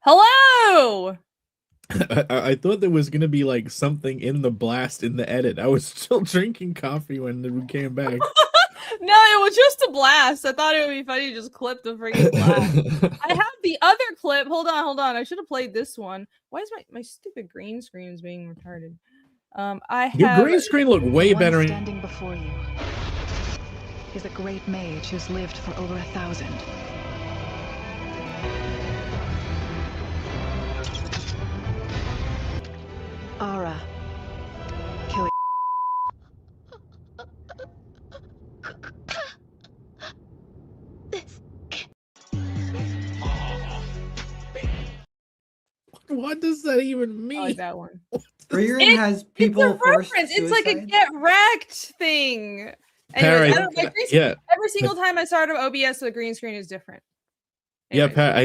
Hello! I thought there was gonna be like something in the blast in the edit. I was still drinking coffee when we came back. No, it was just a blast. I thought it would be funny to just clip the freaking blast. I have the other clip. Hold on. I should have played this one. Why is my stupid green screen being retarded? I have... Your green screen looked way One better. standing before you is a great mage who's lived for over 1,000. Ara. Kill it. What does that even mean? I like that one. Freerin has people it's a forced reference. It's suicide? like a get wrecked thing. Perry, Anyways, yeah. Every single time I start OBS, the green screen is different. Yeah, Anyways. Pat.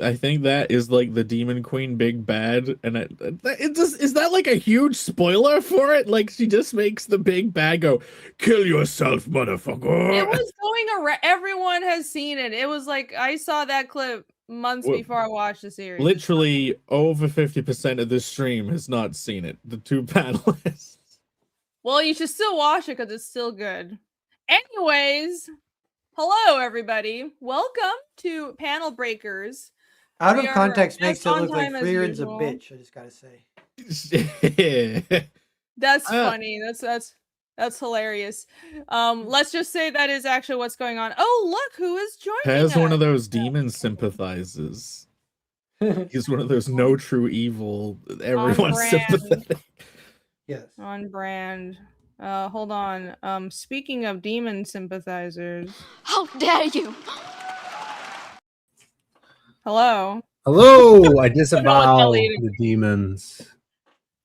I think that is like the Demon Queen big bad, and it just is that like a huge spoiler for it? Like she just makes the big bad go, "Kill yourself, motherfucker." It was going around. Everyone has seen it. It was like I saw that clip months before I watched the series. Literally over 50% of the stream has not seen it. The two panelists. Well, you should still watch it because it's still good. Anyways, hello everybody. Welcome to Panel Breakers. Out We of are context makes just it on look like time as Freerin's a usual. bitch, I just gotta say. That's funny. That's hilarious. Let's just say that is actually what's going on. Oh, look who is joining Pat's us. one of those demon sympathizers. He's one of those no true evil, everyone's brand. sympathetic. Yes. On brand. Hold on. Speaking of demon sympathizers. How dare you! Hello. Hello, I disavow lady- the demons.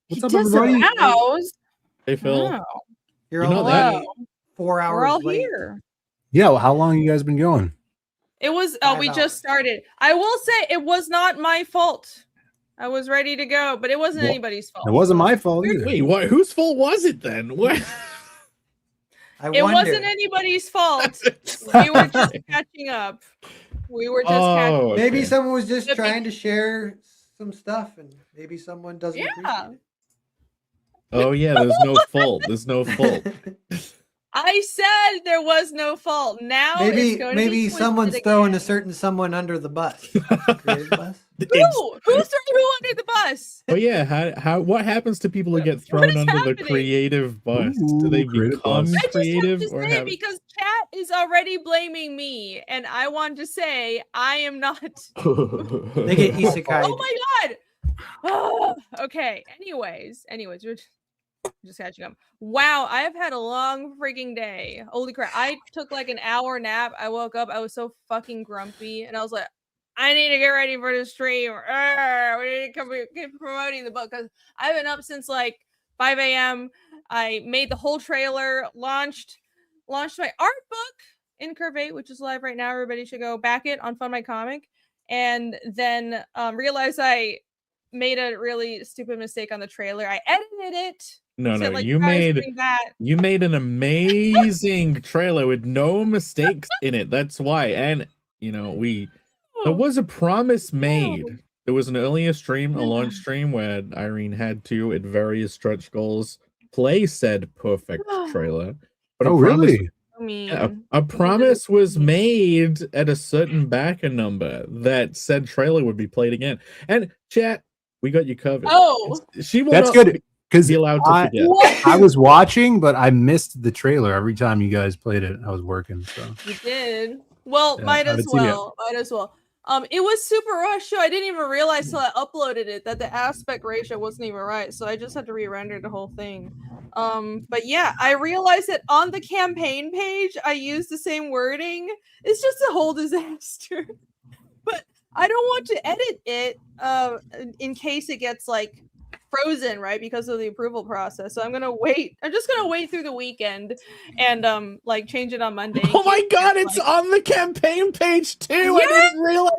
What's up, He everybody? disavows? Hey Phil. Oh, You're You know only that- 4 hours we're all late. here. Yeah, well, how long you guys been going? It was 5 we hours. just started. I will say it was not my fault. I was ready to go, but it wasn't Well, anybody's fault. It wasn't my fault either. Wait, what? Whose fault was it then? What? It wonder. wasn't anybody's fault. We were just catching up. We were just catching Oh, Maybe okay. someone was just The trying to share some stuff, and maybe someone doesn't Yeah. appreciate Oh yeah, there's no fault. There's no fault. it. I said there was no fault. Now it's going to maybe be someone's twisted throwing again. a certain someone under the bus. Creative bus? Who? Who's throwing who under the bus? Oh yeah, how what happens to people who get What thrown is under the happening? creative bus? Do they Ooh, creative become bus. I just creative have to or say have? because chat is already blaming me, and I want to say I am not. They get isekai. Oh my god! Ah, okay. Anyways, we're just catching up. Wow, I have had a long freaking day. Holy crap! I took like an hour nap. I woke up. I was so fucking grumpy, and I was like, I need to get ready for the stream. We need to keep promoting the book because I've been up since like 5 a.m. I made the whole trailer, launched my art book in Curve, which is live right now. Everybody should go back it on Fund My Comic, and then realized I made a really stupid mistake on the trailer. I edited it. No, said, no, like, you try made doing that. you made an amazing trailer with no mistakes in it. That's why, and you know there was a promise made. There was an earlier stream, a launch stream, where Irene had to, at various stretch goals, play said perfect trailer. But Oh, a promise- really? I mean, Yeah, a promise was made at a certain backer number that said trailer would be played again. And chat, we got you covered. Oh. She will That's not good because be allowed to I, forget. What? I was watching, but I missed the trailer every time you guys played it. I was working, so You did. Well, Yeah, might I as haven't seen it. well. Might as well. It was super rushed show. I didn't even realize till I uploaded it that the aspect ratio wasn't even right. So I just had to re-render the whole thing. But yeah, I realized that on the campaign page I used the same wording. It's just a whole disaster. But I don't want to edit it in case it gets like frozen, right? Because of the approval process. So I'm gonna wait. I'm just gonna wait through the weekend and like change it on Monday. Oh my god, it's on the campaign page too. I didn't realize.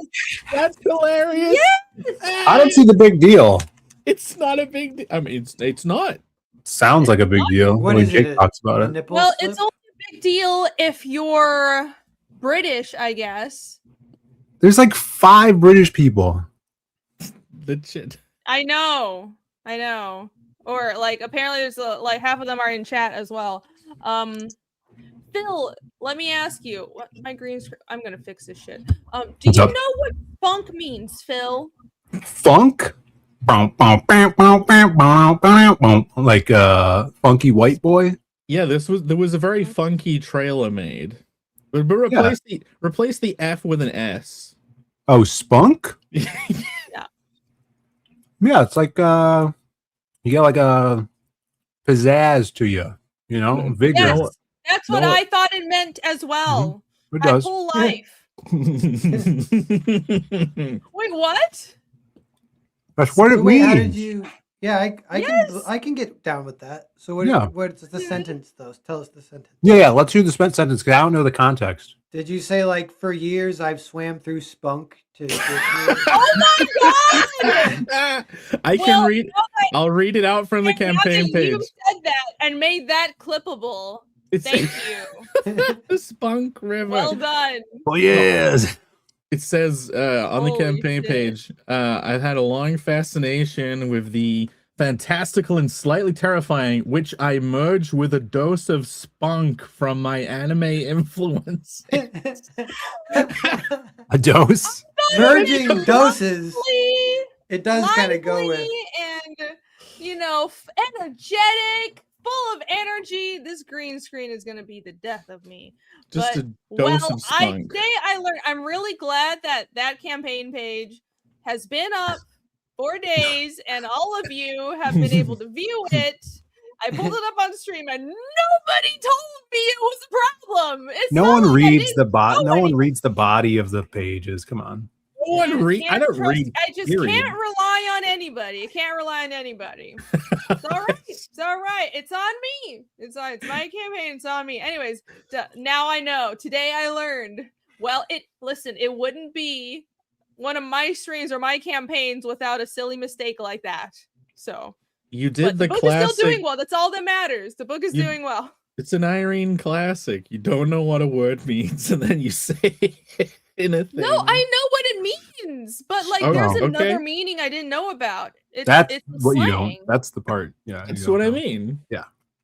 That's hilarious. I don't see the big deal. It's not a big deal. I mean, it's not. Sounds like a big deal What when is Jake it? talks about A it. nipple Well, slip? it's only a big deal if you're British, I guess. There's like 5 British people. the chat. I know. Or like apparently there's like half of them are in chat as well. Phil, let me ask you. What my green screen? I'm gonna fix this shit. Do What's you up? know what funk means, Phil? Funk? Like funky white boy? Yeah, there was a very funky trailer made. But replace the F with an S. Oh, spunk? Yeah. Yeah, it's like you got like a pizzazz to you, you know, vigor. Yes, that's what No. I thought it meant as well. It My does. whole life. Wait, what? That's what it Wait, means. how did you? Yeah, Yes. I can get down with that. So Yeah. what's the sentence though? Tell us the sentence. Yeah, let's hear the sentence because I don't know the context. Did you say like for years I've swam through spunk to get here? Oh my god! I can read. I'll read it out from the campaign page. You said that and made that clippable. Thank you. The Spunk River. Well done. Oh yes. It says on the Holy campaign shit. page, I've had a long fascination with the fantastical and slightly terrifying, which I merge with a dose of spunk from my anime influence. A dose? Merging doses. Lively, It does kind of go with. and energetic, full of energy. This green screen is going to be the death of me. Just But, a dose of spunk. Today I learned. I'm really glad that campaign page has been up 4 days, and all of you have been able to view it. I pulled it up on stream, and nobody told me it was a problem. It's No not one like I reads didn't the bot. No know one reads the body of the pages. Come on. No one read. I don't trust- read. I just period. can't rely on anybody. I can't rely on anybody. It's all right. It's all right. It's on me. It's my campaign. It's on me. Anyways, now I know. Today I learned. Well, it wouldn't be one of my streams or my campaigns without a silly mistake like that. So You but did the the book classic. is still doing well. That's all that matters. The book is You- doing well. It's an Irene classic. You don't know what a word means, and then you say it in a thing. No, I know what it means, but like Oh, there's okay. another meaning I didn't know about. That's it's what you slang. don't. That's the part. Yeah. you That's don't what I know. mean.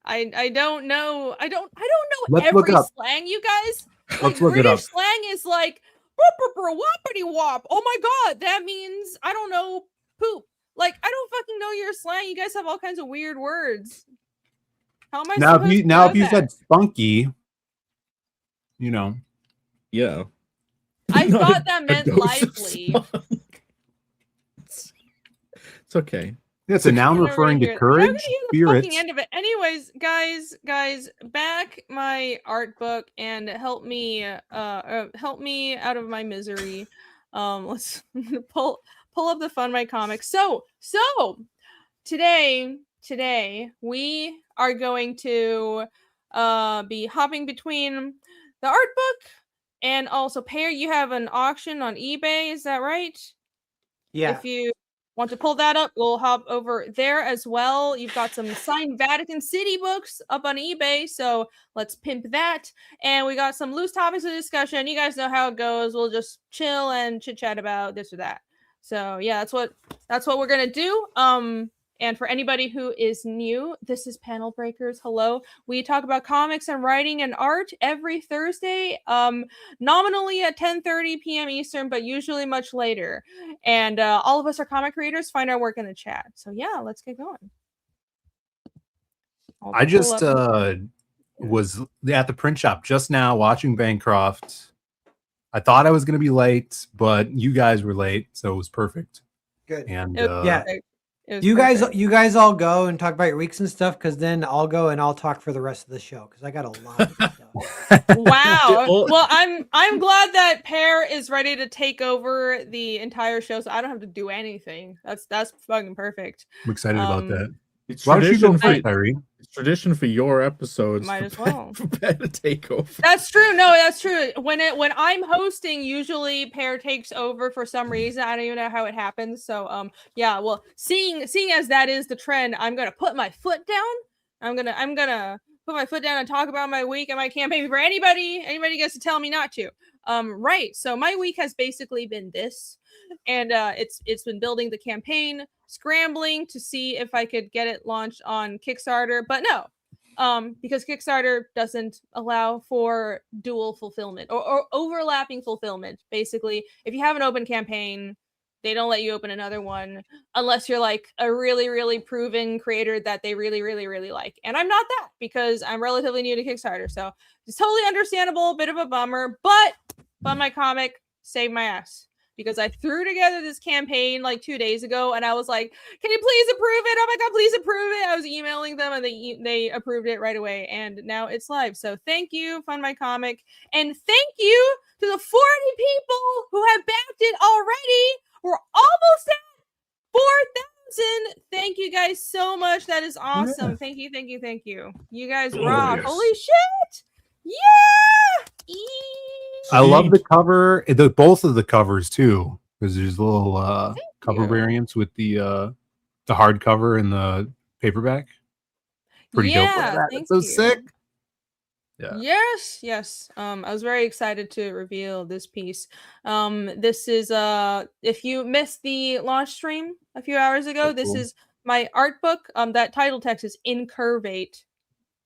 I don't know. I don't know Let's look every it up. slang, you guys. Let's look it British up. slang is like whoppity wop. Oh my god, that means I don't know poop. Like I don't fucking know your slang. You guys have all kinds of weird words. How am I Now, supposed if to you now know if you that? said spunky, you know, Yeah. I Not thought a- that a meant dose of lively. spunk. It's okay. it's a noun I'm never referring gonna to hear it. I'm courage, gonna hear the fucking spirits. end of it. Anyways, guys, back my art book and help me out of my misery. Let's pull up the Fund My Comics. So today we are going to be hopping between the art book and also Pear. You have an auction on eBay, is that right? Yeah. If you want to pull that up, we'll hop over there as well. You've got some signed Vatican City books up on eBay, so let's pimp that. And we got some loose topics of discussion. You guys know how it goes. We'll just chill and chit chat about this or that. So yeah, that's what we're gonna do. And for anybody who is new, this is Panel Breakers. Hello. We talk about comics and writing and art every Thursday, nominally at 10:30 p.m. Eastern, but usually much later. And all of us are comic creators. Find our work in the chat. So yeah, let's get going. I'll I pull just up- was at the print shop just now watching Bancroft. I thought I was going to be late, but you guys were late, so it was perfect. Good. And It was yeah. perfect. It was You perfect. guys all go and talk about your weeks and stuff, because then I'll go and I'll talk for the rest of the show, because I got a lot of stuff. Wow. Well- Well, I'm glad that Pear is ready to take over the entire show, so I don't have to do anything. That's fucking perfect. I'm excited about Um, that. It's Why don't you go tradition first, for Irene? it's tradition for your episodes. Might as well. For Pat to take over. That's true. No, that's true. When I'm hosting, usually Pear takes over for some reason. I don't even know how it happens. So yeah. Well, seeing as that is the trend, I'm gonna put my foot down. I'm gonna put my foot down and talk about my week and my campaign before anybody gets to tell me not to. Right. So my week has basically been this, and it's been building the campaign, scrambling to see if I could get it launched on Kickstarter, but no. Because Kickstarter doesn't allow for dual fulfillment or overlapping fulfillment. Basically, if you have an open campaign, they don't let you open another one unless you're like a really, really proven creator that they really, really, really like. And I'm not that because I'm relatively new to Kickstarter. So it's totally understandable, bit of a bummer, but Fund My Comic saved my ass. Because I threw together this campaign like 2 days ago, and I was like, "Can you please approve it? Oh my god, please approve it!" I was emailing them, and they approved it right away, and now it's live. So thank you, Fund My Comic, and thank you to the 40 people who have backed it already. We're almost at 4,000. Thank you guys so much. That is awesome. Thank you, thank you, thank you. You guys rock. Yes. Holy shit! Yeah! I love the cover, both of the covers too, because there's little cover you. variants with the hardcover and the paperback. Pretty dope. Look at that. Thank It's so you. sick. Yeah. Yes. I was very excited to reveal this piece. This is if you missed the launch stream a few hours ago, Oh, this cool. is my art book. That title text is incurvate.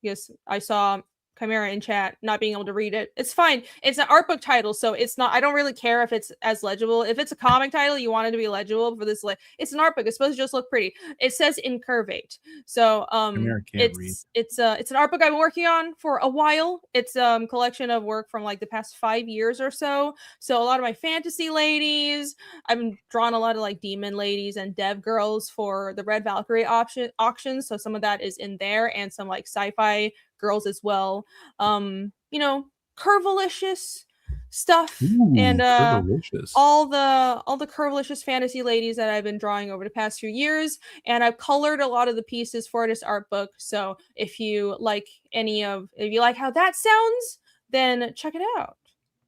Yes, I saw Chimera in chat not being able to read it. It's fine. It's an art book title, so it's not. I don't really care if it's as legible. If it's a comic title, you want it to be legible for this. It's an art book. It's supposed to just look pretty. It says incurvate. So Chimera can't read. it's an art book I've been working on for a while. It's collection of work from like the past 5 years or so. So a lot of my fantasy ladies. I've been drawing a lot of like demon ladies and dev girls for the Red Valkyrie auctions. So some of that is in there, and some like sci-fi girls as well. Curvilicious stuff. Ooh, And Curvilicious. all the curvilicious fantasy ladies that I've been drawing over the past few years, and I've colored a lot of the pieces for this art book. So if you like how that sounds, then check it out.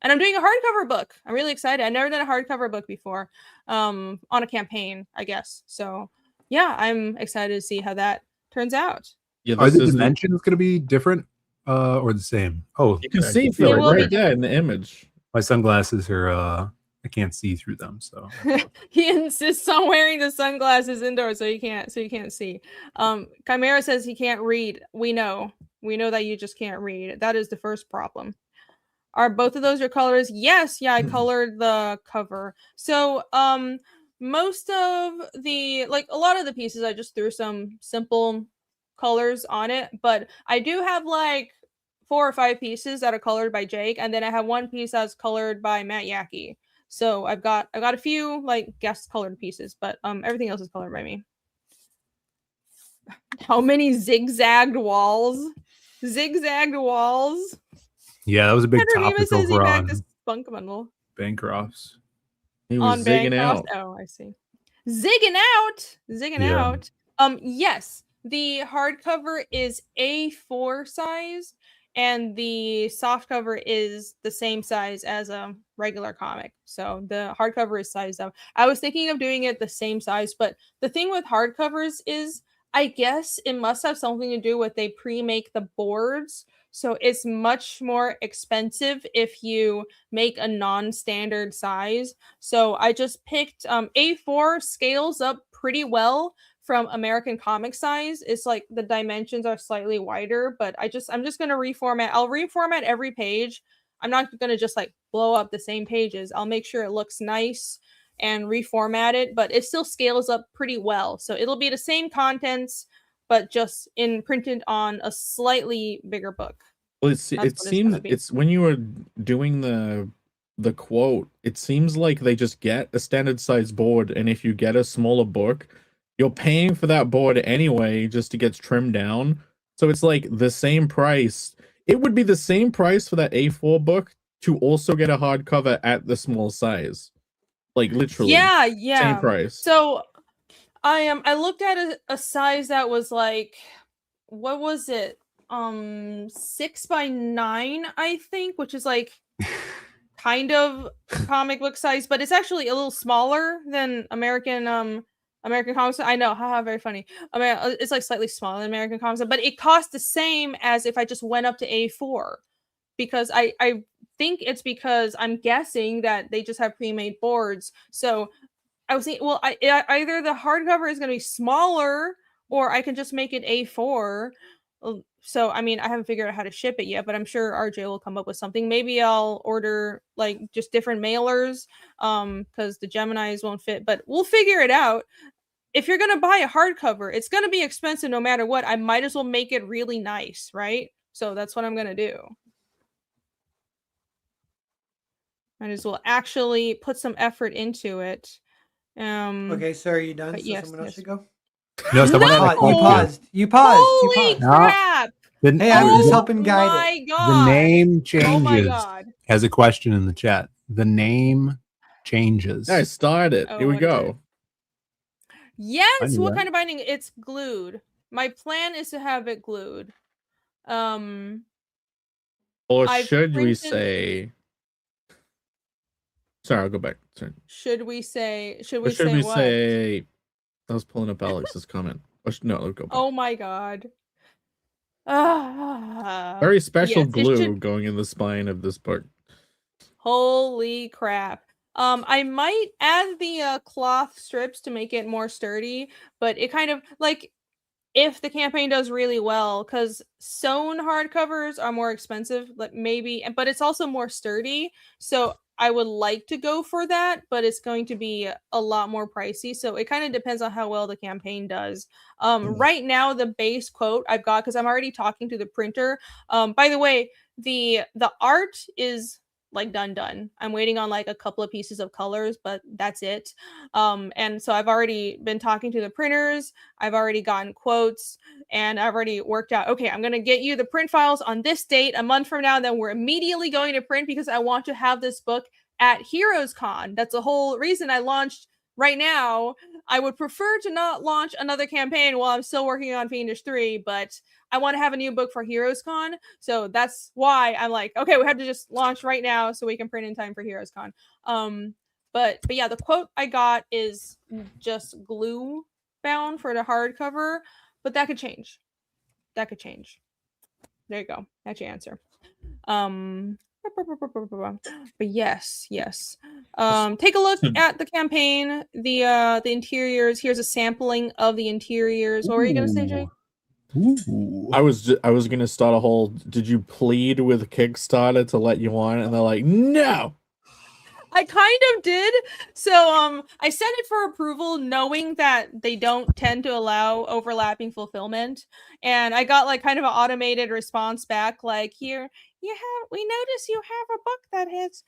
And I'm doing a hardcover book. I'm really excited. I've never done a hardcover book before, on a campaign, I guess. So yeah, I'm excited to see how that turns out. Yeah, Are this the is dimensions going to be different or the same? Oh, you can I see it through it will be right there in the image. My sunglasses are I can't see through them, so He insists on wearing the sunglasses indoors so you can't see. Chimera says he can't read. We know that you just can't read. That is the first problem. Are both of those your colors? Yes, yeah, I colored the cover. So most of the a lot of the pieces I just threw some simple colors on it, but I do have like 4 or 5 pieces that are colored by Jake, and then I have one piece that's colored by Matt Yackey. So I've got a few like guest colored pieces, but everything else is colored by me. How many zigzagged walls? yeah, that was a big Henry topic says he over backed on his Spunk Bundle. Bancrofts. He On was zigging Bancroft. out. Oh, I see. Zigging out. Yes, the hardcover is A4 size, and the softcover is the same size as a regular comic. So the hardcover is sized up. I was thinking of doing it the same size, but the thing with hardcovers is, I guess it must have something to do with they pre-make the boards. So it's much more expensive if you make a non-standard size. So I just picked A4 scales up pretty well from American comic size. It's like the dimensions are slightly wider, but I'm just going to reformat. I'll reformat every page. I'm not going to just like blow up the same pages. I'll make sure it looks nice and reformat it, but it still scales up pretty well. So it'll be the same contents, but just printed on a slightly bigger book. Well, it seems it's when you were doing the quote, it seems like they just get a standard size board, and if you get a smaller book, you're paying for that board anyway just to get trimmed down. So it's like the same price. It would be the same price for that A4 book to also get a hardcover at the small size. Like literally. Yeah. Same price. So I looked at a size that was like, what was it? 6x9, I think, which is like kind of comic book size, but it's actually a little smaller than American comics. I know, haha, very funny. I mean, it's like slightly smaller than American comics, but it costs the same as if I just went up to A4, because I think it's because I'm guessing that they just have pre-made boards. So I was thinking, well, either the hardcover is going to be smaller, or I can just make it A4. So, I mean, I haven't figured out how to ship it yet, but I'm sure RJ will come up with something. Maybe I'll order like just different mailers, because the Geminis won't fit. But we'll figure it out. If you're gonna buy a hardcover, it's gonna be expensive no matter what. I might as well make it really nice, right? So that's what I'm gonna do. Might as well actually put some effort into it. Okay, so are you done? but So yes, someone else yes. should go. No, someone had a You question. paused. You paused. You Holy paused. No. crap! The, Hey, I'm just the- helping guide My it. god! the name Oh my changes. god! Has a question in the chat. The name changes. I started. Oh, Here we what is go. it? Yes. knew What that. kind of binding? It's glued. My plan is to have it glued. Or I've should we printed- say? Sorry, I'll go back. Sorry. Should we say? Should Or we should say we what? say? I was pulling up Alex's comment. No, let's go back. Oh my god. Very special yes, it glue should- going in the spine of this book. Holy crap. I might add the cloth strips to make it more sturdy, but it kind of like if the campaign does really well, because sewn hardcovers are more expensive, like maybe, but it's also more sturdy. So I would like to go for that, but it's going to be a lot more pricey. So it kind of depends on how well the campaign does. Right now, the base quote I've got, because I'm already talking to the printer. By the way, the art is like done. I'm waiting on like a couple of pieces of colors, but that's it. And so I've already been talking to the printers. I've already gotten quotes, and I've already worked out, okay, I'm going to get you the print files on this date a month from now. Then we're immediately going to print because I want to have this book at Heroes Con. That's the whole reason I launched right now. I would prefer to not launch another campaign while I'm still working on Fiendish 3, but I want to have a new book for Heroes Con. So that's why I'm like, okay, we have to just launch right now so we can print in time for Heroes Con. But yeah, the quote I got is just glue bound for the hardcover, but that could change. There you go. That's your answer. But yes. Take a look at the campaign, the interiors. Here's a sampling of the interiors. What were you gonna say, Jay? Ooh. I was gonna start a whole. Did you plead with Kickstarter to let you on? And they're like, no. I kind of did. So I sent it for approval knowing that they don't tend to allow overlapping fulfillment. And I got like kind of an automated response back like, here, we notice you have a book that has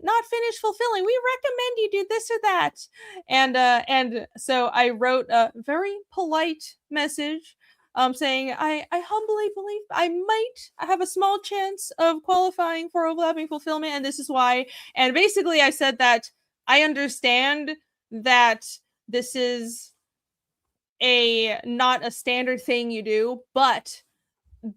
not finished fulfilling. We recommend you do this or that. And so I wrote a very polite message saying I humbly believe I might have a small chance of qualifying for overlapping fulfillment, and this is why. And basically I said that I understand that this is not a standard thing you do, but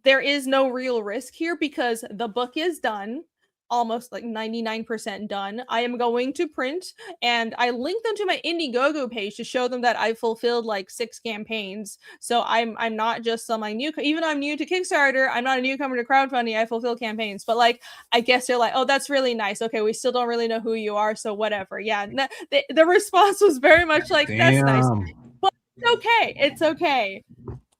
there is no real risk here because the book is done, almost like 99% done. I am going to print, and I linked them to my Indiegogo page to show them that I fulfilled like 6 campaigns. So I'm not just some like new, even though I'm new to Kickstarter, I'm not a newcomer to crowdfunding. I fulfill campaigns, but like I guess they're like, oh, that's really nice. Okay, we still don't really know who you are, so whatever. Yeah, the response was very much like, that's nice, but it's okay. It's okay.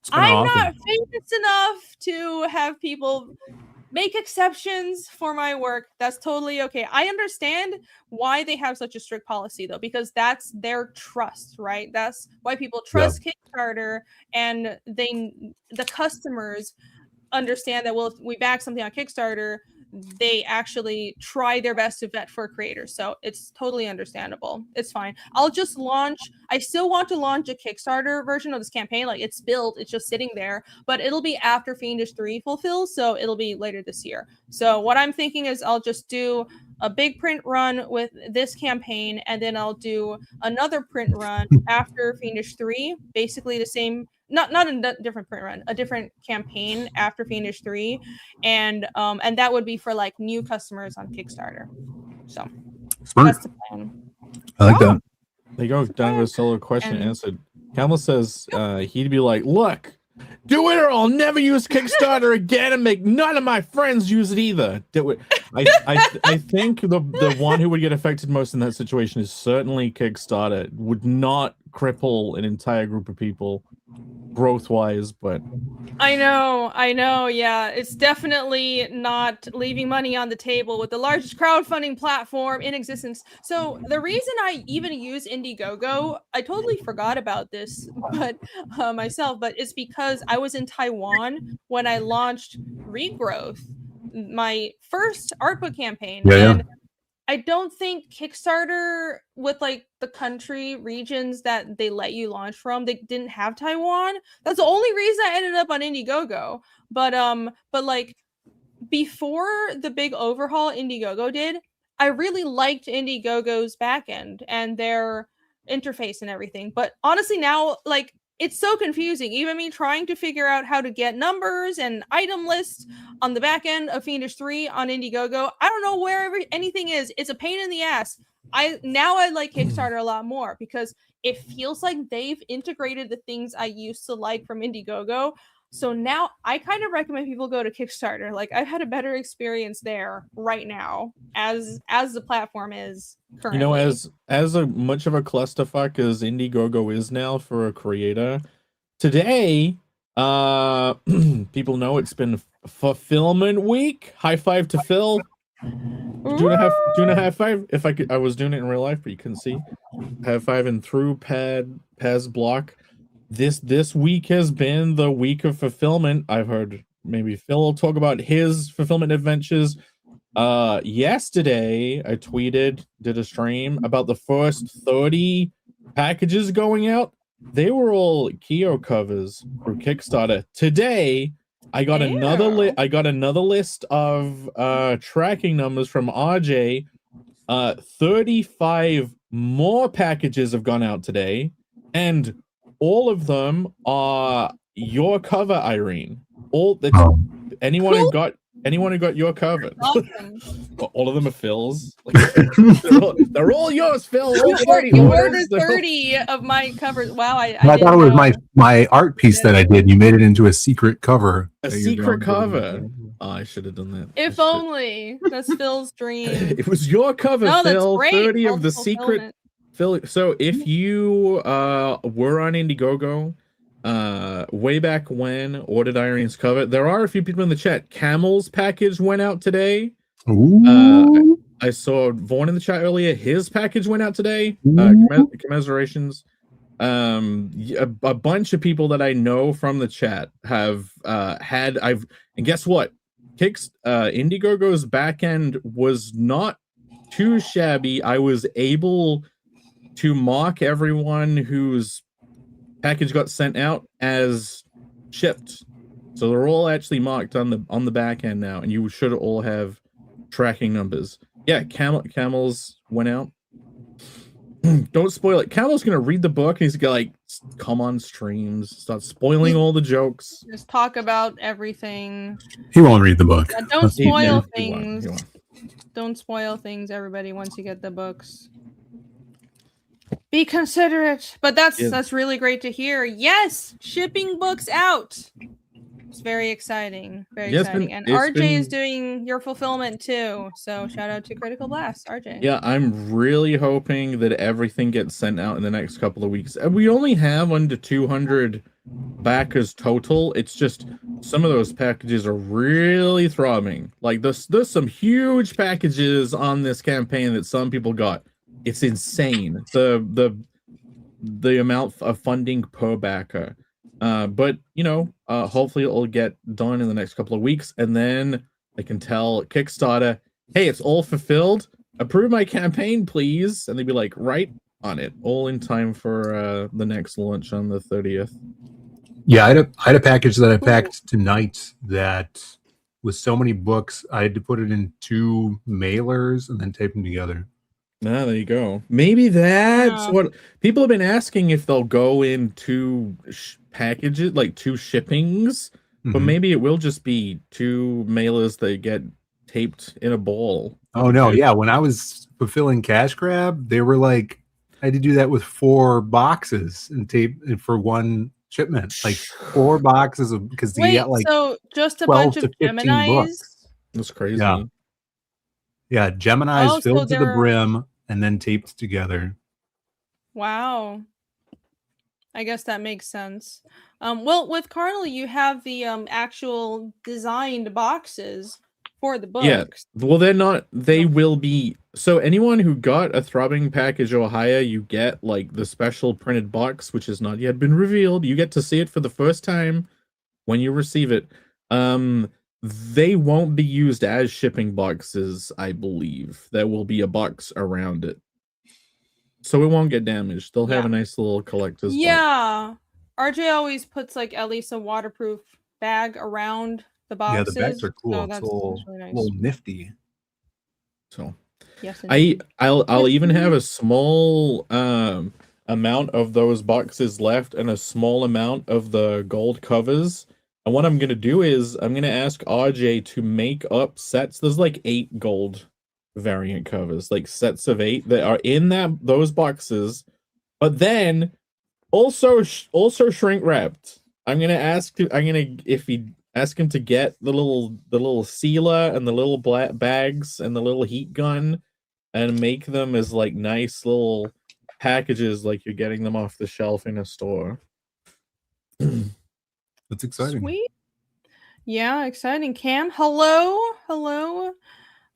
I'm not famous enough to have people make exceptions for my work. That's totally okay. I understand why they have such a strict policy though, because that's their trust, right? That's why people trust Kickstarter, and the customers understand that, well, if we back something on Kickstarter, they actually try their best to vet for creators. So it's totally understandable. It's fine. I'll just launch. I still want to launch a Kickstarter version of this campaign. Like it's built, it's just sitting there, but it'll be after Fiendish 3 fulfills. So it'll be later this year. So what I'm thinking is I'll just do a big print run with this campaign, and then I'll do another print run after Fiendish 3, basically the same, not a different print run, a different campaign after Fiendish 3, and that would be for like new customers on Kickstarter. So that's the plan. I like that. There you go. Done with solo question answered. Camel says he'd be like, look, Do it or I'll never use Kickstarter again and make none of my friends use it either. I think the one who would get affected most in that situation is certainly Kickstarter. It would not cripple an entire group of people growth-wise, but I know, yeah. It's definitely not leaving money on the table with the largest crowdfunding platform in existence. So the reason I even use Indiegogo, I totally forgot about this, but myself, but it's because I was in Taiwan when I launched Regrowth, my first art book campaign. Yeah. And I don't think Kickstarter with like the country regions that they let you launch from, they didn't have Taiwan. That's the only reason I ended up on Indiegogo. But like before the big overhaul Indiegogo did, I really liked Indiegogo's backend and their interface and everything. But honestly now, like it's so confusing. Even me trying to figure out how to get numbers and item lists on the back end of Fiendish 3 on Indiegogo. I don't know where anything is. It's a pain in the ass. I like Kickstarter a lot more because it feels like they've integrated the things I used to like from Indiegogo. So now I kind of recommend people go to Kickstarter. Like I've had a better experience there right now as the platform is currently. you know, as a much of a clusterfuck as Indiegogo is now for a creator, today people know it's been fulfillment week. High five to Phil. Doing a high five. If I could, I was doing it in real life, but you couldn't see. High five and through Paz block. This week has been the week of fulfillment. I've heard maybe Phil will talk about his fulfillment adventures. Yesterday I did a stream about the first 30 packages going out. They were all Kyo covers through Kickstarter. Today I got another list of tracking numbers from RJ. 35 more packages have gone out today, and all of them are your cover, Irene. Anyone who got your cover. Awesome. All of them are Phil's. They're all yours, Phil. You ordered 30 of my covers. Wow, I thought it was my art piece that I did. You made it into a secret cover. A secret cover. Oh, I should have done that. If only. That's Phil's dream. It was your cover, No, that's Phil. great. 30 of the Fulfillment. secret. Phil. So if you were on Indiegogo way back when, ordered Irene's cover, there are a few people in the chat. Camel's package went out today. Ooh. I saw Vaughn in the chat earlier. His package went out today. Commiserations. A bunch of people that I know from the chat have and guess what? Indiegogo's backend was not too shabby. I was able to mark everyone whose package got sent out as shipped, so they're all actually marked on the back end now, and you should all have tracking numbers. Yeah, Camel's went out. Don't spoil it. Camel's gonna read the book and he's gonna like come on streams, start spoiling all the jokes. Just talk about everything. He won't read the book. Yeah, don't spoil He won't. things. Don't spoil things, everybody, once you get the books. Be considerate. But that's really great to hear. Yes, shipping books out. It's very exciting. Very exciting. And RJ is doing your fulfillment too. So shout out to Critical Blast, RJ. Yeah, I'm really hoping that everything gets sent out in the next couple of weeks. We only have under 200 backers total. It's just some of those packages are really throbbing. Like there's some huge packages on this campaign that some people got. It's insane. The amount of funding per backer. But you know, hopefully it'll get done in the next couple of weeks, and then I can tell Kickstarter, hey, it's all fulfilled. Approve my campaign, please. And they'd be like, right on it, all in time for the next launch on the 30th. Yeah, I had a package that I packed tonight that was so many books, I had to put it in 2 mailers and then tape them together. Ah, there you go. Maybe that's what people have been asking, if they'll go in 2 packages, like 2 shippings, but maybe it will just be 2 mailers that get taped in a ball. Oh no, yeah. When I was fulfilling Cash Grab, they were like, I had to do that with 4 boxes and tape for one shipment, like 4 boxes of, because you Wait, get like so just a 12 bunch to of 15 Geminis? books. That's crazy. Yeah. Yeah, Gemini's Oh, so filled to the they're brim and then taped together. wow. I guess that makes sense. Well, with Cardinal, you have the actual designed boxes for the Yeah. books. Well, they're not. They No. will be. So anyone who got a throbbing package or higher, you get like the special printed box, which has not yet been revealed. You get to see it for the first time when you receive it. They won't be used as shipping boxes, I believe. There will be a box around it, so it won't get damaged. They'll have Yeah. a nice little collector's box. Yeah. RJ always puts like at least a waterproof bag around the Yeah, boxes. the bags are cool. So It's that's a little, really nice. little nifty. So Yes, indeed. I'll even have a small amount of those boxes left and a small amount of the gold covers. And what I'm gonna do is I'm gonna ask RJ to make up sets. There's like 8 gold variant covers, like sets of 8 that are in those boxes, but then also shrink wrapped. I'm gonna ask him to get the little sealer and the little black bags and the little heat gun and make them as like nice little packages, like you're getting them off the shelf in a store. That's exciting. Sweet. Yeah, exciting. Cam, hello. Hello.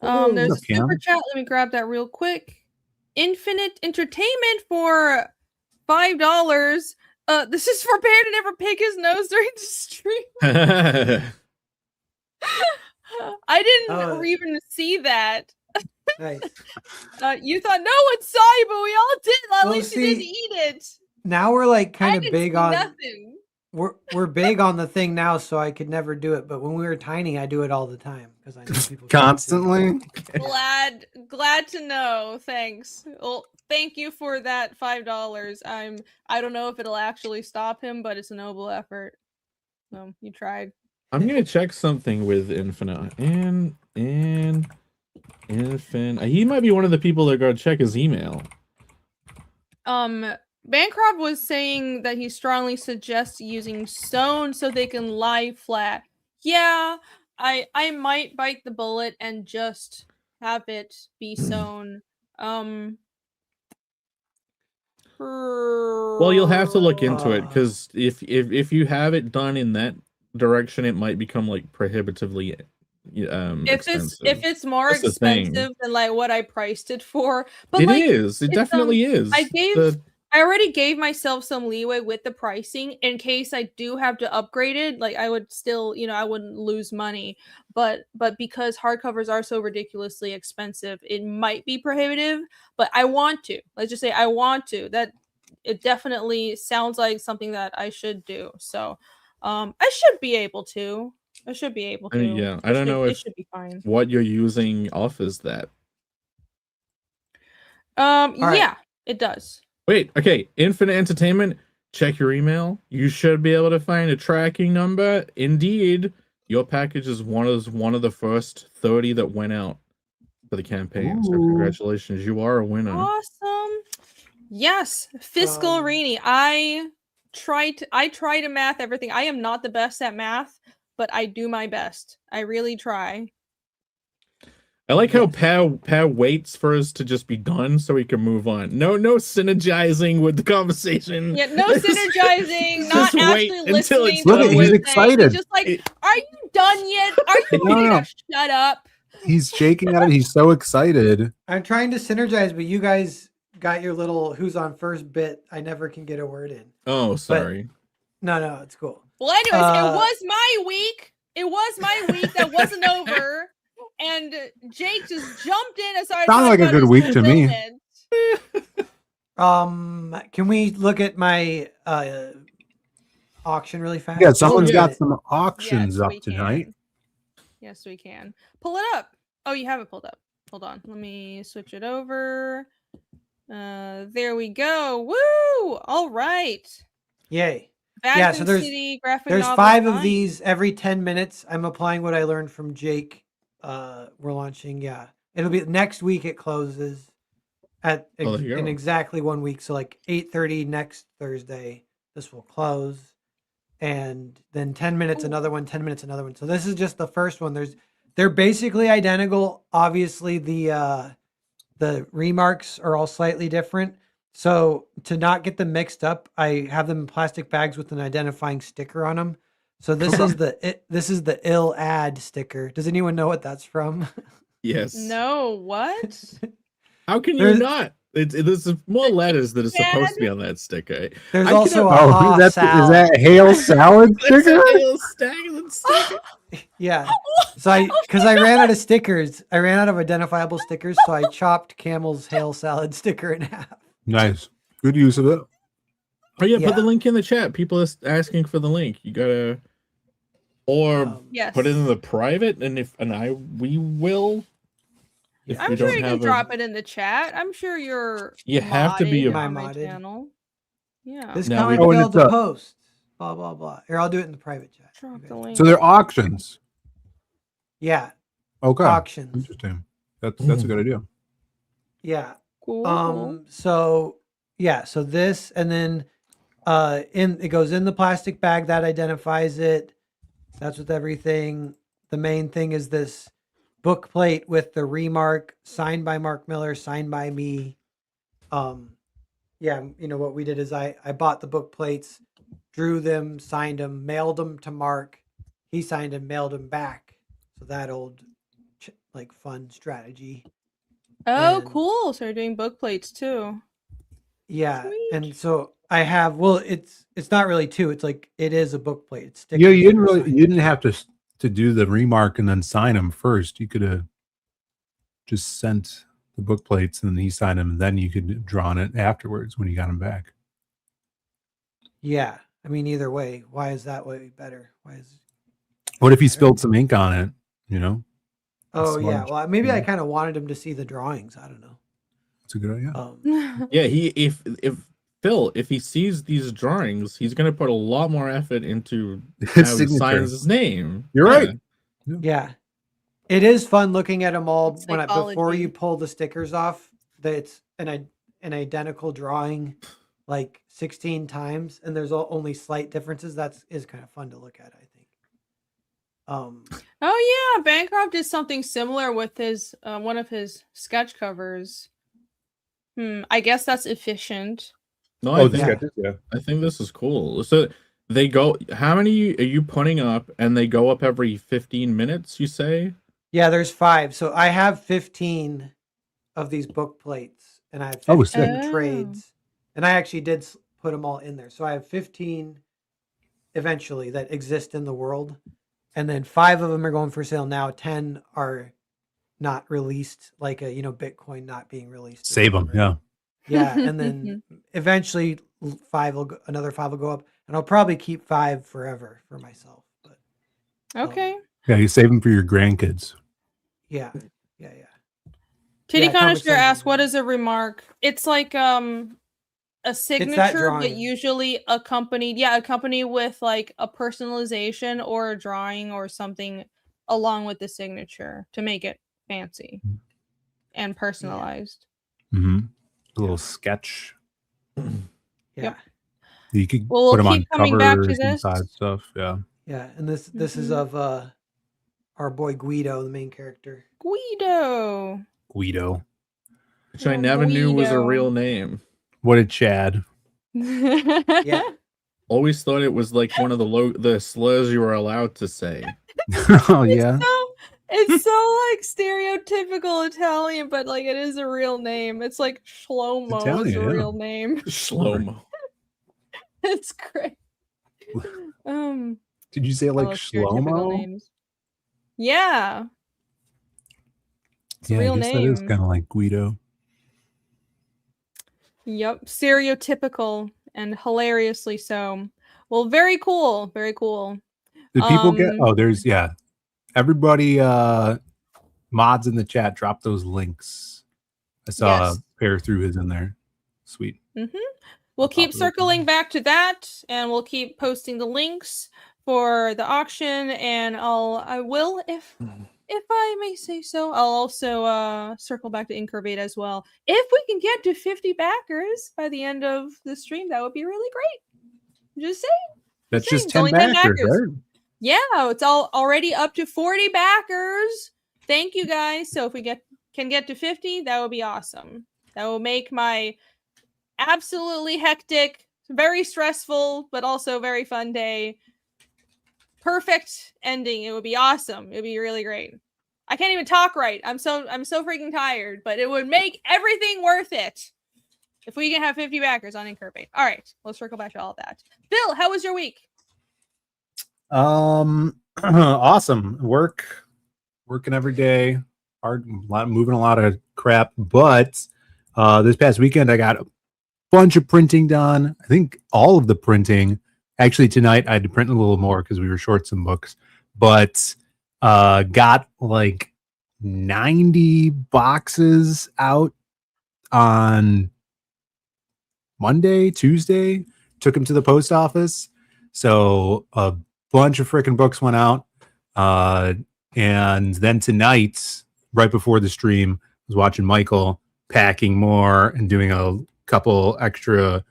There's What's a up, super Cam? chat. Let me grab that real quick. Infinite Entertainment for $5. This is for Bear to never pick his nose during the stream. I didn't even see that. Nice. You thought no one saw you, but we all did. At Well, least you didn't see, eat it. Now we're like I kind of didn't big see on nothing. we're big on the thing now, so I could never do it. But when we were tiny, I do it all the time because I know people can't see. Constantly. Glad to know. Thanks. Well, thank you for that $5. I don't know if it'll actually stop him, but it's a noble effort. So you tried. I'm gonna check something with Infinite and Infinite. He might be one of the people that go check his email. Bancroft was saying that he strongly suggests using sewn so they can lie flat. Yeah, I might bite the bullet and just have it be sewn. Well, you'll have to look into it because if you have it done in that direction, it might become like prohibitively expensive. If it's more That's the thing. expensive than like what I priced it for, but It like is. It definitely is. I already gave myself some leeway with the pricing in case I do have to upgrade it. Like I would still, I wouldn't lose money, but because hardcovers are so ridiculously expensive, it might be prohibitive, but I want to. Let's just say I want to. That it definitely sounds like something that I should do. So, I should be able to. I mean, yeah, I don't know if it should be fine. what you're using offers that. Yeah, it does. Wait, okay. Infinite Entertainment, check your email. You should be able to find a tracking number. Indeed, your package is one of the first 30 that went out for the campaign. Ooh. So congratulations, you are a winner. Awesome. Yes, Fiscal Rini. I try to math everything. I am not the best at math, but I do my best. I really try. I like how Pow waits for us to just be done so he can move on. No synergizing with the conversation. Yeah, no synergizing. Not actually until listening. it's Look, done. he's excited. He's just like, are you done yet? Are you gonna shut up? He's shaking at it. He's so excited. I'm trying to synergize, but you guys got your little "who's on first" bit. I never can get a word in. Oh, sorry. No, it's cool. Well, anyways, it was my week. It was my week that wasn't over. And Jake just jumped in and started. Sounds like a good week to me. Can we look at my auction really fast? Yeah, someone's got some auctions Yes, up we tonight. can. Yes, we can. Pull it up. Oh, you have it pulled up. Hold on. Let me switch it over. There we go. Woo! All right. Yay. Vatican So there's City graphic there's novel 5 of design. these every 10 minutes. I'm applying what I learned from Jake. We're launching. Yeah, it'll be next week. It closes at in exactly 1 week. So like 8:30 next Thursday. This will close. and then 10 minutes another one, 10 minutes another one. So this is just the first one. They're basically identical. Obviously the remarks are all slightly different. So to not get them mixed up, I have them in plastic bags with an identifying sticker on them. So this is the ill ad sticker. Does anyone know what that's from? Yes. No, what? How can you not? There's more letters that are supposed to be on that sticker. There's I also cannot- a ha is salad. that hail salad That's sticker? a little staggering sticker. Yeah. So because I ran out of stickers, I ran out of identifiable stickers, so I chopped Camel's hail salad sticker in half. Nice. Good use of it. Oh yeah, put the Yeah. link in the chat. People are asking for the link. You gotta, or Yes. put it in the private, and we will. If I'm we sure don't you can have drop it in the chat. I'm sure you're You have to be modded a- on my modded. channel. Yeah. This Now we- comic Oh, and failed it's to a- post. Blah blah blah. Here, I'll do it in the private chat. Drop You the guys- link. So they're auctions. Yeah, Okay. auctions. Interesting. That's a good idea. Yeah. Cool. So yeah, so this, and then it goes in the plastic bag that identifies it. That's with everything. The main thing is this book plate with the remark signed by Mark Miller, signed by me. Yeah, you know what we did is I bought the book plates, drew them, signed them, mailed them to Mark. He signed them, mailed them back. So that old like fun strategy. Oh, and- cool. So you're doing book plates too. Yeah, Sweet. and so I have. Well, it's not really two. It's like it is a book plate. It's Yeah, you didn't stickers really. signed. You didn't have to do the remark and then sign them first. You could have just sent the book plates and then he signed them, and then you could draw on it afterwards when you got them back. Yeah, I mean either way. Why is that way better? Why is? What if he Better? spilled some ink on it? You know, Oh yeah. smudge, Well, maybe I yeah. kind of wanted him to see the drawings. I don't know. it's a good idea. Yeah, if Phil, if he sees these drawings, he's gonna put a lot more effort into how His he signature. signs his name. You're Yeah. right. Yeah, it is fun looking at them all It's before psychology. you pull the stickers off. That it's an identical drawing, like 16 times, and there's only slight differences. Is kind of fun to look at. I think. Oh yeah, Bancroft did something similar with his one of his sketch covers. I guess that's efficient. No, Oh, I the think sketches, yeah. I think this is cool. So they go. How many are you putting up? And they go up every 15 minutes. You say? Yeah, there's 5. So I have 15 of these book plates, and I have Oh, 15 sick. trades, and I actually did put them all in there. So I have 15 eventually that exist in the world, and then 5 of them are going for sale now. 10 are not released, like Bitcoin not being released. or Save them. whatever. Yeah. Yeah, and then eventually another 5 will go up, and I'll probably keep 5 forever for myself. But Okay. Yeah. You save them for your grandkids. yeah. Titty Yeah, comic Conisher sans asked, is "What nice. is a remark?" It's like a signature, but drawing. usually accompanied with like a personalization or a drawing or something along with the signature to make it fancy and personalized. Mm-hmm. A little sketch. Yeah. You could Well, we'll put them on keep coming back to covers this. inside stuff. Yeah. Yeah, and this is of our boy Guido, the main character. Guido. Guido. Which I Oh, never knew was a Guido. real name. What a Chad. Yeah. Always thought it was like one of the slurs you were allowed to say. Oh yeah. It's so like stereotypical Italian, but like it is a real name. It's like Shlomo is Italian, a yeah. real name. Shlomo. It's great. Did you say it like love stereotypical Shlomo? names. Yeah. It's a Yeah, real I guess that is name. kind of like Guido. Yep, stereotypical and hilariously so. Well, very cool, very cool. Did people get? Um, Oh, there's everybody mods in the chat drop those links. I saw Yes. Pear threw his in there. Sweet. We'll pop keep it open. circling back to that, and we'll keep posting the links for the auction. And I will, if I may say so, I'll also circle back to Incurvate as well. If we can get to 50 backers by the end of the stream, that would be really great. Just saying. That's saying, just it's 10 only 10 backers, backers. right? Yeah, it's already up to 40 backers. Thank you guys. So if we can get to 50, that would be awesome. That will make my absolutely hectic, very stressful, but also very fun day perfect ending. It would be awesome. It would be really great. I can't even talk right. I'm so freaking tired, but it would make everything worth it if we can have 50 backers on Incurvate. All right, let's circle back to all of that. Bill, how was your week? Awesome. Working every day, moving a lot of crap. But this past weekend, I got a bunch of printing done. I think all of the printing. Actually, tonight I had to print a little more because we were short some books. But got like 90 boxes out on Monday, Tuesday. Took them to the post office. So a bunch of freaking books went out. And then tonight, right before the stream, I was watching Michael packing more and doing a couple extra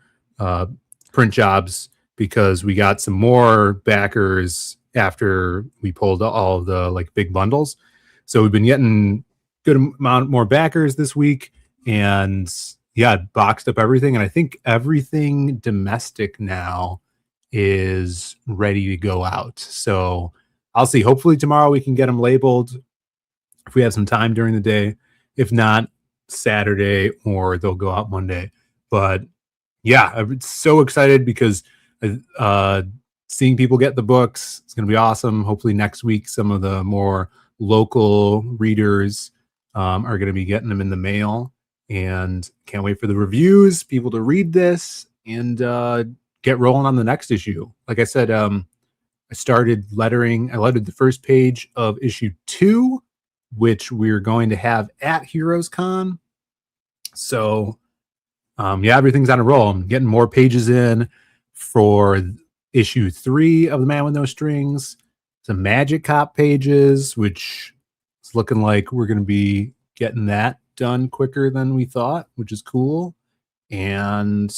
print jobs because we got some more backers after we pulled all of the like big bundles. So we've been getting good amount more backers this week, and yeah, boxed up everything. And I think everything domestic now is ready to go out. So I'll see. Hopefully tomorrow we can get them labeled if we have some time during the day. If not, Saturday, or they'll go out Monday. But yeah, I'm so excited because seeing people get the books, it's going to be awesome. Hopefully next week, some of the more local readers are going to be getting them in the mail, and can't wait for the reviews, people to read this, and get rolling on the next issue. Like I said, I started lettering. I lettered the first page of issue 2, which we're going to have at Heroes Con. So yeah, everything's on a roll. I'm getting more pages in for issue 3 of The Man with No Strings. Some Magic Cop pages, which is looking like we're going to be getting that done quicker than we thought, which is cool. And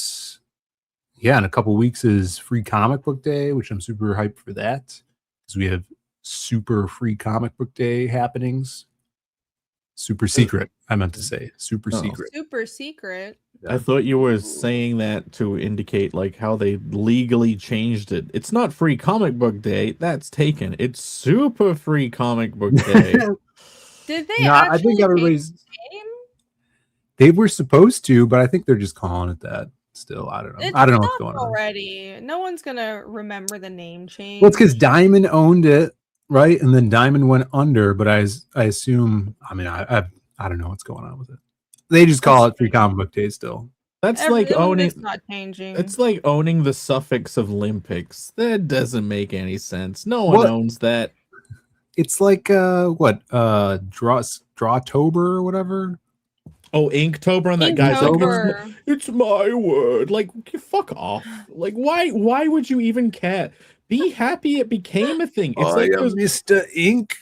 yeah, in a couple weeks is Free Comic Book Day, which I'm super hyped for that because we have super free comic book day happenings. Super secret, I meant to say. Super secret. Super secret. I thought you were saying that to indicate like how they legally changed it. It's not Free Comic Book Day. That's taken. It's Super Free Comic Book Day. Did they No, actually I think everybody's. change the name? They were supposed to, but I think they're just calling it that still. I don't know. It's I don't know what's stuck going on. already. No one's gonna remember the name change. Well, it's because Diamond owned it, right? And then Diamond went under, but I assume, I mean, I don't know what's going on with it. They just call it Free Comic Book Day still. That's like owning. It's not changing. It's like owning the suffix of Olympics. That doesn't make any sense. No one owns that. It's like Drawtober or whatever. Oh, Inktober, and that guy's Inktober. like, it's my word. Like, fuck off. Like, why would you even care? Be happy it became a thing. It's like those, Mr. Ink.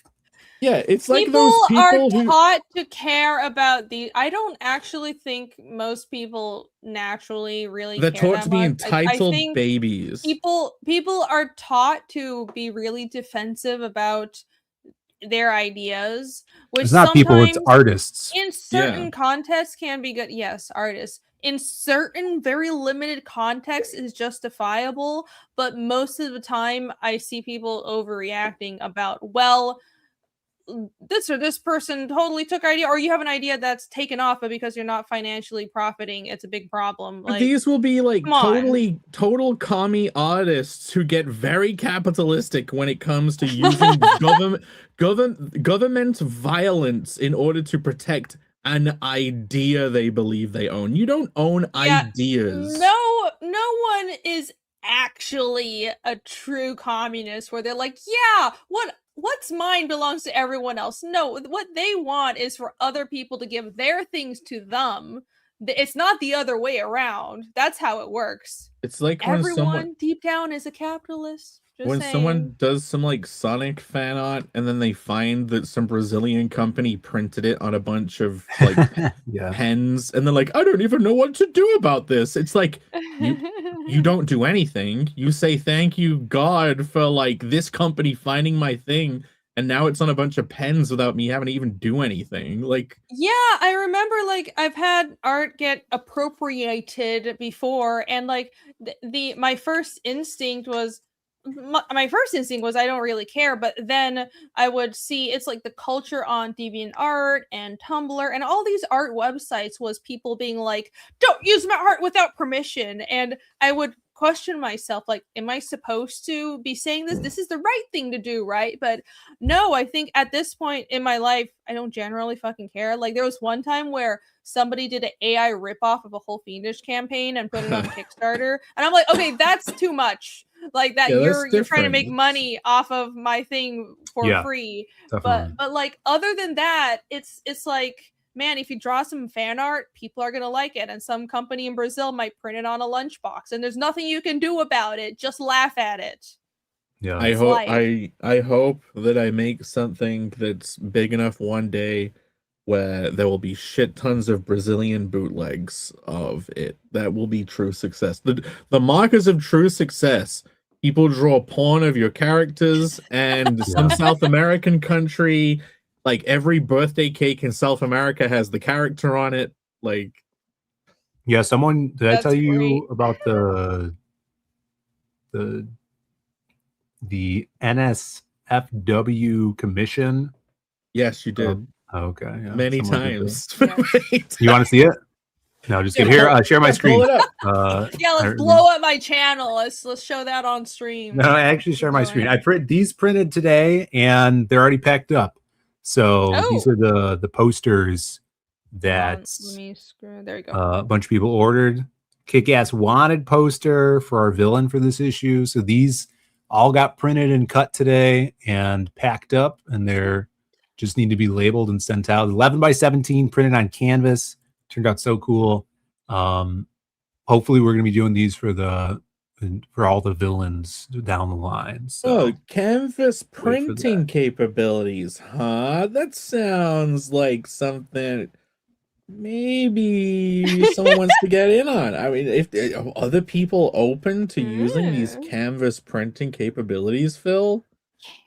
yeah, it's like People those people are who taught to care about the. I don't actually think most people naturally really. they're care taught that to be much. I entitled think babies. people are taught to be really defensive about their ideas, which It's not people, it's sometimes artists. in certain contexts can be good. Yes, artists. In certain very limited contexts is justifiable, but most of the time I see people overreacting about, well, this person totally took our idea, or you have an idea that's taken off, but because you're not financially profiting, it's a big problem. But Like, these will be like come on. total commie artists who get very capitalistic when it comes to using government violence in order to protect an idea they believe they own. You don't own ideas. No one is actually a true communist where they're like, yeah, what's mine belongs to everyone else. No, what they want is for other people to give their things to them. It's not the other way around. That's how it works. It's like when Everyone someone deep down is a capitalist. Just when saying. someone does some like Sonic fan art and then they find that some Brazilian company printed it on a bunch of like Yeah. pens and they're like, I don't even know what to do about this. It's like you don't do anything. You say thank you God for like this company finding my thing and now it's on a bunch of pens without me having to even do anything. Like Yeah, I remember like I've had art get appropriated before, and like my first instinct was my first instinct was I don't really care, but then I would see it's like the culture on DeviantArt and Tumblr and all these art websites was people being like, "Don't use my art without permission," and I would question myself like, am I supposed to be saying this? This is the right thing to do, right? But no, I think at this point in my life, I don't generally fucking care. Like there was one time where somebody did an AI ripoff of a whole Fiendish campaign and put it on Kickstarter, and I'm like, okay, that's too much. Like that Yeah, you're that's trying to different. make money off of my thing for Yeah, free. definitely. But like other than that, it's like, man, if you draw some fan art, people are gonna like it, and some company in Brazil might print it on a lunchbox, and there's nothing you can do about it. Just laugh at it. Yeah. I It's hope life. I hope that I make something that's big enough one day where there will be shit tons of Brazilian bootlegs of it. That will be true success. The markers of true success. People draw porn of your characters and some Yeah. South American country, like every birthday cake in South America has the character on it. Like Yeah, someone did I That's tell you great. about the NSFW commission? yes, you did. Okay, yeah. Many someone did that. times. You want to see it? No, just Yeah, kidding. Here, share my Yeah, screen. pull it up. Yeah, let's blow up my channel. Let's show that on stream. No, I actually share my screen. I print these printed today, and they're already packed up. So these Oh. are the posters Hold that on, let me screw. There you go. a bunch of people ordered. Kick-Ass Wanted poster for our villain for this issue. So these all got printed and cut today and packed up, and they're just need to be labeled and sent out. 11 by 17 printed on canvas. Turned out so cool. Hopefully we're going to be doing these for all the villains down the line. So Oh, canvas wait for printing that. capabilities, huh? That sounds like something maybe someone wants to get in on. I mean, if are other people open to using these canvas printing capabilities, Phil?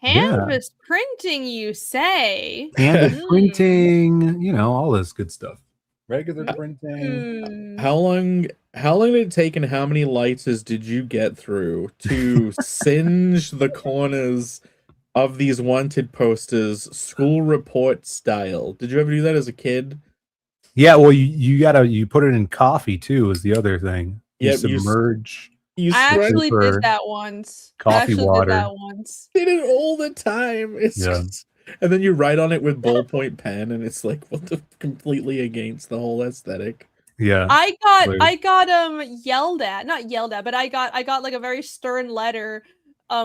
Canvas printing, you say? Canvas printing, you know, all this good stuff. Regular printing. How long did it take and how many lighters did you get through to singe the corners of these wanted posters school report style? Did you ever do that as a kid? Yeah, well, you put it in coffee too is the other thing. You Yep, submerge. You I actually paper, did that once. coffee water. did it all the time. It's Yeah. just, and then you write on it with ballpoint pen, and it's like what the completely against the whole aesthetic. Yeah. I got yelled at, not yelled at, but I got like a very stern letter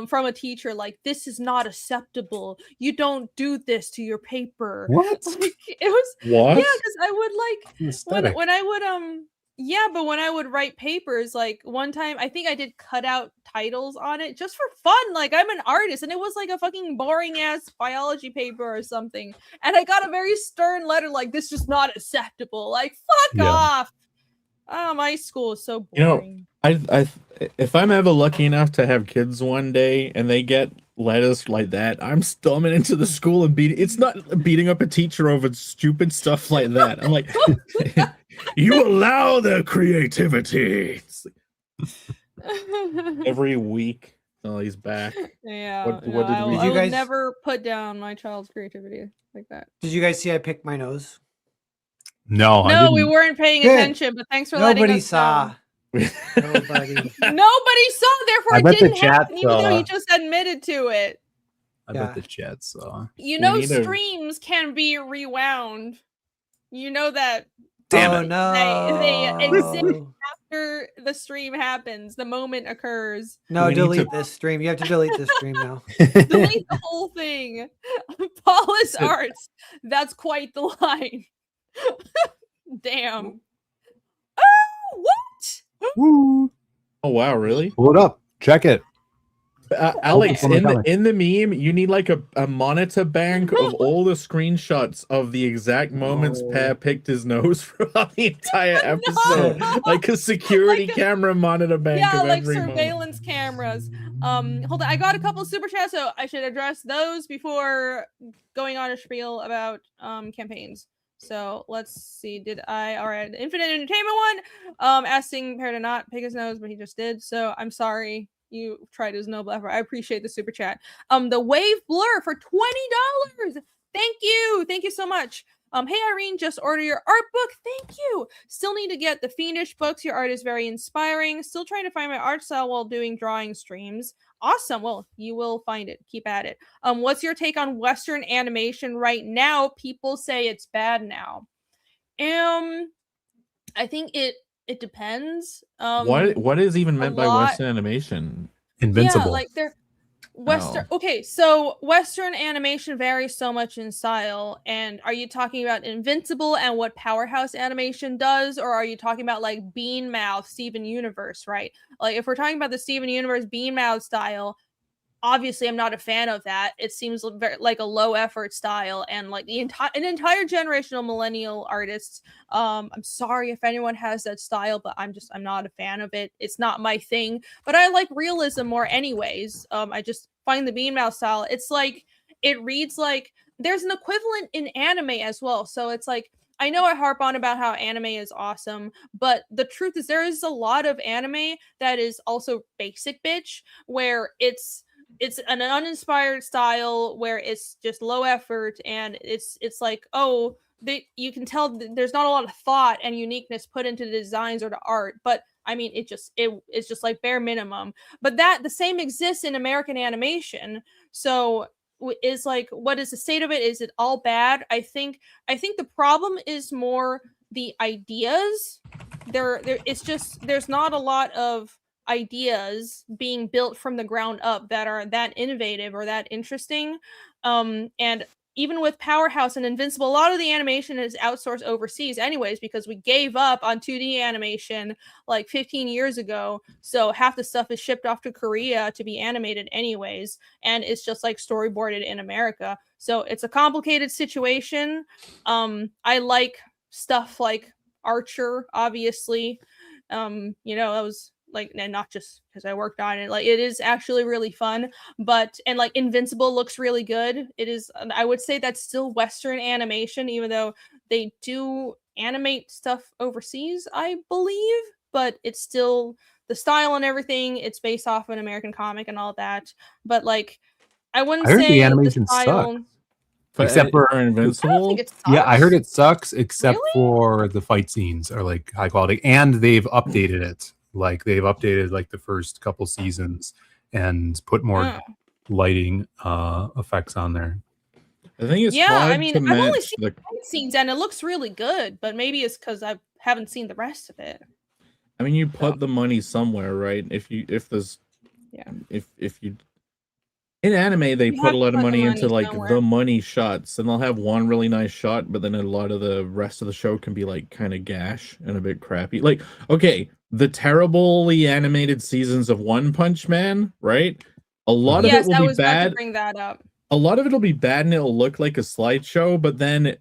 from a teacher like, this is not acceptable. You don't do this to your paper. What? Like, it was What? Yeah, because I would like Aesthetic. when I would yeah, but when I would write papers, like one time I think I did cut out titles on it just for fun. Like I'm an artist, and it was like a fucking boring ass biology paper or something. And I got a very stern letter like, this is not acceptable. Like fuck off. Oh, my school is so boring. You know, if I'm ever lucky enough to have kids one day and they get letters like that, I'm storming into the school and it's not beating up a teacher over stupid stuff like that. I'm like, you allow their creativity. Every week. Oh, he's back. Yeah. What did we I do? would never put down my child's creativity like that. Did you guys see I picked my nose? No, I No, didn't. we weren't paying Good. attention, but thanks for letting us saw. know. Nobody. Nobody saw, therefore I it bet the didn't chat happen, even though saw. he just admitted to it. I bet the chat saw. You know, need to- streams can be rewound. You know that. Damn it. No. They exist after the stream happens. The moment occurs. No, We need delete to- this stream. You have to delete this stream now. Delete the whole thing. Paulus So- Arts. That's quite the line. Damn. Oh, what? Woo. Oh wow, really? Pull it up. Check it. Alex, on the in the meme, you need like a monitor bank of all the screenshots of the exact moments Pear picked his nose throughout the entire episode, like a security Like a- camera monitor bank Yeah, of like every surveillance cameras. Hold on, I got a couple super chats, so I should address those before going on a spiel about campaigns. So let's see. Did I? All right, the Infinite Entertainment one. Asking Pear to not pick his nose, but he just did. So I'm sorry. You tried his noble effort. I appreciate the super chat. The Wave Blur for $20. Thank you so much. Hey Irene, just order your art book. Thank you. Still need to get the Fiendish books. Your art is very inspiring. Still trying to find my art style while doing drawing streams. Awesome. Well, you will find it. Keep at it. What's your take on Western animation right now? People say it's bad now. I think it depends. What is even meant by lot- Western animation? Invincible. Yeah, like they're Western. Okay, so Western animation varies so much in style. And are you talking about Invincible and what Powerhouse Animation does, or are you talking about like Bean Mouth, Steven Universe, right? Like if we're talking about the Steven Universe Bean Mouth style, obviously I'm not a fan of that. It seems very, like a low effort style, and like an entire generation of millennial artists. I'm sorry if anyone has that style, but I'm not a fan of it. It's not my thing, but I like realism more anyways. I just find the Bean Mouse style, it's like it reads like there's an equivalent in anime as well. So it's like, I know I harp on about how anime is awesome, but the truth is there is a lot of anime that is also basic bitch, where it's an uninspired style where it's just low effort, and it's like, oh, you can tell there's not a lot of thought and uniqueness put into the designs or the art, but I mean it's just like bare minimum. But that the same exists in American animation. So is like, what is the state of it? Is it all bad? I think the problem is more the ideas. There it's just there's not a lot of ideas being built from the ground up that are that innovative or that interesting. And even with Powerhouse and Invincible, a lot of the animation is outsourced overseas anyways, because we gave up on 2D animation like 15 years ago. So half the stuff is shipped off to Korea to be animated anyways, and it's just like storyboarded in America. So it's a complicated situation. I like stuff like Archer, obviously. That was like, and not just because I worked on it, like it is actually really fun. But and like Invincible looks really good. It is, I would say that's still Western animation, even though they do animate stuff overseas, I believe, but it's still the style and everything, it's based off an American comic and all that. But like I wouldn't I heard say the animation style suck. Except for I don't Invincible. think it sucks. Yeah, I heard it sucks, except Really? for the fight scenes are like high quality, and they've updated it. Like they've updated like the first couple seasons and put more lighting effects on there. I think it's Yeah, hard I mean, to I've only match seen the. fight scenes and it looks really good, but maybe it's because I haven't seen the rest of it. I mean, you put the money somewhere, right? If you in anime, they You put have a to lot of put the money into money like somewhere. the money shots, and they'll have one really nice shot, but then a lot of the rest of the show can be like kind of gash and a bit crappy. Like, okay, the terribly animated seasons of One Punch Man, right? A lot of it Yes, will I be was about to bad. bring that up. A lot of it'll be bad, and it'll look like a slideshow, but then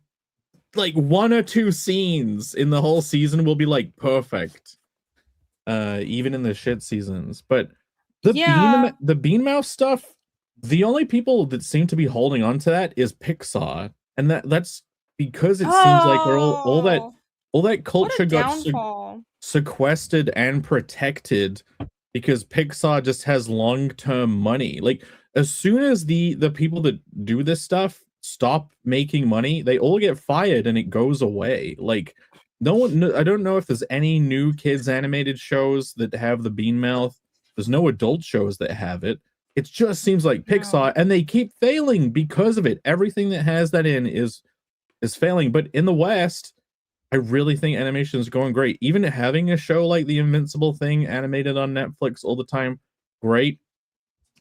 like one or two scenes in the whole season will be like perfect. Even in the shit seasons. But the Bean Mouse stuff, the only people that seem to be holding on to that is Pixar, and that's because it seems like they're all that What culture a got downfall. sequestered and protected because Pixar just has long-term money. Like as soon as the people that do this stuff stop making money, they all get fired and it goes away. Like no one, I don't know if there's any new kids animated shows that have the Bean Mouth. There's no adult shows that have it. It just seems like Pixar, and they keep failing because of it. Everything that has that in is failing. But in the West, I really think animation is going great. Even having a show like the Invincible thing animated on Netflix all the time, great.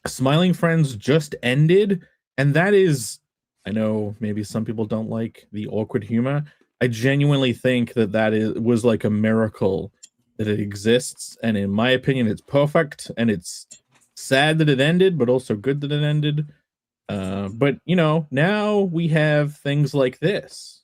Smiling Friends just ended, and that is, I know maybe some people don't like the awkward humor. I genuinely think that was like a miracle that it exists, and in my opinion, it's perfect, and it's sad that it ended, but also good that it ended. But you know, now we have things like this.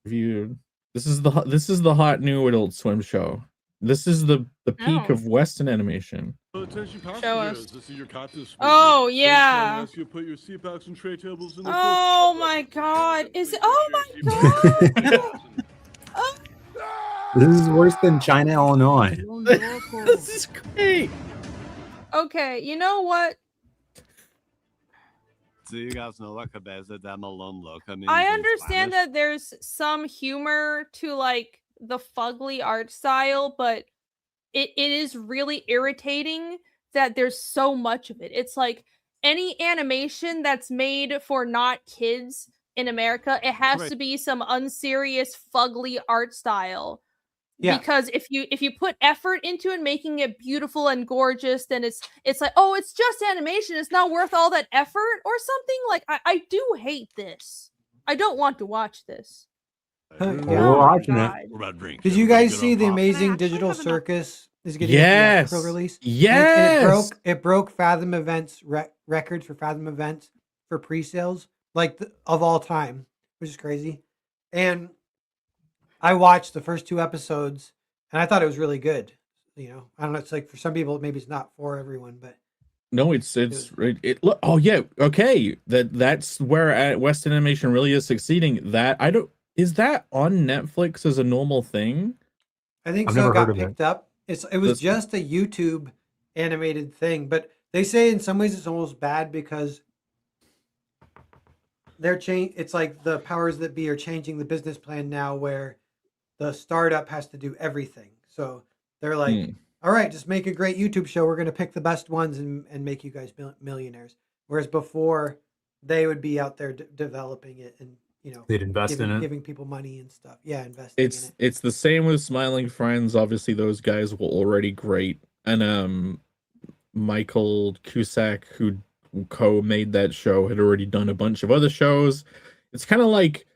This is the hot new Adult Swim show. This is the peak Oh. of Western animation. Attention Show passengers, us. this is your captain speaking. Oh, Please yeah. kindly ask you to put your seatbelts and tray tables in the Oh my god. Is it? Oh my god. Oh, This is worse than China, Illinois. This is great. okay, you know what? Do you guys know what cabeza de melon loca means? I in understand Spanish? that there's some humor to like the fugly art style, but it is really irritating that there's so much of it. It's like any animation that's made for not kids in America, it has Right. to be some unserious fugly art style. Yeah. Because if you put effort into it, making it beautiful and gorgeous, then it's like, oh, it's just animation. It's not worth all that effort or something. Like I do hate this. I don't want to watch this. Yeah. We're Oh my watching it. God. We're about drinks. Did you Everybody guys get see on the pop. amazing actually digital have enough- circus is getting a Yes. theatrical release? And Yes. it broke Fathom Events records for Fathom Events for pre-sales, like of all time, which is crazy. And I watched the first 2 episodes, and I thought it was really good. You know, I don't know. It's like for some people, maybe it's not for everyone, but No, it's look. Oh yeah, okay. That's where Western animation really is succeeding. That I don't. Is that on Netflix as a normal thing? I think I've so. never It got heard of it. picked up. It was This- just a YouTube animated thing, but they say in some ways it's almost bad because it's like the powers that be are changing the business plan now, where the startup has to do everything. So they're like, Hmm. all right, just make a great YouTube show. We're going to pick the best ones and make you guys millionaires. Whereas before, they would be out there developing it and, you know, They'd invest in it. giving people money and stuff. Yeah, investing in it. It's the same with Smiling Friends. Obviously, those guys were already great, and Michael Cusack, who co-made that show, had already done a bunch of other shows. It's kind of like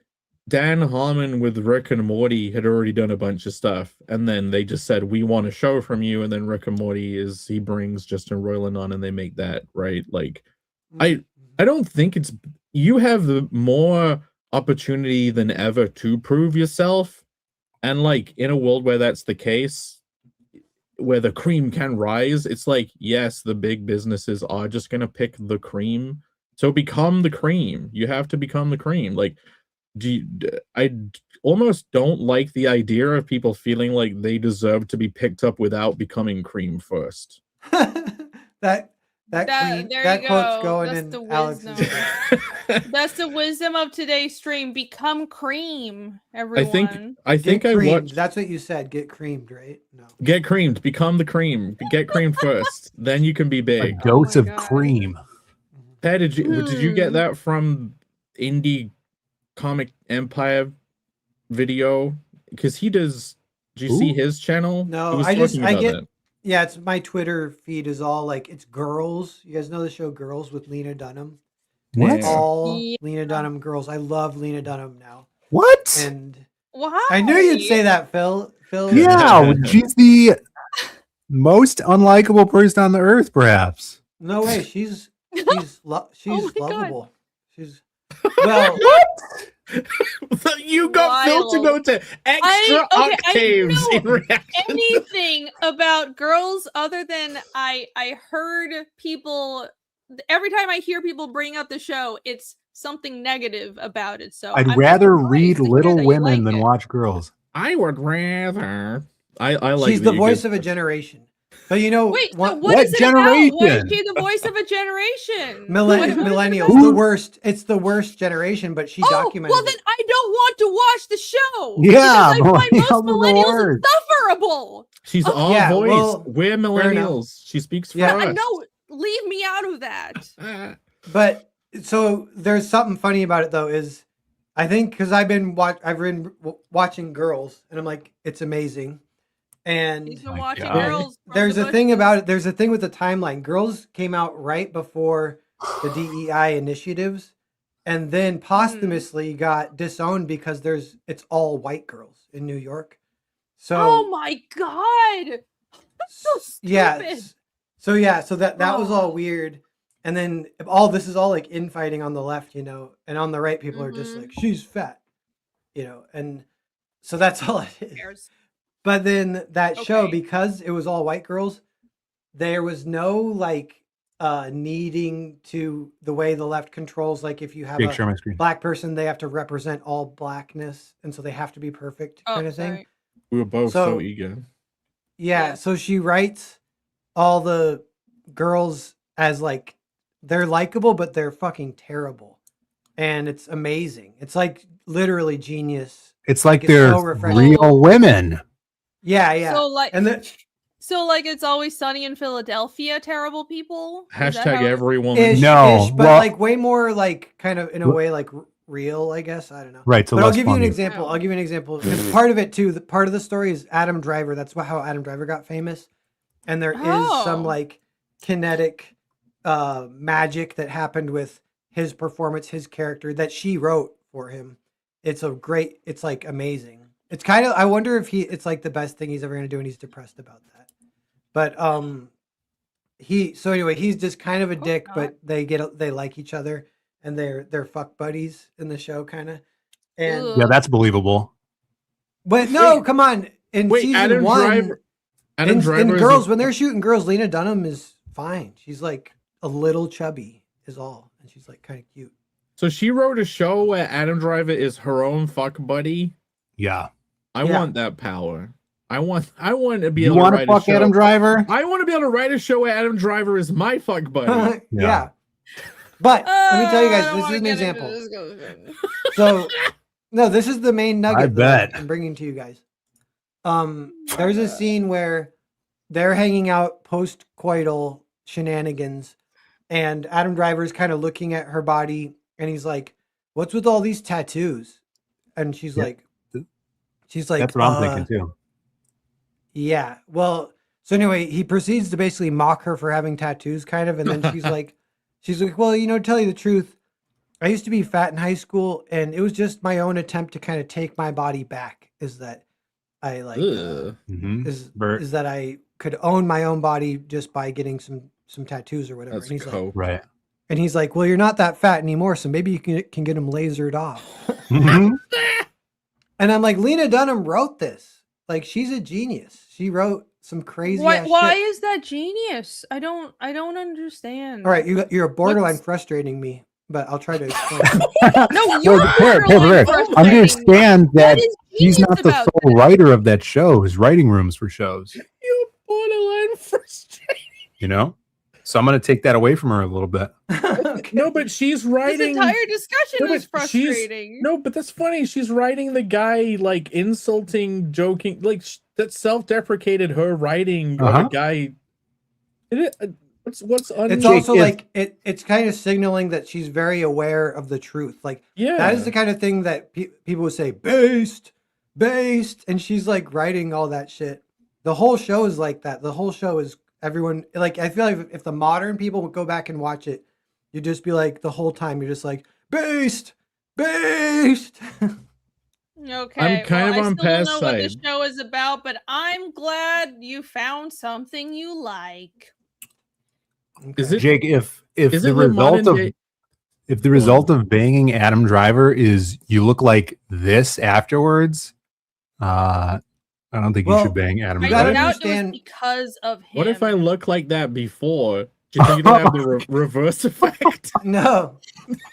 Dan Harmon with Rick and Morty had already done a bunch of stuff, and then they just said, we want a show from you, and then Rick and Morty he brings Justin Roiland on and they make that, right? Like, I don't think you have the more opportunity than ever to prove yourself, and like in a world where that's the case, where the cream can rise, it's like, yes, the big businesses are just gonna pick the cream, so become the cream. You have to become the cream. Like, I almost don't like the idea of people feeling like they deserve to be picked up without becoming cream first. that There you quote's go. going That's in the Alex's wisdom. head. That's the wisdom of today's stream. Become cream, I everyone. think Get I creamed. watched That's what you said. Get creamed, right? No. Get creamed, become the cream. Get creamed first, then you can be A big. dose my of God. cream. Pat, did you get Hmm. that from Indie Comic Empire video? Because he does. Do you see Ooh. his channel? No, He was I talking about get. that. Yeah, it's my Twitter feed is all like it's girls. You guys know the show Girls with Lena Dunham? What? Yeah. All Yeah. Lena Dunham girls. I love Lena Dunham now. What? And Why? I knew you'd say that, Phil. Yeah, she's the most unlikable person on the earth, perhaps. No way. She's Oh my God. lovable. She's well. You got Phil to go to extra I octaves know in reaction. anything about girls other than I heard people every time I hear people bring up the show, it's something negative about it. So I'd I'm rather surprised read to hear Little that you Women like than it. watch Girls. I would rather. I like. She's that the you voice get- of a generation. But you know, Wait, so what what is it about? Why is generation? she the voice of a generation? millennials. What- The worst. It's the worst generation. But she Oh, documented. well then it. I don't want to watch the show. Yeah, because I find most millennials are the millennials worst. insufferable. She's our Yeah, voice. well, We're enough. millennials. She speaks for Yeah. us. No, leave me out of that. But so there's something funny about it though. Is I think because I've been watching Girls, and I'm like, it's amazing. And He's been My watching God. girls. from there's the a thing bushes. about it. There's a thing with the timeline. Girls came out right before the DEI initiatives, and then posthumously got disowned because it's all white girls in New York. So Oh my god! That's so stupid. yeah. So yeah, so that was all weird. And then all this is all like infighting on the left, you know, and on the right, people are just like, she's fat, you know, and so that's all it is. Cares. But then that show, Okay. because it was all white girls, there was no like needing to the way the left controls. Like if you have Jake, a share my screen. black person, they have to represent all blackness, and so they have to be perfect, kind of thing. Sorry. We were both so So- eager. Yeah, Yeah. so she writes all the girls as like they're likable, but they're fucking terrible, and it's amazing. It's like literally genius. It's like it's they're so refreshing. real women. Yeah, yeah. So like, And the so like, it's Always Sunny in Philadelphia. Terrible people. Is that Hashtag how- every woman. ish, No, but well- like way more like kind of in a Well- way like real, I guess. I don't know. Right. So But I'll less give you an funny. example. Oh. I'll give you an example. And part of it too. The part of the story is Adam Driver. That's how Adam Driver got famous. And there is some Oh. like kinetic magic that happened with his performance, his character that she wrote for him. It's like amazing. It's kind of, I wonder if it's like the best thing he's ever going to do, and he's depressed about that. But so anyway, he's just kind of a dick, God. but they like each other, and they're fuck buddies in the show, kind of. And Ugh. Yeah, that's believable. but no, Wait. come on. In Wait, season Adam one, Driver. Adam in Driver is girls, a- when they're shooting girls, Lena Dunham is fine. She's like a little chubby, is all, and she's like kind of cute. So she wrote a show where Adam Driver is her own fuck buddy. Yeah. I Yeah. want that power. I want to be You able to want to write fuck a show. Adam Driver? I want to be able to write a show where Adam Driver is my fuck buddy. Yeah. But let me tell you I guys, don't this wanna is an get into example. this discussion. So, no, this is the main nugget I that bet. I'm bringing to you guys. There's a scene where they're hanging out post-coital shenanigans, and Adam Driver's kind of looking at her body, and he's like, "What's with all these tattoos?" And she's Yeah. like, "She's like, That's what I'm thinking too. yeah." Well, so anyway, he proceeds to basically mock her for having tattoos, kind of, and then she's like, "Well, you know, to tell you the truth, I used to be fat in high school, and it was just my own attempt to kind of take my body back. Is that I like Ugh. Mhm. is that I could own my own body just by getting some tattoos or whatever." That's And he's like, cool. Right. and he's like, "Well, you're not that fat anymore, so maybe you can get them lasered off." Mhm. And I'm like, Lena Dunham wrote this. Like, she's a genius. She wrote some crazy. Why shit. is that genius? I don't understand. All right, you're borderline What's- frustrating me, but I'll try to explain. No, you're Fair, borderline frustrating. Understand that What is he's genius not the about sole this? writer of that show. His writing rooms for shows, You're borderline frustrated. you know? So I'm going to take that away from her a little bit. Okay. No, but she's This writing. entire discussion No, was but she's- frustrating. No, but that's funny. She's writing the guy like insulting, joking, like that's self-deprecated. Her writing of Uh-huh. a guy. What's un- It's Jake, also if- like it's kind of signaling that she's very aware of the truth. Like yeah. that is the kind of thing that people would say based, and she's like writing all that shit. The whole show is like that. The whole show is everyone like. I feel like if the modern people would go back and watch it, you'd just be like the whole time you're just like based. Okay, kind of I on still don't Paz know what the side. show is about, but I'm glad you found something you like. Is it? Jake, if Is the it the result modern of day- if the result of banging Adam Driver is you look like this afterwards, I don't think you Well, should bang Adam I You gotta Driver. doubt it was understand- because of him. What if I look like that before? Do you think you don't have the reverse effect? No,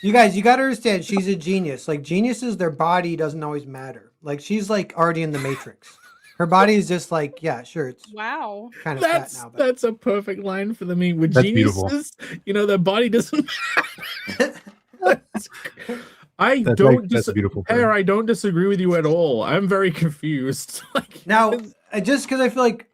you guys, you got to understand. She's a genius. Like geniuses, their body doesn't always matter. Like she's like already in the Matrix. Her body is just like, yeah, sure, it's Wow. kind of fat That's now, but that's a perfect line for the meme. With That's beautiful. geniuses, you know, their body doesn't matter. I That's don't. like- that's a beautiful Pear, thing. I don't disagree with you at all. I'm very confused. Like now just because I feel like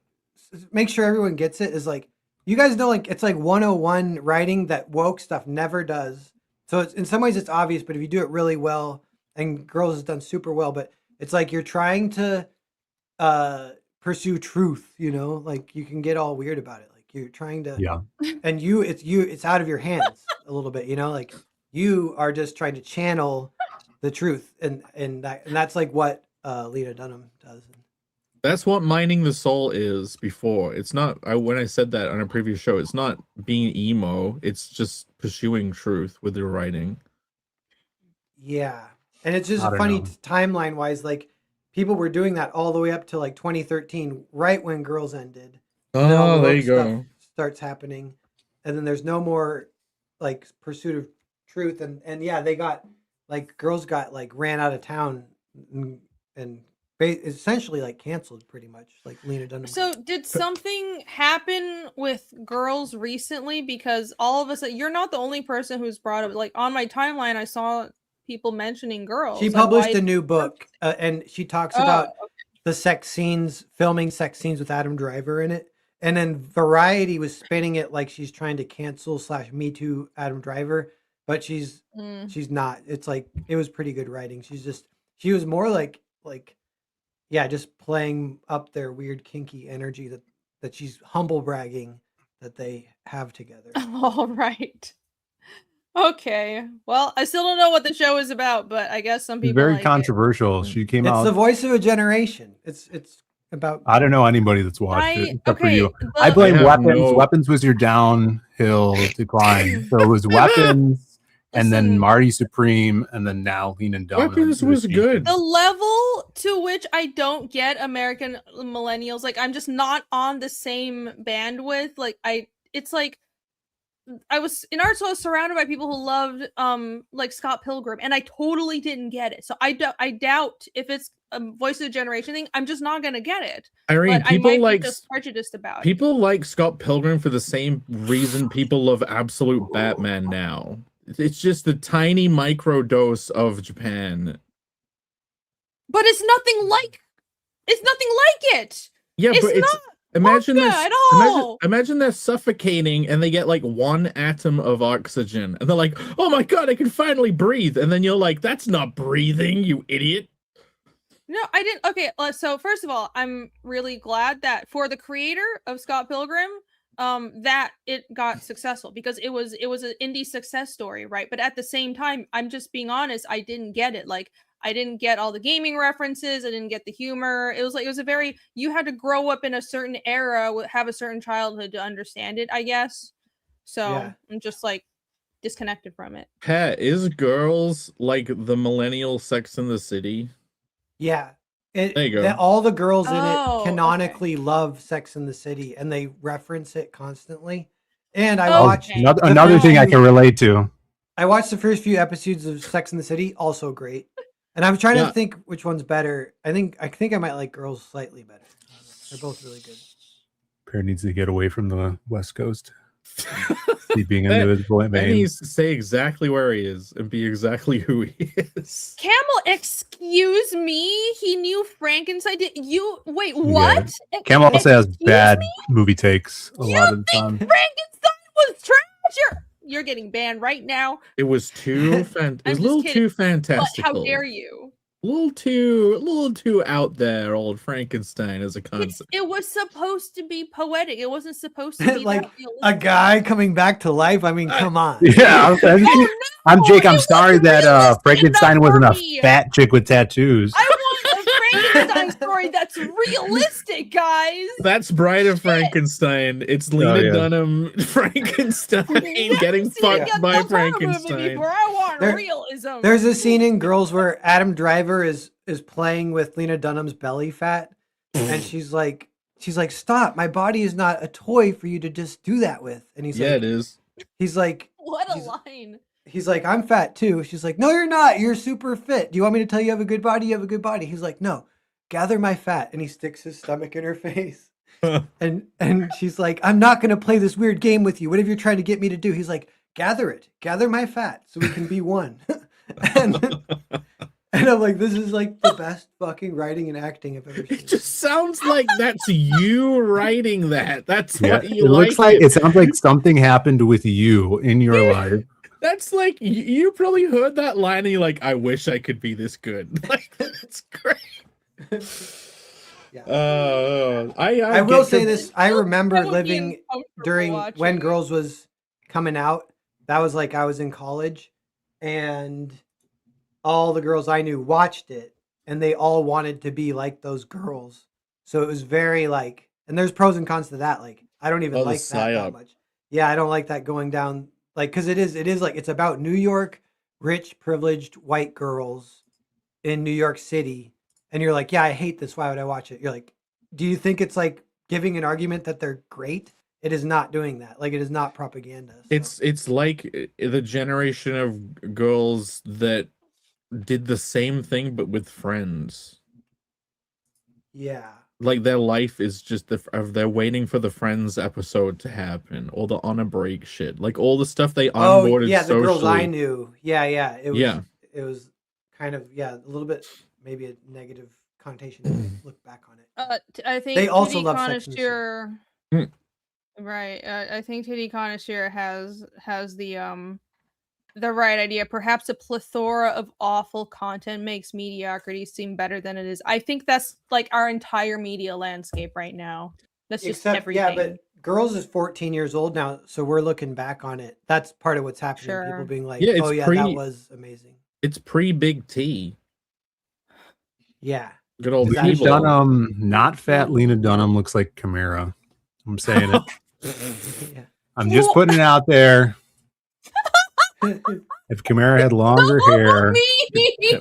make sure everyone gets it is like you guys know like it's like 101 writing that woke stuff never does. So it's in some ways it's obvious, but if you do it really well, and Girls has done super well, but it's like you're trying to pursue truth, you know, like you can get all weird about it. Like you're trying to Yeah. and it's out of your hands a little bit, you know, like you are just trying to channel the truth and that's like what Lena Dunham does. That's what mining the soul is before. It's not when I said that on a previous show, it's not being emo, it's just pursuing truth with your writing. Yeah. And it's just I don't funny know. timeline wise, like people were doing that all the way up to like 2013, right when Girls ended. And then all Oh, the there woke you stuff go. starts happening. And then there's no more like pursuit of truth. And yeah, they got like girls got like ran out of town and essentially like canceled pretty much. Like Lena Dunham. So got- did something happen with girls recently? Because all of us, you're not the only person who's brought up. Like on my timeline, I saw people mentioning girls. She Like, published why- a new book and she talks Oh, about the sex scenes, filming sex scenes with Adam Driver in it. And then Variety was spinning it like she's trying to cancel / Me Too Adam Driver, but she's not. It's like it was pretty good writing. She was more like yeah, just playing up their weird kinky energy that she's humble bragging that they have together. all right. Okay. Well, I still don't know what the show is about, but I guess some It's people very like it. controversial. She came It's out. the voice of a generation. It's about I don't know anybody that's watched it except for you. the- I blame I have Weapons. no- Weapons was your downhill decline. So it was Weapons, and then Listen. Marty Supreme, and then now Lena Dunham. Weapons was good. The level to which I don't get American millennials, like I'm just not on the same bandwidth. Like it's like I was in art, so I was surrounded by people who loved like Scott Pilgrim, and I totally didn't get it. So I doubt if it's a voice of the generation thing, I'm just not gonna get it. Irene, But I people might like be just prejudiced about it. people like Scott Pilgrim for the same reason people love Absolute Batman now. It's just the tiny micro dose of Japan. But it's nothing like it. Yeah, It's but it's not imagine manga this. at Imagine, all. imagine they're suffocating and they get like 1 atom of oxygen, and they're like, "Oh my god, I can finally breathe!" And then you're like, "That's not breathing, you idiot." No, I didn't. Okay, so first of all, I'm really glad that for the creator of Scott Pilgrim, that it got successful because it was an indie success story, right? But at the same time, I'm just being honest, I didn't get it. Like, I didn't get all the gaming references. I didn't get the humor. It was a very, you had to grow up in a certain era, have a certain childhood to understand it, I guess. So Yeah. I'm just like disconnected from it. Pat, is girls like the millennial Sex in the City? Yeah. There you go. All the girls in Oh, it okay. canonically love Sex in the City and they reference it constantly. And I Oh, watched okay. Another first thing I few- can relate to. I watched the first few episodes of Sex in the City, also great. And I'm trying Yeah. to think which one's better. I think I might like girls slightly better. They're both really good. Pair needs to get away from the West Coast. Keeping into his Ben vein. needs to say exactly where he is and be exactly who he is. Camel, excuse me. He knew Frankenstein. Wait, what? Cam also has Excuse bad me? movie takes a You lot of the think time. Frankenstein was trash? You're getting banned right now. It was too it was a just little kidding, too But fantastical. how dare you? A little too out there, old Frankenstein as a concept. It was supposed to be poetic. It wasn't supposed to be Like that a realistic. guy coming back to life. I mean, come on. Yeah, I'm Jake. I'm it sorry wasn't that realistic Frankenstein enough wasn't for a me. fat chick with tattoos. I want a Frankenstein story that's realistic, guys. That's Bride of Frankenstein. It's Lena yeah. Dunham, Frankenstein getting See, I fucked got by no time movie Frankenstein. before I want There- realism. There's a scene in Girls where Adam Driver is playing with Lena Dunham's belly fat, and she's like, "Stop! My body is not a toy for you to just do that with." And he's Yeah, like, it is. he's like, What a line. he's like, "I'm fat too." She's like, "No, you're not. You're super fit. Do you want me to tell you have a good body? You have a good body." He's like, "No, gather my fat," and he sticks his stomach in her face. and she's like, "I'm not gonna play this weird game with you. Whatever you're trying to get me to do." He's like, gather my fat so we can be one. And I'm like, this is like the best fucking writing and acting I've ever seen. It just sounds like that's you writing that. That's Yeah, what you it like. looks like it sounds like something happened with you in your life. That's like you probably heard that line and you're like, I wish I could be this good. Like that's great. Yeah. I will get say the- this. I remember That would be living uncomfortable during watching when it. Girls was coming out. That was like I was in college, and all the girls I knew watched it, and they all wanted to be like those girls. So it was very like, and there's pros and cons to that. Like, I don't even Oh, the like that psyop. much. Yeah, I don't like that going down, like, because it is like, it's about New York, rich, privileged white girls in New York City. And you're like, yeah, I hate this. Why would I watch it? You're like, do you think it's like giving an argument that they're great? It is not doing that. Like, it is not propaganda. So. It's like the generation of girls that did the same thing but with friends. Yeah. Like their life is just they're waiting for the Friends episode to happen, or the on a break shit, like all the stuff they onboarded. Oh yeah, the girls I socially. knew. Yeah, it was. Yeah. It was kind of a little bit maybe a negative connotation to look back on it. I think They also Titty love Sex and the City. Connoisseur, right? I think Titty Connoisseur has the right idea. Perhaps a plethora of awful content makes mediocrity seem better than it is. I think that's like our entire media landscape right now. That's just everything. Yeah, but Girls is 14 years old now, so we're looking back on it. That's part of what's happening. Sure. People being like, Yeah, it's "Oh yeah, pre- that was amazing." It's pre Big T. Yeah. Good old Lena people. Dunham, not fat Lena Dunham, looks like Chimera. I'm saying it. Yeah. I'm just putting it out there. If Chimera had longer hair,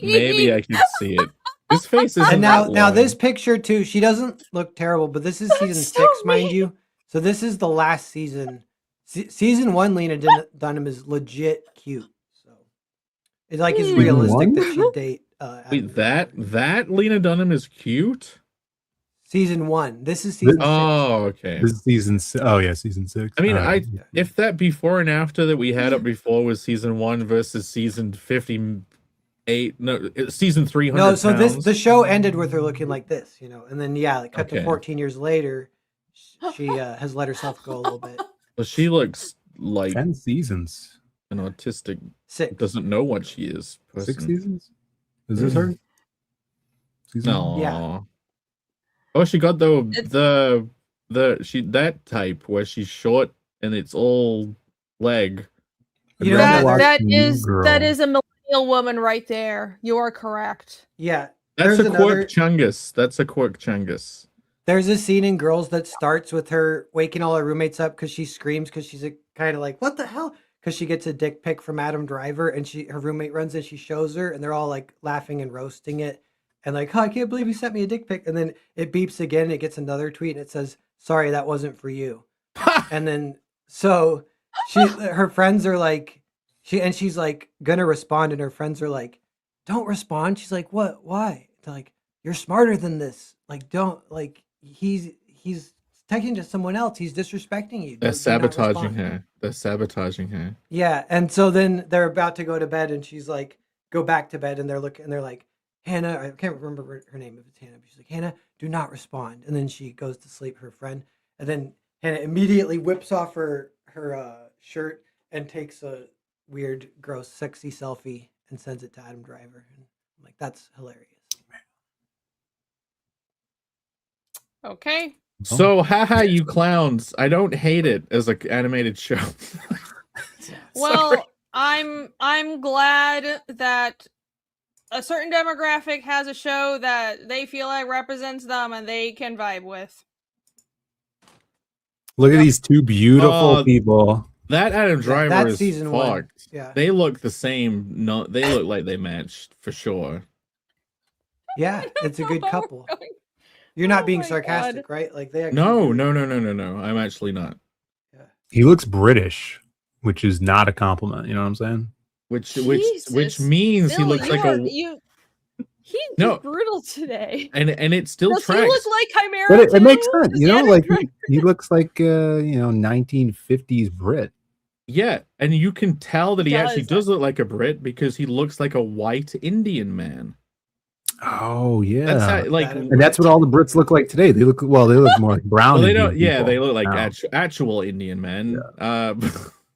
Maybe I can see it. His face is. And now this picture too, she doesn't look terrible, but this is season so 6, mind mean. you. So this is the last season. Season 1, Lena Dunham is legit cute. So it's like it's realistic that she'd date. Wait, that Lena Dunham is cute. Season 1. This is season 6. Oh, okay. this is season. Oh yeah, season 6. I mean, Yeah. if that before and after that we had up before was season 1 versus season 58, no, season 300. No, so the show ended with her looking like this, and then like cut to Okay. 14 years later, she has let herself go a little bit. Well, she looks like 10 seasons. an autistic, 6. doesn't know what she is. 6 person. seasons. Is this her? Season No. Yeah. Oh, she got It's- that type where she's short and it's all leg. I'd You know, rather watch that New is Girl. a millennial woman right there. You are correct. Yeah. That's There's a quirk chungus. That's a quirk chungus. There's a scene in Girls that starts with her waking all her roommates up because she screams because she's kind of like, what the hell? Because she gets a dick pic from Adam Driver and her roommate runs and she shows her and they're all like laughing and roasting it and like, oh, I can't believe you sent me a dick pic. And then it beeps again and it gets another tweet and it says, sorry, that wasn't for you. And then so her friends are like, she's like gonna respond and her friends are like, don't respond. She's like, what? Why? They're like, you're smarter than this. Like, don't, like, he's texting to someone else. He's disrespecting you. They're Do not sabotaging respond. her. They're sabotaging her. Yeah, and so then they're about to go to bed, and she's like, go back to bed, and they're like, Hannah, I can't remember her name if it's Hannah, but she's like, Hannah, do not respond. And then she goes to sleep, her friend, and then Hannah immediately whips off her shirt and takes a weird, gross, sexy selfie and sends it to Adam Driver. And I'm like, that's hilarious. Okay. So, haha, you clowns. I don't hate it as an animated show. Well, I'm glad that a certain demographic has a show that they feel like represents them and they can vibe with. Look at these two beautiful people. That Adam Driver that's is season 1. fucked. Yeah. They look the same. No, they look like they matched for sure. Yeah, it's a good We're couple. going- You're not Oh being my sarcastic, right? Like they actually No. do. I'm actually not. He looks British, which is not a compliment. You know what I'm saying? Which Jesus. means he Bill, looks like He's No. brutal today. and it still Does he tracks. look like Chimera? But it too? makes sense. Does You know, Adam like Driver- he looks like 1950s Brit. Yeah, and you can tell that he actually does. does look like a Brit because he looks like a white Indian man. Oh yeah. That's how, like, And that's what all the Brits look like today. They look more like brown. well, they Indian don't. Yeah, people they look like now. actual Indian men.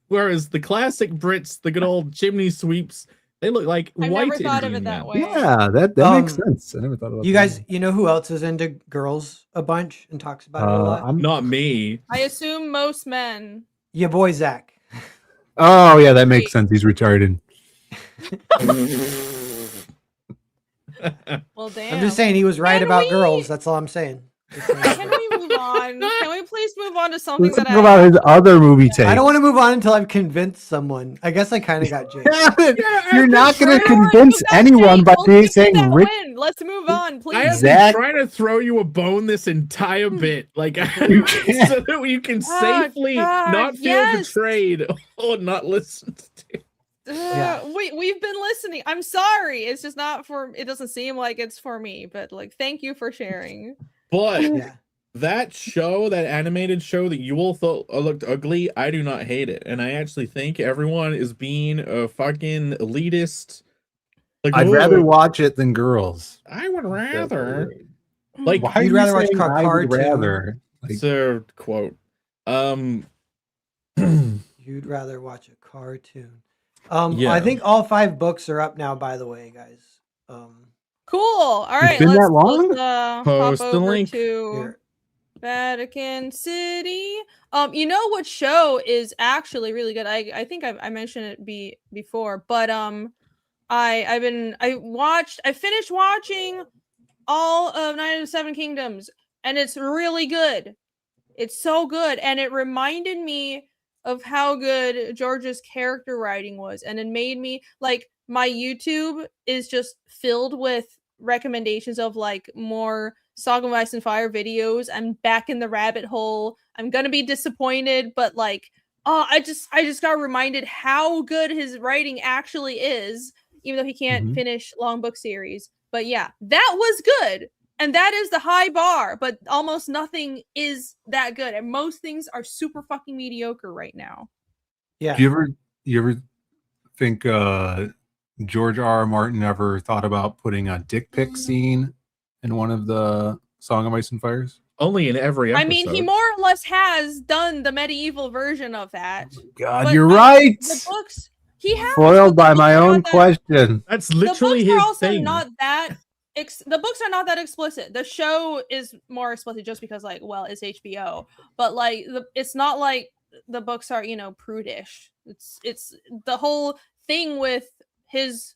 Whereas the classic Brits, the good old chimney sweeps, they look like I've white never thought of Indian it that men. way. Yeah, that makes sense. I never thought about You that. guys, you know who else is into Girls a bunch and talks about it a lot? I'm Not me. I assume most men. Your boy Zach. Oh yeah, that makes sense. He's retarded. Well, damn. I'm just saying he was right And about we- girls. That's all I'm saying. Can we move on? Can we please move on to something Let's that talk about his other movie take. I don't want to move on until I've convinced someone. I guess I kind of got jinxed. You're not going to Sure, convince you got anyone Jake. by We'll keep saying that Rick. win. Let's move on, I please. have Zach- been trying to throw you a bone this entire bit, like You can't. so that you can Oh, safely God, not feel yes. betrayed or not listened to. Yeah. We've been listening. I'm sorry. It's just not for. It doesn't seem like it's for me. But like, thank you for sharing. But Yeah. that show, that animated show that you all thought looked ugly, I do not hate it, and I actually think everyone is being a fucking elitist. Like, I'd "Oh, rather watch it than girls. I would rather. Like, Why are You'd you rather watch saying a I would cartoon. rather? Like, so quote. You'd rather watch a cartoon. Yeah. I think all 5 books are up now, by the way, guys. Cool. All right. been Let's, that long? let's Post hop the over link. to Here. Vatican City. You know what show is actually really good? I think I mentioned it before, but I finished watching all of Night of the Seven Kingdoms, and it's really good. It's so good, and it reminded me of how good George's character writing was, and it made me like, my YouTube is just filled with recommendations of like more Song of Ice and Fire videos. I'm back in the rabbit hole. I'm gonna be disappointed, but like, I just got reminded how good his writing actually is, even though he can't finish long book series. But yeah, that was good. And that is the high bar, but almost nothing is that good. And most things are super fucking mediocre right now. Yeah. you ever think George R. Martin ever thought about putting a dick pic scene in one of the Song of Ice and Fires? Only in every episode. I mean, he more or less has done the medieval version of that. God, But, you're I mean, right. The books, he has. Foiled but the by my books are own not that- question. That's The literally books are his also thing. not that. The books are not that explicit. The show is more explicit just because, like, well, it's HBO. But like, it's not like the books are, prudish. It's the whole thing with his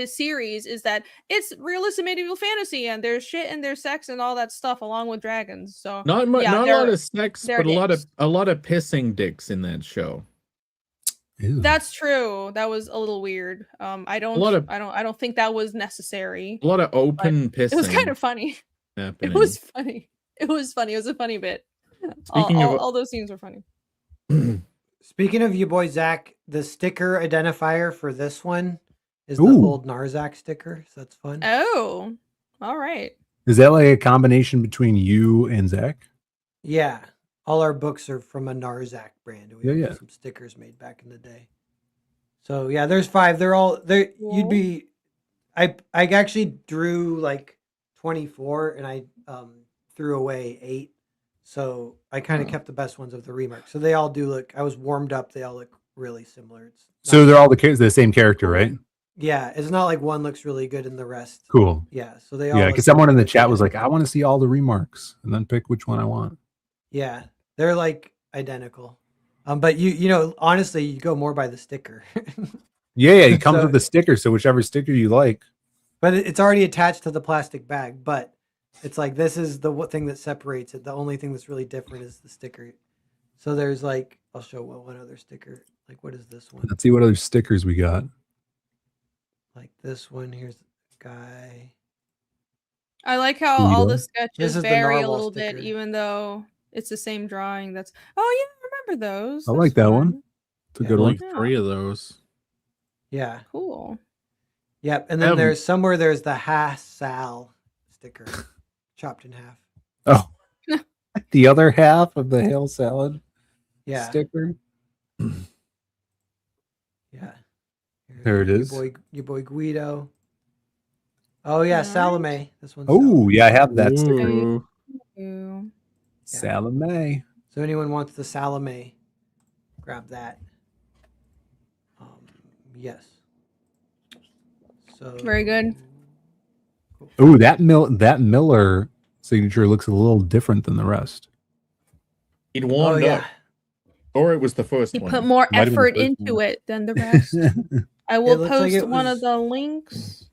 series is that it's realistic medieval fantasy, and there's shit and there's sex and all that stuff along with dragons. So Not a lot of sex, they're but a dicks. lot of pissing dicks in that show. Ew. That's true. That was a little weird. I don't think that was necessary. A lot of open pissing. It was kind of funny. happening. It was funny. It was funny. It was a funny bit. Speaking of All those scenes were funny. Speaking of you boy Zach, the sticker identifier for this one is the Ooh. old Narzac sticker. So that's fun. Oh, all right. Is that like a combination between you and Zach? Yeah. All our books are from a Narzac brand. We Yeah, have yeah. some stickers made back in the day. So yeah, there's 5. They're all there. Cool. You'd be I actually drew like 24 and I threw away 8. So I kind of kept the best ones of the remarks. So they all do look, I was warmed up. They all look really similar. It's So not- they're all the same character, right? yeah, it's not like one looks really good and the rest. Cool. Yeah. So they all Yeah, look because someone in the really chat was like, identical. I want to see all the remarks and then pick which one I want. Yeah, they're like identical. But you know, honestly, you go more by the sticker. Yeah, it comes So- with the sticker. So whichever sticker you like. But it's already attached to the plastic bag. But it's like, this is the thing that separates it. The only thing that's really different is the sticker. So there's like, I'll show one other sticker. Like, what is this one? Let's see what other stickers we got. Like this one. Here's the guy. I like how all the Guido. This sketches is the vary a narwhal little sticker. bit, even though it's the same drawing. That's I remember those. I like That's that one. fun. It's a Yeah, good one. like 3 of those. Yeah. Cool. Yep. And then Um, there's the Hassal sticker chopped in half. Oh, the other half of the hail salad Yeah. sticker. Yeah. Here's There it your is. Your boy Guido. Oh yeah, Alright. Salome. This one's Oh, Salome. yeah, I have that sticker. Ooh. Ew. Salome. So anyone wants the Salome, grab that. Yes. So Very good. Cool. Oh, that Miller signature looks a little different than the rest. He'd Oh warmed yeah. up. Or it was the first He one. put more Might have been the effort first into one. it than the rest. I will looks like post it one was- of the links.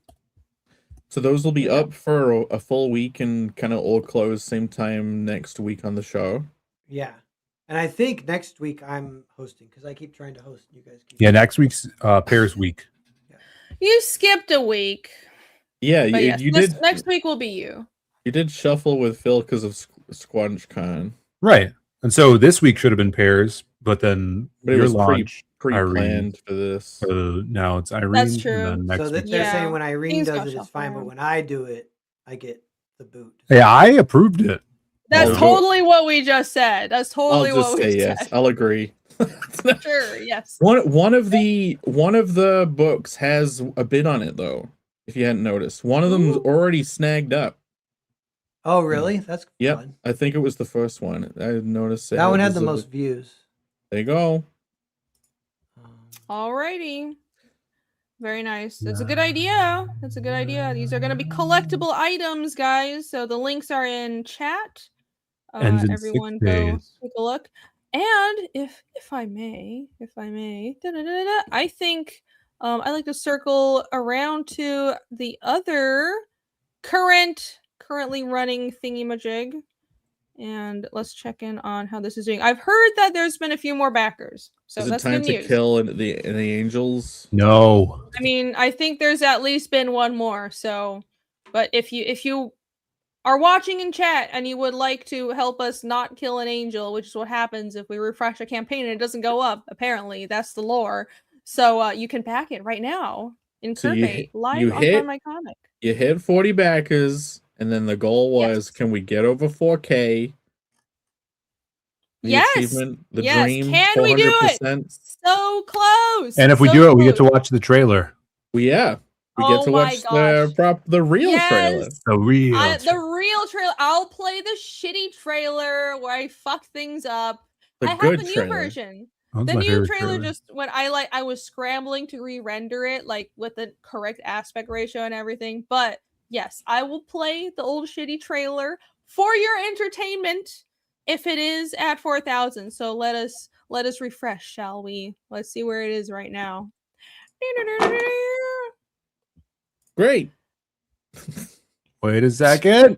So those will be Yeah. up for a full week and kind of all close same time next week on the show. Yeah. And I think next week I'm hosting because I keep trying to host. You guys keep. Yeah, next week's Pairs Week. You skipped a week. Yeah, But yes, you did. next week will be you. You did shuffle with Phil because of SquanchCon. Right. And so this week should have been Pairs, but then But it your was launch, pre-planned for this. So now it's Irene. That's true. And then next So week. they're Yeah. saying when Irene Things does got it, it's shuffled fine, but around. when I do it, I get the boot. Yeah, I approved it. That's Oh, totally what we just said. That's I'll totally just what we say yes. said. I'll agree. Sure, yes. One of the books has a bid on it though. If you hadn't noticed, one of them's Ooh. already snagged up. Oh, really? That's Yep, fun. I think it was the first one. I noticed That one had the was most views. There you go. Alrighty. Very nice. That's a good idea. That's a good idea. These are going to be collectible items, guys. So the links are in chat. Ends in 6 Everyone go days. take a look. And if I may, I think I like to circle around to the other currently running thingy-majig. And let's check in on how this is doing. I've heard that there's been a few more backers. So Is it that's time good to news. kill the angels? No. I mean, I think there's at least been one more. So, but if you are watching in chat and you would like to help us not kill an angel, which is what happens if we refresh a campaign and it doesn't go up, apparently that's the lore. So you can back it right now in So Curvate live you on hit- Find My Comic. You hit 40 backers, and then the goal was, Yes. can we get over 4K? The Yes. achievement, the Yes. dream, Can we do it? 400%. So close. And if we So do it, we get to close. watch the trailer. Well, yeah, we Oh get to my watch gosh. the real Yes. trailer. The real. The real trailer. I'll play the shitty trailer where I fuck things up. The I have good the new trailer. version. That's The my new favorite trailer just when I was scrambling to re-render it like with the correct aspect ratio and everything. But yes, I will play the old shitty trailer for your entertainment if it is at 4,000. So let us refresh, shall we? Let's see where it is right now. Great. Wait a second.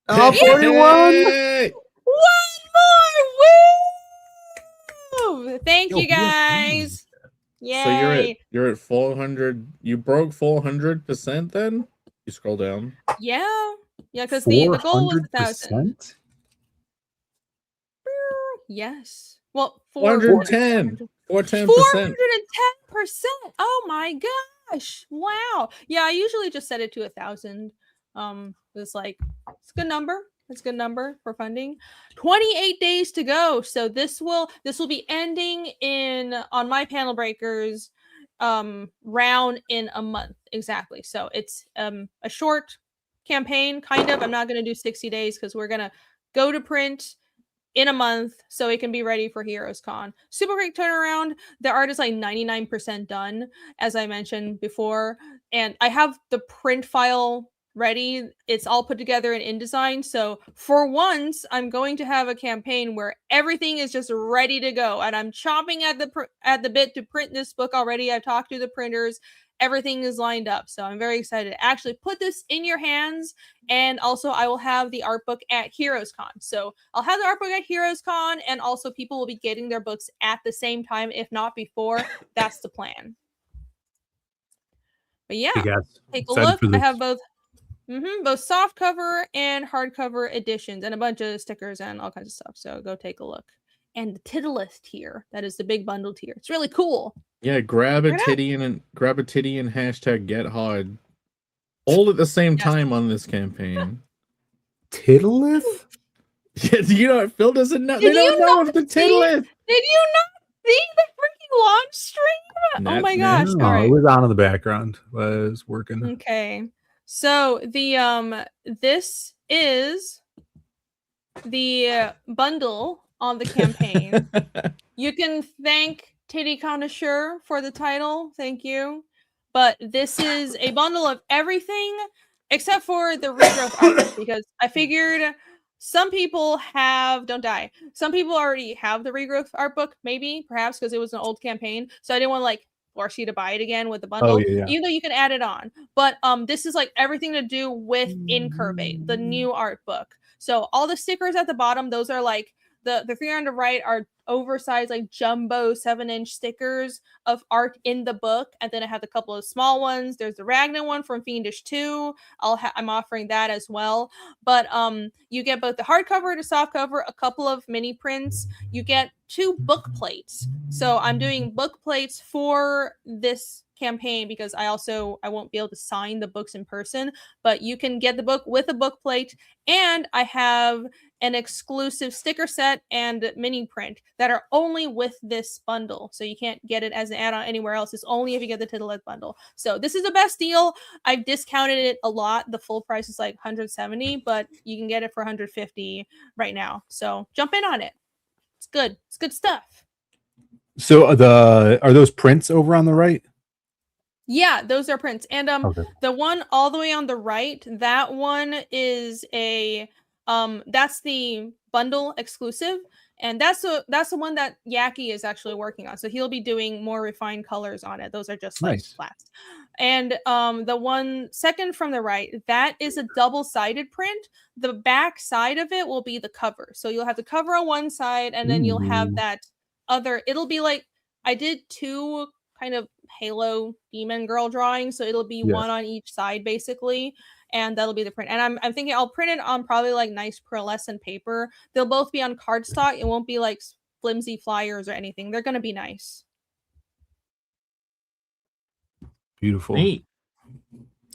Oh, Yeah. 41. Yay! One more! Woo! Thank you guys. Yay. So you're at 400. You broke 400% then? You scroll down. Yeah, because the goal was 1,000. 400%? Yes. Well, 410. 410%. 410%. Oh my gosh! Wow. Yeah, I usually just set it to 1,000. It's like it's a good number. It's a good number for funding. 28 days to go. So this will be ending on my panel breakers round in a month exactly. So it's a short campaign kind of. I'm not going to do 60 days because we're going to go to print in a month so it can be ready for Heroes Con. Super quick turnaround. The art is like 99% done, as I mentioned before, and I have the print file ready. It's all put together in InDesign. So for once, I'm going to have a campaign where everything is just ready to go, and I'm chomping at the bit to print this book already. I've talked to the printers. Everything is lined up. So I'm very excited to actually put this in your hands. And also I will have the art book at Heroes Con. So I'll have the art book at Heroes Con, and also people will be getting their books at the same time, if not before. That's the plan. But yeah, take a look. I have both soft cover and hardcover editions and a bunch of stickers and all kinds of stuff. So go take a look. And the Titleist tier, that is the big bundle tier. It's really cool. Yeah, grab a titty and hashtag get hard. All at the same time on this campaign. Titleist? Yeah, you know Phil doesn't know. They don't know of the Titleist. Did you not see the freaking launch stream? Oh my gosh. No, All right. it was on in the background. I was working. Okay. So the this is the bundle on the campaign. You can thank Titty Connoisseur for the title. Thank you. But this is a bundle of everything except for the regrowth art, because I figured some people don't die. Some people already have the regrowth art book, maybe, perhaps because it was an old campaign. So I didn't want to force you to buy it again with the Oh bundle, yeah. even though you can add it on. But this is like everything to do with Incurvate, the new art book. So all the stickers at the bottom, those are like the three on the right are oversized like jumbo 7-inch stickers of art in the book, and then I have a couple of small ones. There's the Ragnar one from Fiendish 2. I'm offering that as well. But you get both the hardcover and the softcover, a couple of mini prints. You get 2 book plates. So I'm doing book plates for this campaign because I won't be able to sign the books in person, but you can get the book with a book plate, and I have an exclusive sticker set and mini print that are only with this bundle. So you can't get it as an add-on anywhere else. It's only if you get the Titillate bundle. So this is the best deal. I've discounted it a lot. The full price is like $170, but you can get it for $150 right now. So jump in on it. It's good. It's good stuff. So are those prints over on the right? Yeah, those are prints. And Okay. the one all the way on the right, that one is a that's the bundle exclusive, and that's the one that Yaki is actually working on. So he'll be doing more refined colors on it. Those are just like Nice. flats. And the one second from the right, that is a double-sided print. The back side of it will be the cover. So you'll have the cover on one side, and then you'll have Ooh. that other. It'll be like I did 2 kind of Halo demon girl drawings, so it'll be Yeah. one on each side basically, and that'll be the print. And I'm thinking I'll print it on probably like nice pearlescent paper. They'll both be on cardstock. It won't be like flimsy flyers or anything. They're gonna be nice. Beautiful. Neat.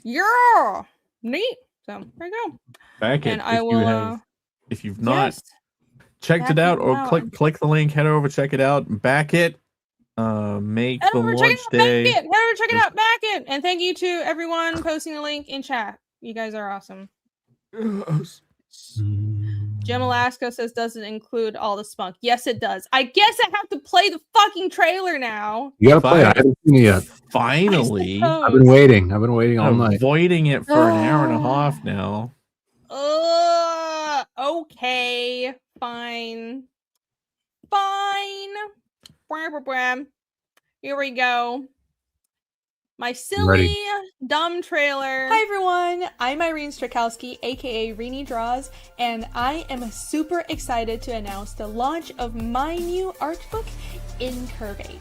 Yeah, neat. So there you go. Back it And I will. if you've not Yes, checked back it out, it or out. click the link, head over, check it out, back it. Make Head the over, check launch it out, day. back it. Head over, check it out, back it. And thank you to everyone posting the link in chat. You guys are awesome. Jim Alaska says, does it include all the spunk? Yes, it does. I guess I have to play the fucking trailer now. You gotta play it. I haven't seen it yet. Finally, I've been waiting. I've been waiting all night. Avoiding it for an hour and a half now. Okay, fine. Here we go. My silly, dumb trailer. Hi everyone, I'm Irene Strakowski, aka Rini Draws, and I am super excited to announce the launch of my new art book, Incurvate.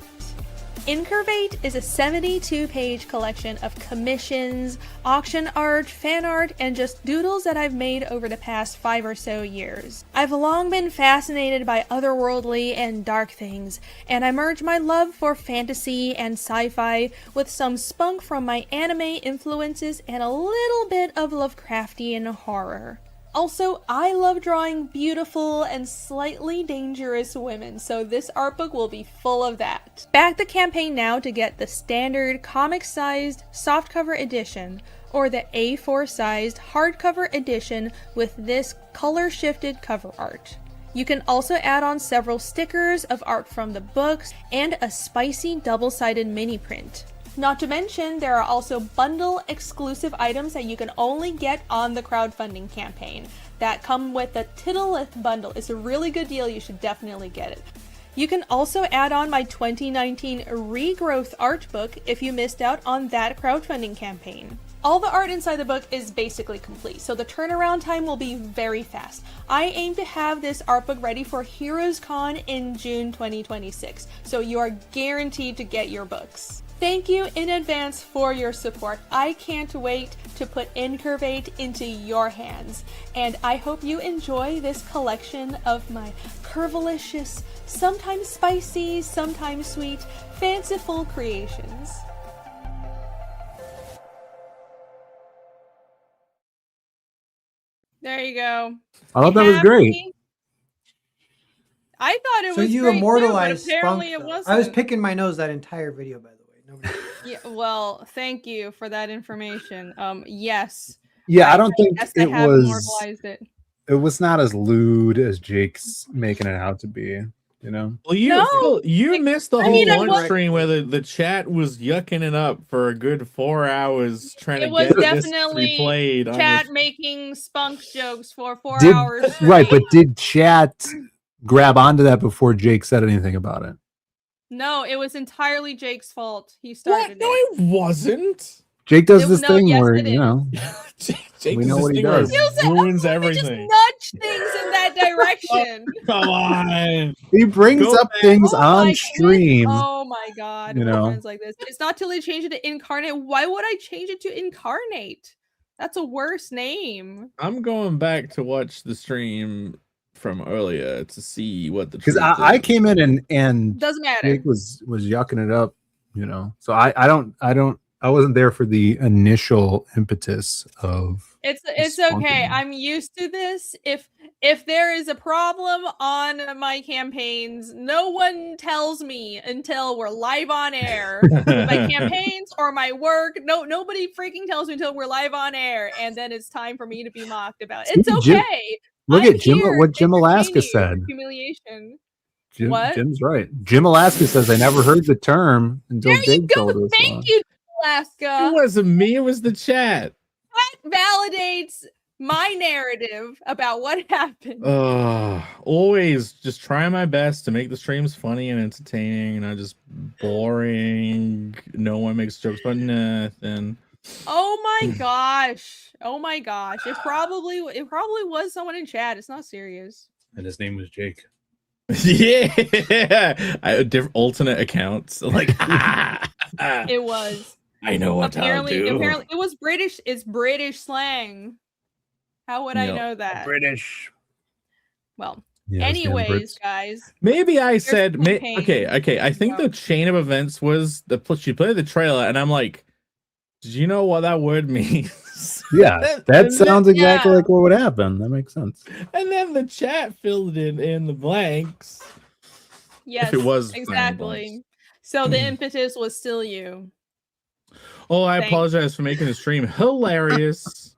Incurvate is a 72-page collection of commissions, auction art, fan art, and just doodles that I've made over the past 5 or so years. I've long been fascinated by otherworldly and dark things, and I merge my love for fantasy and sci-fi with some spunk from my anime influences and a little bit of Lovecraftian horror. Also, I love drawing beautiful and slightly dangerous women, so this art book will be full of that. Back the campaign now to get the standard comic-sized softcover edition, or the A4-sized hardcover edition with this color-shifted cover art. You can also add on several stickers of art from the books and a spicy double-sided mini print. Not to mention, there are also bundle exclusive items that you can only get on the crowdfunding campaign that come with the Titillate bundle. It's a really good deal. You should definitely get it. You can also add on my 2019 Regrowth art book if you missed out on that crowdfunding campaign. All the art inside the book is basically complete, so the turnaround time will be very fast. I aim to have this art book ready for Heroes Con in June 2026, so you are guaranteed to get your books. Thank you in advance for your support. I can't wait to put Incurvate into your hands, and I hope you enjoy this collection of my curvilicious, sometimes spicy, sometimes sweet, fanciful creations. There you go. I thought that was great. I thought it So was you great immortalized too, but apparently Spunk, it though. wasn't. I was picking my nose that entire video, by the way. Nobody. Yeah, well, thank you for that information. Yes. Yeah, I don't think guess I it have was. immortalized it. It was not as lewd as Jake's making it out to be. You know. Well, you No, you missed the I whole mean, I launch was- stream where the chat was yucking it up for a good 4 hours trying It to was get this to definitely be played. Chat making spunk jokes for 4 Did hours. right, straight. but did chat grab onto that before Jake said anything about it? No, it was entirely Jake's fault. He What? started No, it. it wasn't. Jake does It- this no, thing yes, where it is. Jake We does know this what he thing where does. it You said, ruins "Oh, let me everything. just nudge things in that direction." Come on. he brings Go up back. things Oh on my stream. Oh my god, You we're know. friends like this. It's not till they change it to Incarnate. Why would I change it to Incarnate? That's a worse name. I'm going back to watch the stream from earlier to see what the Because truth I is. came in and Doesn't matter. Jake was yucking it up, you know. So I wasn't there for the initial impetus of It's spunking okay. them. I'm used to this. If there is a problem on my campaigns, no one tells me until we're live on air. With my campaigns or my work, nobody freaking tells me until we're live on air, and then it's time for me to be mocked about. It's Jim- okay. Look I'm at Jim. here What to Jim entertain Alaska you. said. Humiliation. Jim, What? Jim's right. Jim Alaska says I never heard the term until There you Jake go. told us. Thank you, It Alaska. wasn't me, it was the chat. That validates my narrative about what happened. Always just trying my best to make the streams funny and entertaining, and not just boring. No one makes jokes about nothing. Oh my gosh. Oh my gosh. It probably was someone in chat. It's not serious. And his name was Jake. Yeah, different alternate accounts. Like, It was. I know what Apparently I'll do. it was British. It's British slang. How would I Yep. know that? British. Well, Yeah, those damn anyways, Brits. guys. Maybe I said, campaign. okay. I think the chain of events was she played the trailer, and I'm like, did you know what that word means? Yeah, that sounds exactly like what would happen. That makes sense. And then the chat filled in the blanks. Yes, it was exactly. So the impetus was still you. Oh, I Thanks. apologize for making the stream hilarious.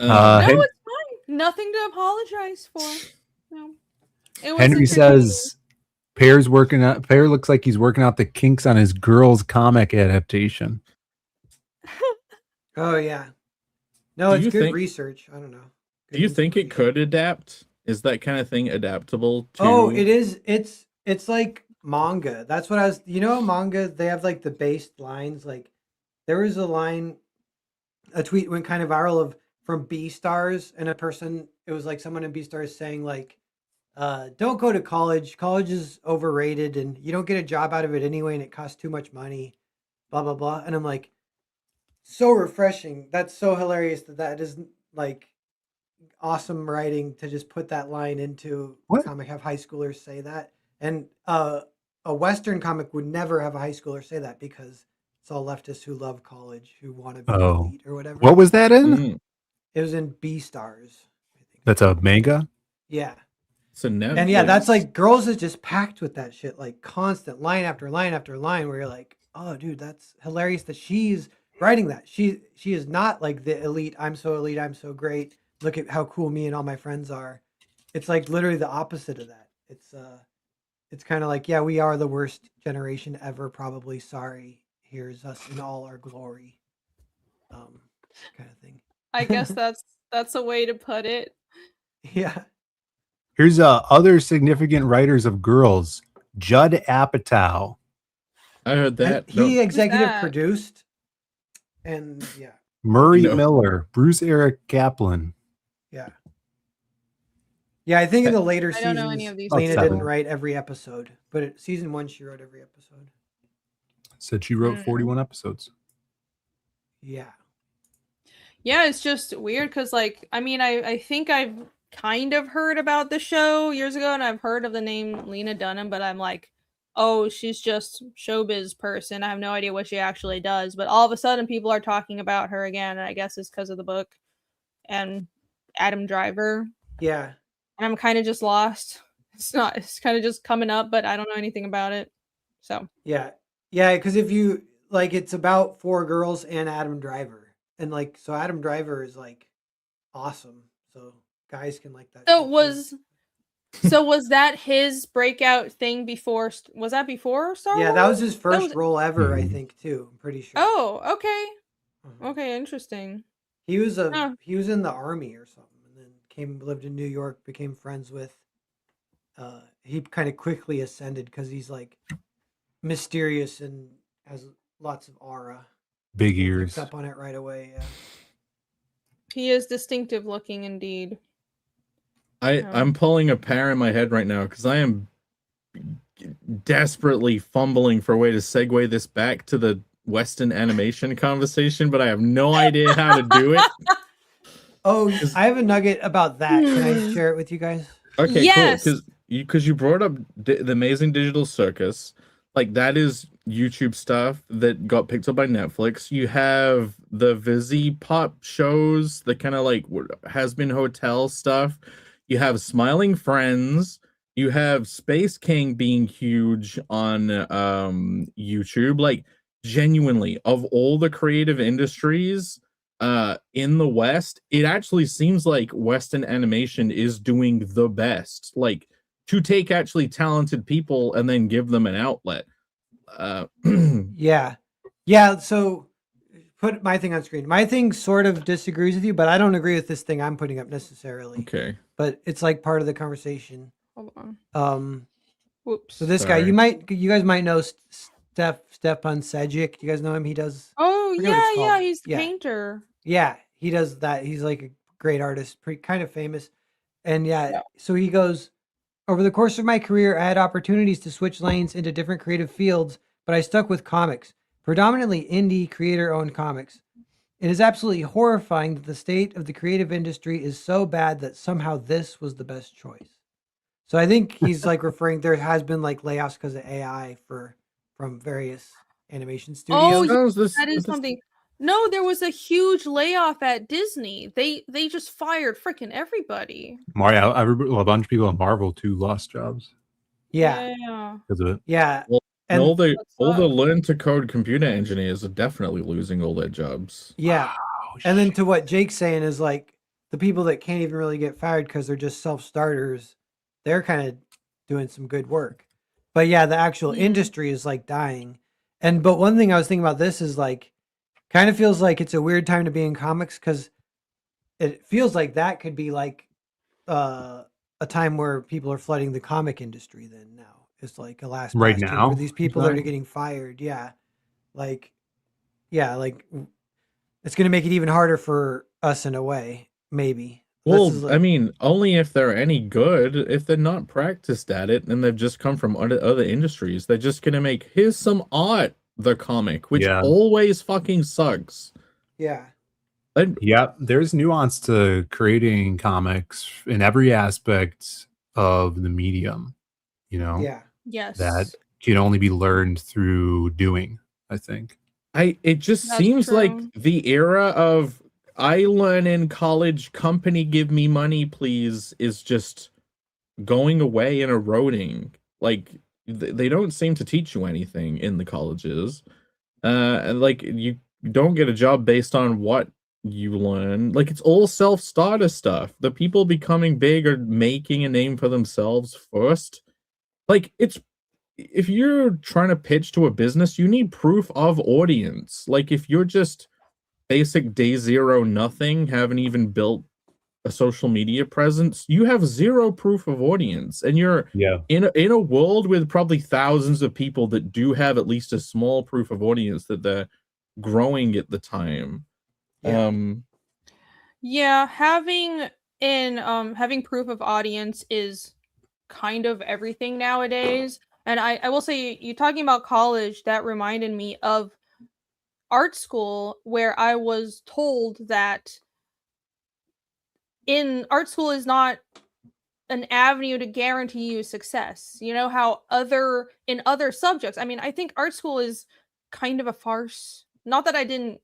No, Hen- it's fine. Nothing to apologize for. No. It was Henry entertaining. says Pear looks like he's working out the kinks on his girls comic adaptation. Oh yeah. No, Do it's you good think- research. I don't know. Do you think it could adapt? Is that kind of thing adaptable to? Oh, it is. It's like manga. That's what I was. You know, manga they have like the based lines. Like there was a tweet went kind of viral of from B Stars, and a person. It was like someone in B Stars saying like, "Don't go to college. College is overrated, and you don't get a job out of it anyway, and it costs too much money." Blah blah blah. And I'm like, so refreshing. That's so hilarious that is like awesome writing to just put that line into a What? comic, have high schoolers say that. And a Western comic would never have a high schooler say that because it's all leftists who love college, who want to be elite or whatever. What was that in? Mm, It was in B Stars. I think. That's a manga? Yeah. it's a Netflix. And yeah, that's like Girls is just packed with that shit, like constant line after line after line where you're like, oh dude, that's hilarious that she's writing that. She is not like the elite, I'm so great. Look at how cool me and all my friends are. It's like literally the opposite of that. It's kind of like, yeah, we are the worst generation ever, probably. Sorry. Here's us in all our glory. Kind of thing. I guess that's a way to put it. Yeah. Here's other significant writers of girls. Judd Apatow. I heard that. And he No, executive that? produced, and yeah, Murray No. Miller. Bruce Eric Kaplan. yeah. Yeah, I think in the later I don't know seasons, any of these Lena people. didn't write every episode, but season 1 she wrote every episode. Said she wrote Mm. 41 episodes. Yeah. Yeah, it's just weird because, like, I mean, I think I've kind of heard about the show years ago, and I've heard of the name Lena Dunham, but I'm like, oh, she's just showbiz person. I have no idea what she actually does. But all of a sudden, people are talking about her again, and I guess it's because of the book and Adam Driver. Yeah. And I'm kind of just lost. It's kind of just coming up, but I don't know anything about it. So Yeah. Yeah, because if you like, it's about 4 girls and Adam Driver, and like, so Adam Driver is like awesome, so guys can like that. So shit, too. was that his breakout thing before? Was that before Star Yeah, Wars? that was his first was- role ever, I Mhm. think, too. I'm pretty sure. Oh, okay. Mhm. Okay, interesting. He was Huh. he was in the army or something, and then lived in New York, became friends with he kind of quickly ascended because he's like mysterious and has lots of aura. Big They ears. picked up on it right away. Yeah. He is distinctive looking indeed. I'm pulling a pair in my head right now because I am desperately fumbling for a way to segue this back to the Western animation conversation, but I have no idea how to do it. Oh, I have a nugget about that. Can I share it with you guys? Okay, Yes. cool. Because you brought up the Amazing Digital Circus, like that is YouTube stuff that got picked up by Netflix. You have the Vizzy Pop shows, the kind of like Has Been Hotel stuff. You have Smiling Friends. You have Space King being huge on YouTube. Like genuinely, of all the creative industries in the West, it actually seems like Western animation is doing the best. Like to take actually talented people and then give them an outlet. Yeah. So put my thing on screen. My thing sort of disagrees with you, but I don't agree with this thing I'm putting up necessarily. Okay. But it's like part of the conversation. Hold on. Whoops. So this guy, you guys might know Stepan Sejic. You guys know him? He does. Oh forget what it's yeah, called. he's the Yeah. painter. Yeah, he does that. He's like a great artist, pretty kind of famous. And so he goes, over the course of my career, I had opportunities to switch lanes into different creative fields, but I stuck with comics, predominantly indie creator-owned comics. It is absolutely horrifying that the state of the creative industry is so bad that somehow this was the best choice. So I think he's like referring, there has been like layoffs because of AI from various animation studios. Oh, that is something. No, there was a huge layoff at Disney. They just fired freaking everybody. Mario, a bunch of people at Marvel too lost jobs Yeah. because of it. Yeah. Well, and all the learn to code computer engineers are definitely losing all their jobs. Yeah. And then to what Jake's saying is like the people that can't even really get fired because they're just self-starters, they're kind of doing some good work. But yeah, the actual industry is like dying. But one thing I was thinking about this is like, kind of feels like it's a weird time to be in comics because it feels like that could be like a time where people are flooding the comic industry. Then now it's like a last Right bastion now? for these people that are getting fired. Yeah, like it's going to make it even harder for us in a way, maybe. Well, I mean, only if they're any good. If they're not practiced at it and they've just come from other industries, they're just gonna make here's some art, the comic, which always fucking sucks. Yeah. Yeah, there's nuance to creating comics in every aspect of the medium, you know? Yeah. Yes. That can only be learned through doing, I think. It just seems like the era of I learn in college, company give me money, please, is just going away and eroding. Like they don't seem to teach you anything in the colleges. And like you don't get a job based on what you learn. Like it's all self-starter stuff. The people becoming big are making a name for themselves first. Like if you're trying to pitch to a business, you need proof of audience. Like if you're just basic day zero nothing, haven't even built a social media presence, you have zero proof of audience, and you're in a world with probably thousands of people that do have at least a small proof of audience that they're growing at the time. Having proof of audience is kind of everything nowadays. And I will say, you talking about college, that reminded me of art school, where I was told that in art school is not an avenue to guarantee you success. You know how in other subjects, I mean, I think art school is kind of a farce. Not that I didn't,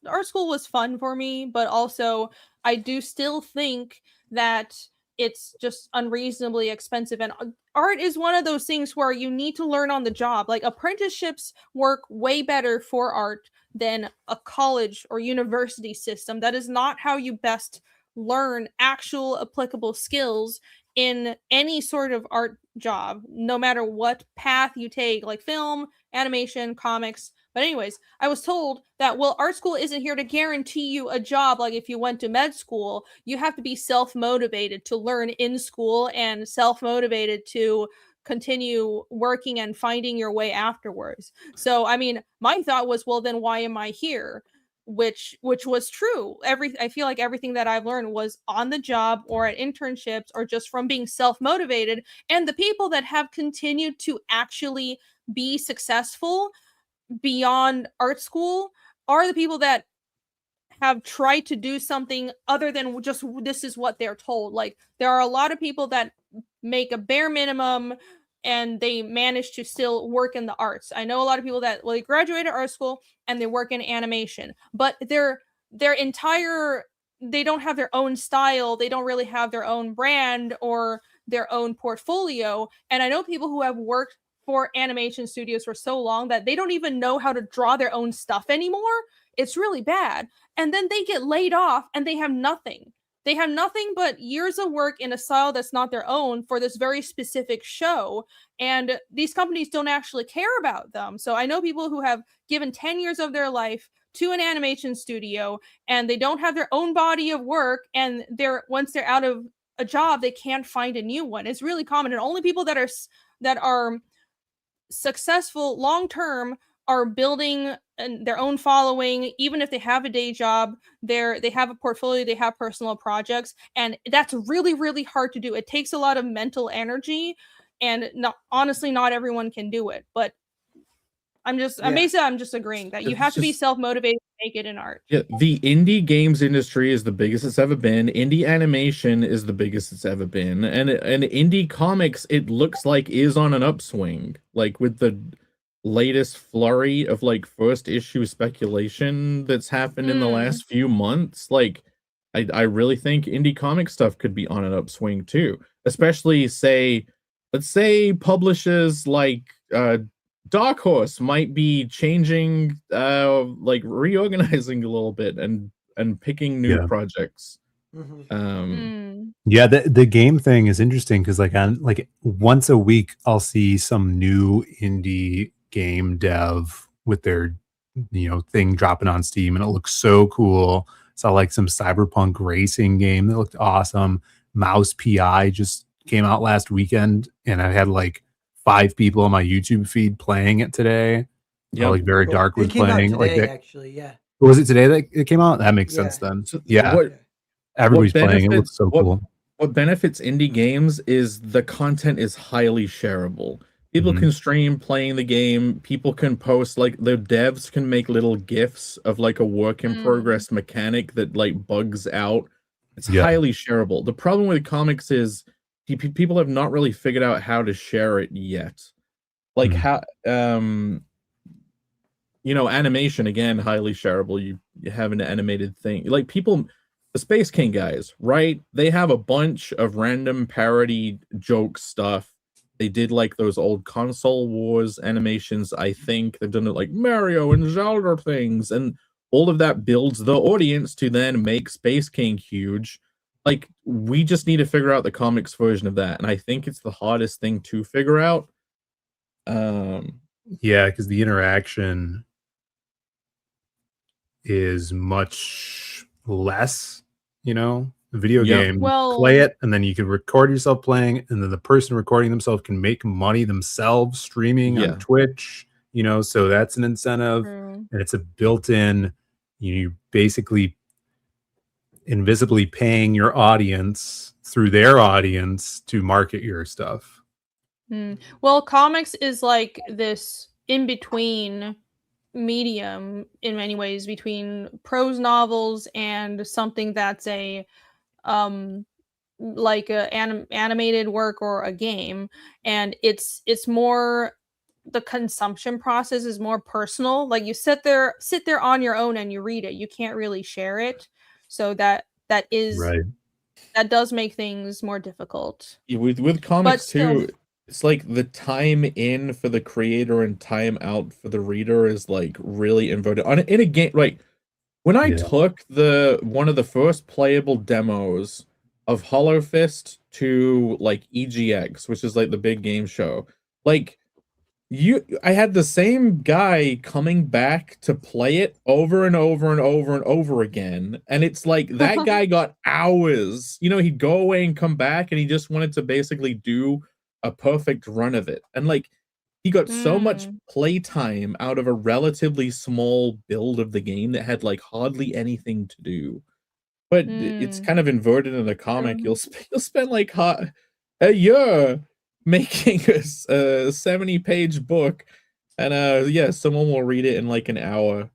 art school was fun for me, but also I do still think that it's just unreasonably expensive. And art is one of those things where you need to learn on the job. Like apprenticeships work way better for art than a college or university system. That is not how you best learn actual applicable skills in any sort of art job, no matter what path you take, like film, animation, comics. But anyways, I was told that, well, art school isn't here to guarantee you a job. Like if you went to med school, you have to be self-motivated to learn in school and self-motivated to continue working and finding your way afterwards. So, I mean, my thought was, well, then why am I here? Which was true. I feel like everything that I've learned was on the job or at internships or just from being self-motivated. And the people that have continued to actually be successful beyond art school are the people that have tried to do something other than just this is what they're told. Like there are a lot of people that make a bare minimum and they manage to still work in the arts. I know a lot of people that, well, they graduated art school and they work in animation, but their entire, they don't have their own style. They don't really have their own brand or their own portfolio. And I know people who have worked for animation studios for so long that they don't even know how to draw their own stuff anymore. It's really bad. And then they get laid off and they have nothing. They have nothing but years of work in a style that's not their own for this very specific show. And these companies don't actually care about them. So I know people who have given 10 years of their life to an animation studio and they don't have their own body of work. And once they're out of a job, they can't find a new one. It's really common. And only people that are successful long term are building their own following. Even if they have a day job, they have a portfolio, they have personal projects, and that's really, really hard to do. It takes a lot of mental energy, and honestly, not everyone can do it. But I'm just agreeing that you have to be self-motivated to make it in art. Yeah, the indie games industry is the biggest it's ever been. Indie animation is the biggest it's ever been, and indie comics, it looks like, is on an upswing. Like with the latest flurry of like first issue speculation that's happened in the last few months, like I really think indie comic stuff could be on an upswing too. Especially let's say publishers like Dark Horse might be changing, like reorganizing a little bit and picking new projects. Yeah, the game thing is interesting because like once a week I'll see some new indie game dev with their thing dropping on Steam, and it looks so cool. Saw like some cyberpunk racing game that looked awesome. Mouse PI just came out last weekend, and I had like 5 people on my YouTube feed playing it today. Yeah, like Very Dark was playing. Today, like actually, yeah. Was it today that it came out? That makes sense then. So yeah, everybody's playing. It looks so cool. What benefits indie games is the content is highly shareable. People can stream playing the game. People can post, like the devs can make little GIFs of like a work in progress mechanic that like bugs out. It's highly shareable. The problem with comics is people have not really figured out how to share it yet. Like how, animation, again, highly shareable. You have an animated thing. Like people, the Space King guys, right? They have a bunch of random parody joke stuff. They did like those old console wars animations. I think they've done it like Mario and Zelda things, and all of that builds the audience to then make Space King huge. Like we just need to figure out the comics version of that, and I think it's the hardest thing to figure out. Yeah, because the interaction is much less, video game. Play it, and then you can record yourself playing, and then the person recording themselves can make money themselves streaming on Twitch, so that's an incentive. And it's a built-in, you basically invisibly paying your audience through their audience to market your stuff. Well, comics is like this in-between medium in many ways between prose novels and something that's a like a animated work or a game, and it's more, the consumption process is more personal. Like you sit there on your own and you read it. You can't really share it, so that is right. That does make things more difficult. With comics too. It's like the time in for the creator and time out for the reader is like really inverted. In a game, like when I took one of the first playable demos of Hollow Fist to like EGX, which is like the big game show, like I had the same guy coming back to play it over and over and over and over again, and it's like that guy got hours. You know, he'd go away and come back, and he just wanted to basically do a perfect run of it. And like he got so much Mm, playtime out of a relatively small build of the game that had like hardly anything to do. But it's mm, kind of inverted in a comic. true. You'll spend like a year making a 70-page book, and yeah, someone will read it in like an hour.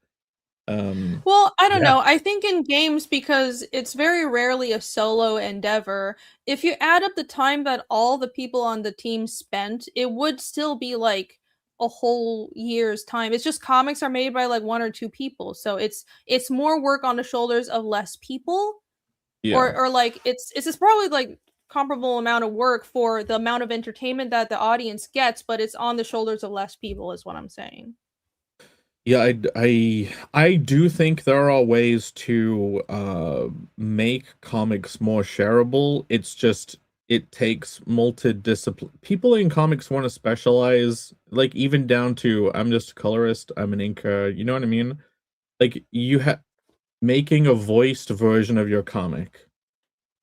Well, I don't Yeah. know. I think in games, because it's very rarely a solo endeavor, if you add up the time that all the people on the team spent, it would still be like a whole year's time. It's just comics are made by like one or two people, so it's more work on the shoulders of less people, Yeah. or like it's just probably like comparable amount of work for the amount of entertainment that the audience gets, but it's on the shoulders of less people, is what I'm saying. Yeah, I do think there are ways to make comics more shareable. It's just it takes multidiscipline. People in comics want to specialize, like even down to I'm just a colorist, I'm an inker, you know what I mean? Like you have making a voiced version of your comic,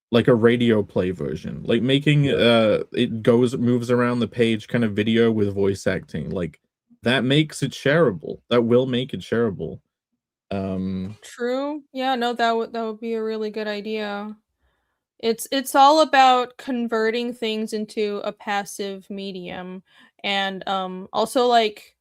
like a radio play version, like making it moves around the page kind of video with voice acting, like that makes it shareable. That will make it shareable. True. Yeah, no, that would be a really good idea. It's all about converting things into a passive medium, and also like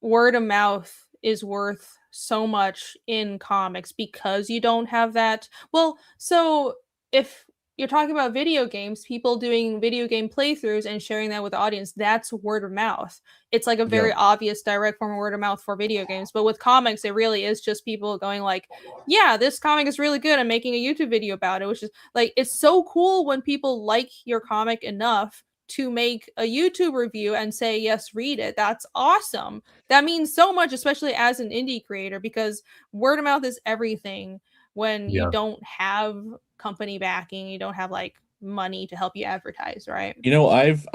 word of mouth is worth so much in comics because you don't have that. Well, so if you're talking about video games, people doing video game playthroughs and sharing that with the audience, that's word of mouth. It's like a Yeah. very obvious direct form of word of mouth for video games. But with comics, it really is just people going like, yeah, this comic is really good. I'm making a YouTube video about it, which is like it's so cool when people like your comic enough to make a YouTube review and say, yes, read it. That's awesome. That means so much, especially as an indie creator, because word of mouth is everything when you Yeah. don't have company backing, you don't have like money to help you advertise, right? You know, I've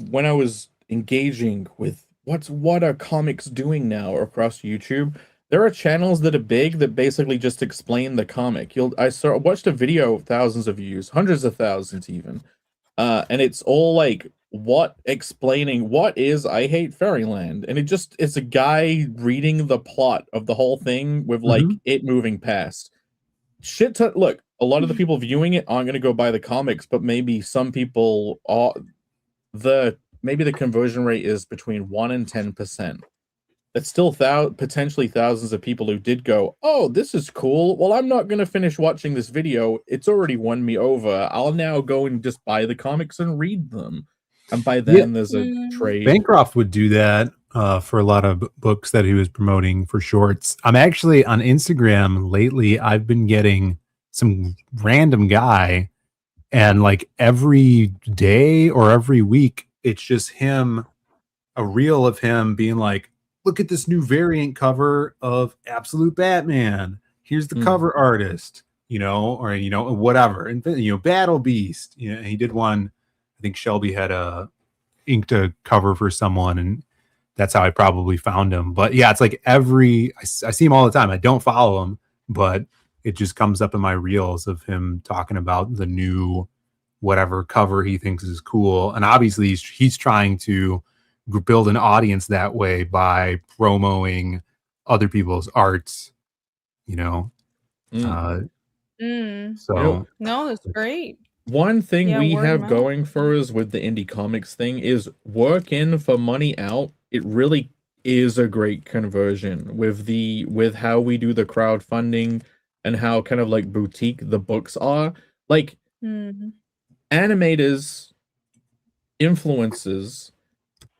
when I was engaging with what are comics doing now across YouTube, there are channels that are big that basically just explain the comic. Watched a video, thousands of views, hundreds of thousands even. And it's all like explaining what is I Hate Fairyland, and it's a guy reading the plot of the whole thing with like Mhm. it moving past. Look, a lot of the people viewing it aren't going to go buy the comics, but maybe some people are. Maybe the conversion rate is between 1 and 10%. That's still potentially thousands of people who did go, oh, this is cool. Well, I'm not going to finish watching this video. It's already won me over. I'll now go and just buy the comics and read them. And by Yeah. then there's a Mm. trade. Bancroft would do that for a lot of books that he was promoting for shorts. I'm actually on Instagram lately. I've been getting some random guy, and like every day or every week, it's just him, a reel of him being like, look at this new variant cover of Absolute Batman. Here's the cover artist, or, whatever. And, Battle Beast, he did one. I think Shelby had inked a cover for someone, and that's how I probably found him. But yeah, it's like I see him all the time. I don't follow him, but it just comes up in my reels of him talking about the new whatever cover he thinks is cool. And obviously he's trying to build an audience that way by promoting other people's arts, Mm. so No, that's great. One thing Yeah, we word of have mouth. going for us with the indie comics thing is work in for money out. It really is a great conversion with how we do the crowdfunding and how kind of like boutique the books are. Like Mm. animators, influencers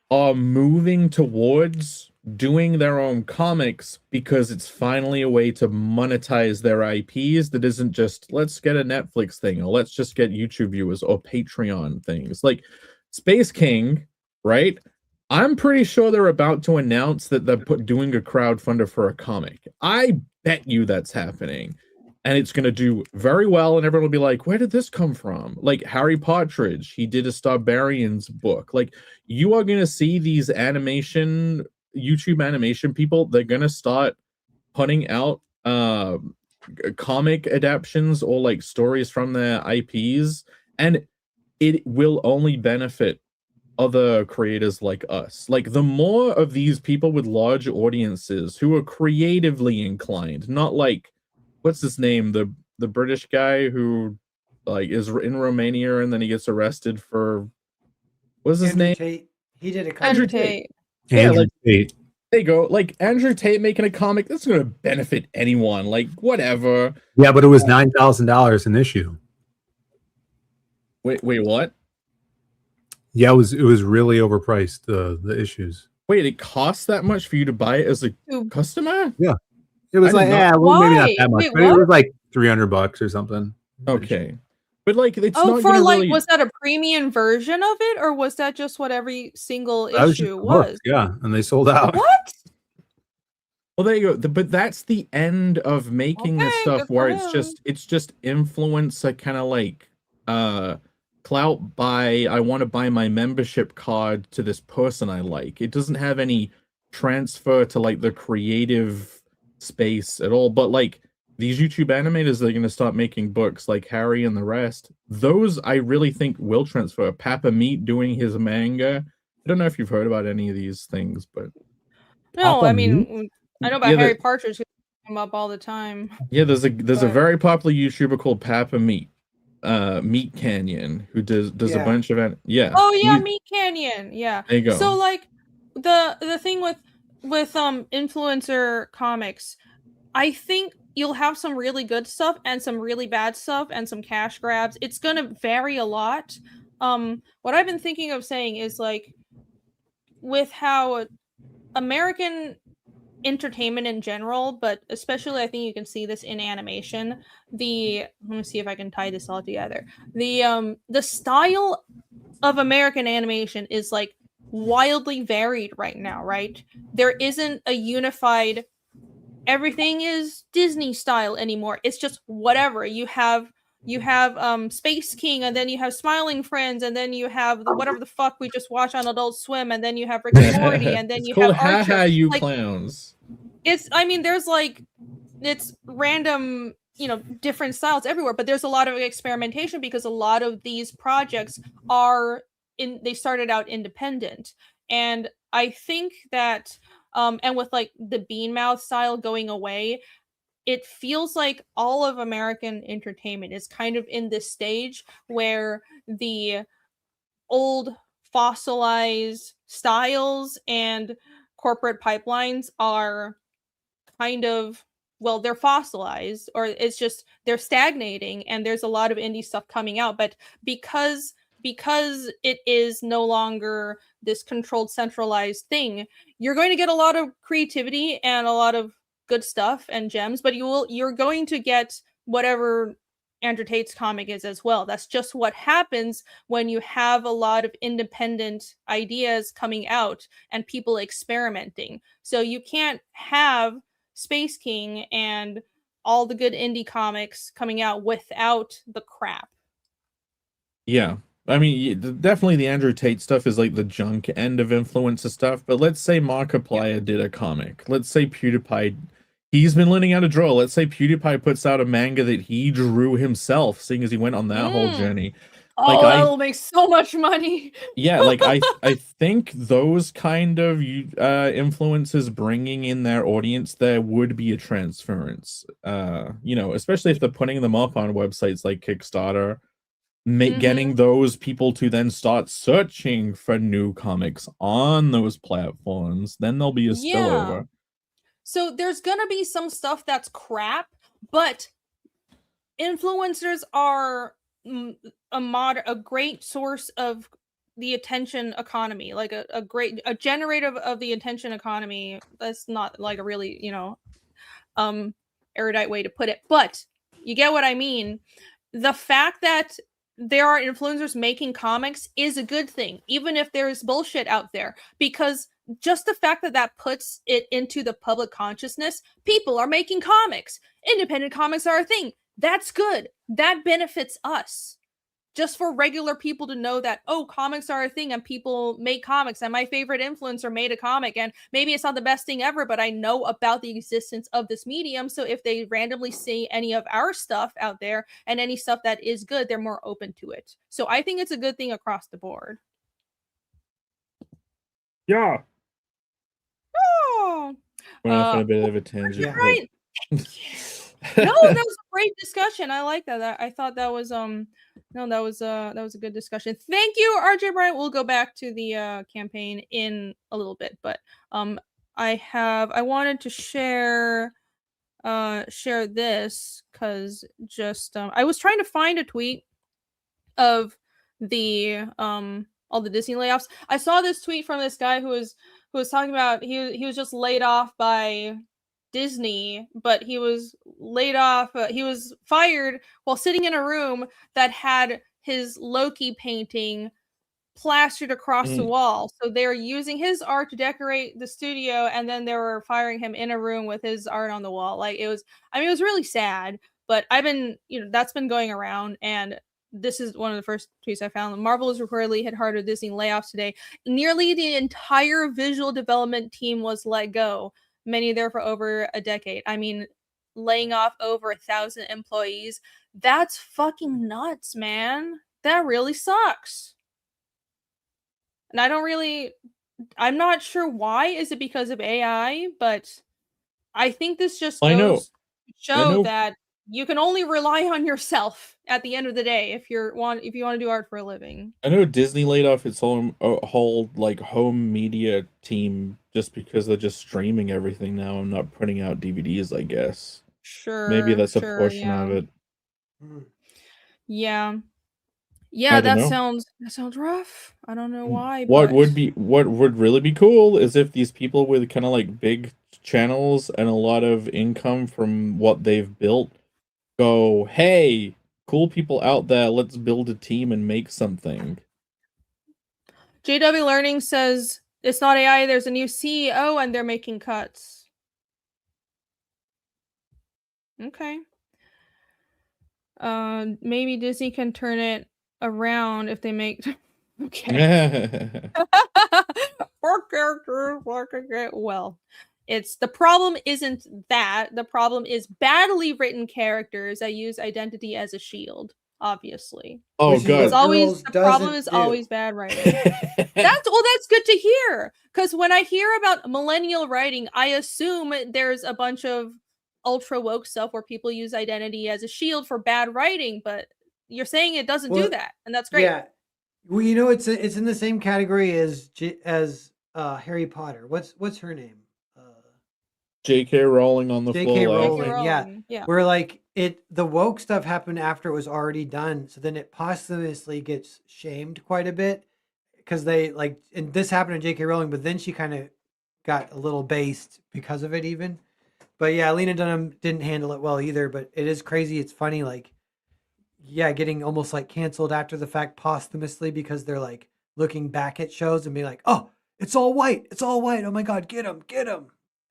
are moving towards doing their own comics because it's finally a way to monetize their IPs that isn't just let's get a Netflix thing or let's just get YouTube viewers or Patreon things. Like Space King, right? I'm pretty sure they're about to announce that they're doing a crowdfunder for a comic. I bet you that's happening. and it's going to do very well, and everyone will be like, where did this come from? Like Harry Partridge, he did a Starbarians book. Like, you are going to see these YouTube animation people, they're going to start putting out comic adaptions or like stories from their IPs, and it will only benefit other creators like us. Like, the more of these people with large audiences who are creatively inclined, not like, what's his name, the British guy who like is in Romania and then he gets arrested for, what's his Andrew name? Tate. He did a comic. Andrew Tate. Yeah, Andrew like, Tate. there you go. Like Andrew Tate making a comic, that's going to benefit anyone. Like, whatever. Yeah, but it was $9,000 an issue. Wait, what? Yeah, it was really overpriced, the issues. Wait, it costs that much for you to buy it as a customer? It was I like, did not- well, maybe not Why? that much, Wait, but it what? was like $300 or something. Okay. But like, it's Oh, not for gonna like, really... was that a premium version of it, or was that just what every single That was just issue the book, was? yeah, and they sold out. What? Well, there you go. But that's the end of making this Okay, stuff good for where him. it's just influencer kind of like clout buy. I want to buy my membership card to this person I like. It doesn't have any transfer to like the creative space at all. But like these YouTube animators, they're gonna start making books like Harry and the rest. Those I really think will transfer. Papa Meat doing his manga. I don't know if you've heard about any of these things, but No, Papa I mean, I know about Yeah, Harry Partridge, who come up all the time. yeah, there's a But- very popular YouTuber called Papa Meat, Meat Canyon, who does a Yeah. bunch of Oh yeah, he- Meat Canyon. Yeah. There you go. So like the thing with influencer comics, I think you'll have some really good stuff and some really bad stuff and some cash grabs. It's gonna vary a lot. What I've been thinking of saying is like, with how American entertainment in general, but especially I think you can see this in animation. Let me see if I can tie this all together. The style of American animation is like wildly varied right now, right? There isn't a unified everything is Disney style anymore. It's just whatever. You have Space King, and then you have Smiling Friends, and then you have whatever the fuck we just watched on Adult Swim, and then you have Rick and Morty, and then it's you called have Ha Ha Archer. You Like, Clowns. there's like, it's random, different styles everywhere, but there's a lot of experimentation because a lot of these projects they started out independent. And I think that and with like the Bean Mouth style going away, it feels like all of American entertainment is kind of in this stage where the old fossilized styles and corporate pipelines are kind of, well, they're fossilized, or it's just they're stagnating, and there's a lot of indie stuff coming out. But because it is no longer this controlled, centralized thing, you're going to get a lot of creativity and a lot of good stuff and gems, but you're going to get whatever Andrew Tate's comic is as well. That's just what happens when you have a lot of independent ideas coming out and people experimenting. So you can't have Space King and all the good indie comics coming out without the crap. Yeah. I mean, definitely the Andrew Tate stuff is like the junk end of influencer stuff. But let's say Markiplier did a comic. Let's say PewDiePie, he's been learning how to draw. Let's say PewDiePie puts out a manga that he drew himself, seeing as he went on that whole journey. Oh, that'll make so much money. Yeah, like I think those kind of influencers bringing in their audience, there would be a transference. Especially if they're putting them up on websites like Kickstarter. Getting those people to then start searching for new comics on those platforms, then there'll be a spillover. So there's gonna be some stuff that's crap, but influencers are a great source of the attention economy, like a generator of the attention economy. That's not like a really erudite way to put it, but you get what I mean. The fact that there are influencers making comics is a good thing, even if there's bullshit out there, because just the fact that that puts it into the public consciousness, people are making comics. Independent comics are a thing. That's good. That benefits us. Just for regular people to know that, oh, comics are a thing and people make comics, and my favorite influencer made a comic, and maybe it's not the best thing ever, but I know about the existence of this medium. So if they randomly see any of our stuff out there and any stuff that is good, they're more open to it. So I think it's a good thing across the board. Yeah. Oh, Went off on a bit of a tangent. yeah. right. No, that was a great discussion. I like that. I thought that was no, that was a good discussion. Thank you, RJ Bryant. We'll go back to the campaign in a little bit, but I wanted to share this because just I was trying to find a tweet of the all the Disney layoffs. I saw this tweet from this guy who was talking about he was just laid off by Disney, but he was laid off. He was fired while sitting in a room that had his Loki painting plastered across the wall. So they were using his art to decorate the studio, and then they were firing him in a room with his art on the wall. Like it was, I mean, it was really sad. But I've been, that's been going around, and this is one of the first tweets I found. Marvel is reportedly hit hard with Disney layoffs today. Nearly the entire visual development team was let go, many there for over a decade. I mean, laying off over 1,000 employees. That's fucking nuts, man. That really sucks. And I'm not sure why. Is it because of AI? But I think this just goes to show that you can only rely on yourself at the end of the day if you want to do art for a living. I know Disney laid off its whole like home media team just because they're just streaming everything now and not putting out DVDs, I guess. Sure. Maybe that's a portion of it. Yeah. Yeah, that sounds rough. I don't know why. What would really be cool is if these people with kind of like big channels and a lot of income from what they've built go, hey, cool people out there, let's build a team and make something. JW Learning says it's not AI, there's a new CEO and they're making cuts. Okay. Maybe Disney can turn it around if they make okay. More characters, well, it's the problem isn't that. The problem is badly written characters that use identity as a shield, obviously. Oh god. The problem is always bad writing. That's good to hear. Because when I hear about millennial writing, I assume there's a bunch of ultra woke stuff where people use identity as a shield for bad writing, but you're saying it doesn't do that, and that's great. Yeah. Well, it's in the same category as Harry Potter. What's her name? J.K. Rowling on the floor. J.K. Rowling, yeah. Where like the woke stuff happened after it was already done, so then it posthumously gets shamed quite a bit because they like, and this happened to J.K. Rowling, but then she kind of got a little based because of it even. But yeah, Lena Dunham didn't handle it well either. But it is crazy. It's funny, like, yeah, getting almost like canceled after the fact posthumously because they're like looking back at shows and be like, oh, it's all white. It's all white. Oh my God, get him.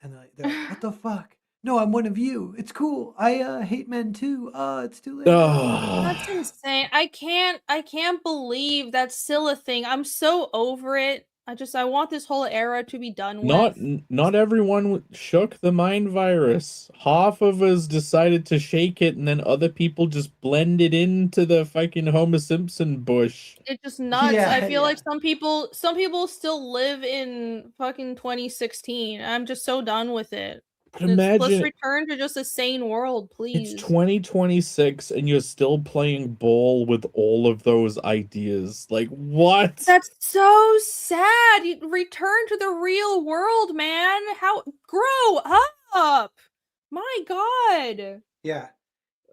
And they're like, what the fuck? No, I'm one of you. It's cool. I hate men too. It's too late. That's insane. I can't believe that's still a thing. I'm so over it. I want this whole era to be done with. Not everyone shook the mind virus. Half of us decided to shake it, and then other people just blended into the fucking Homer Simpson bush. It's just nuts. Yeah, I feel like some people still live in fucking 2016. I'm just so done with it. Let's return to just a sane world, please. It's 2026 and you're still playing ball with all of those ideas. Like, what? That's so sad. You return to the real world, man. Grow up. My God. Yeah.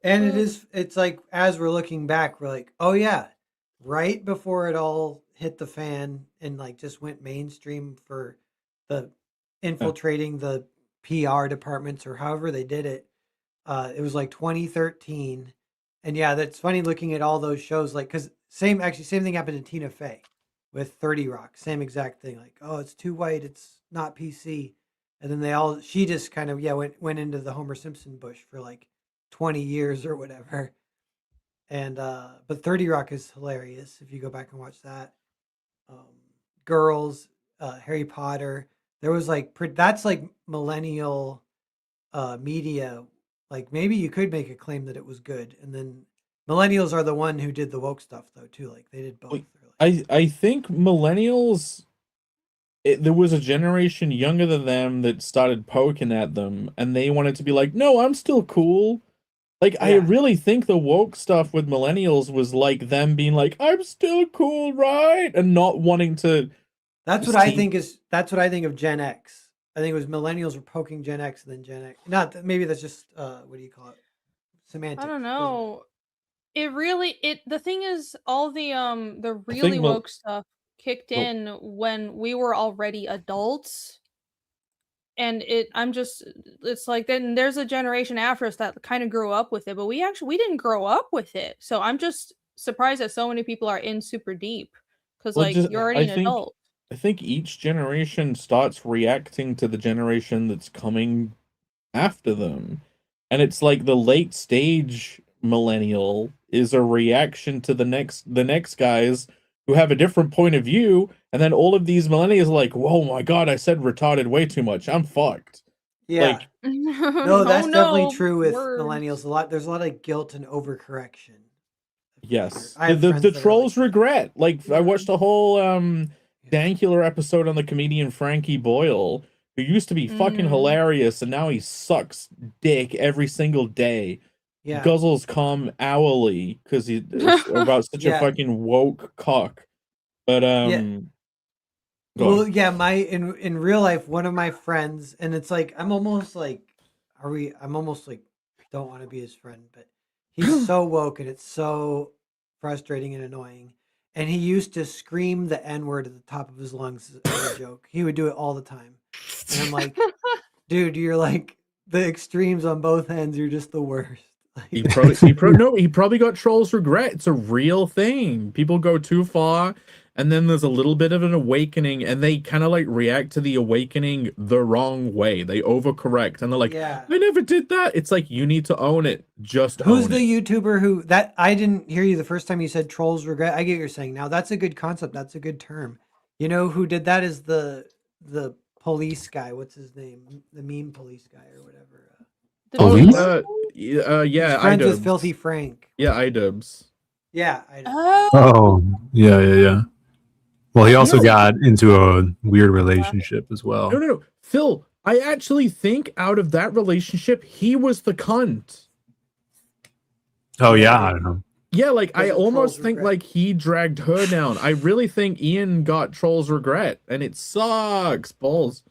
And it's like, as we're looking back, we're like, oh yeah, right before it all hit the fan and like just went mainstream for the infiltrating the PR departments or however they did it. It was like 2013, And yeah, that's funny looking at all those shows, like, because same thing happened to Tina Fey with 30 Rock. Same exact thing. Like, oh, it's too white, it's not PC. And then she just kind of, went into the Homer Simpson bush for like 20 years or whatever. And, but 30 Rock is hilarious if you go back and watch that. Girls, Harry Potter. There was like, that's like millennial media. Like maybe you could make a claim that it was good, and then millennials are the one who did the woke stuff though too. Like they did both. I think millennials, there was a generation younger than them that started poking at them, and they wanted to be like, no, I'm still cool. Like I really think the woke stuff with millennials was like them being like, I'm still cool, right? And not wanting to. That's what I think of Gen X. I think it was millennials were poking Gen X and then Gen X. Maybe that's just what do you call it? Semantics. I don't know. The thing is, all the really woke stuff kicked in when we were already adults. And it's like then there's a generation after us that kind of grew up with it, but we didn't grow up with it. So I'm just surprised that so many people are in super deep because you're already an adult. I think each generation starts reacting to the generation that's coming after them. And it's like the late stage millennial is a reaction to the next guys who have a different point of view, and then all of these millennials are like, whoa, my god, I said retarded way too much, I'm fucked. Yeah. Like, no, that's definitely true with millennials. There's a lot of guilt and overcorrection. Yes. The trolls regret. Like I watched a whole Dankular episode on the comedian Frankie Boyle, who used to be fucking hilarious, and now he sucks dick every single day. Yeah. Guzzles cum hourly because he's about such a fucking woke cock. But in real life, one of my friends, and it's like I'm almost like don't want to be his friend, but he's so woke and it's so frustrating and annoying. And he used to scream the N-word at the top of his lungs as a joke. He would do it all the time. And I'm like, dude, you're like the extremes on both ends. You're just the worst. He probably got trolls regret. It's a real thing. People go too far, and then there's a little bit of an awakening, and they kind of like react to the awakening the wrong way. They overcorrect, and they're like, I never did that. It's like, you need to own it. Who's the YouTuber who that I didn't hear you the first time you said trolls regret? I get what you're saying now. That's a good concept. That's a good term. You know who did that is the police guy. What's his name? The meme police guy or whatever. Police? Yeah, he's friends with Filthy Frank. Yeah, iDubbbz. Yeah, Oh, yeah. Well, he also got into a weird relationship as well. No. Phil, I actually think out of that relationship, he was the cunt. Oh, yeah, I don't know. Yeah, like, I almost think, like, he dragged her down. I really think Ian got trolls regret, and it sucks. Balls.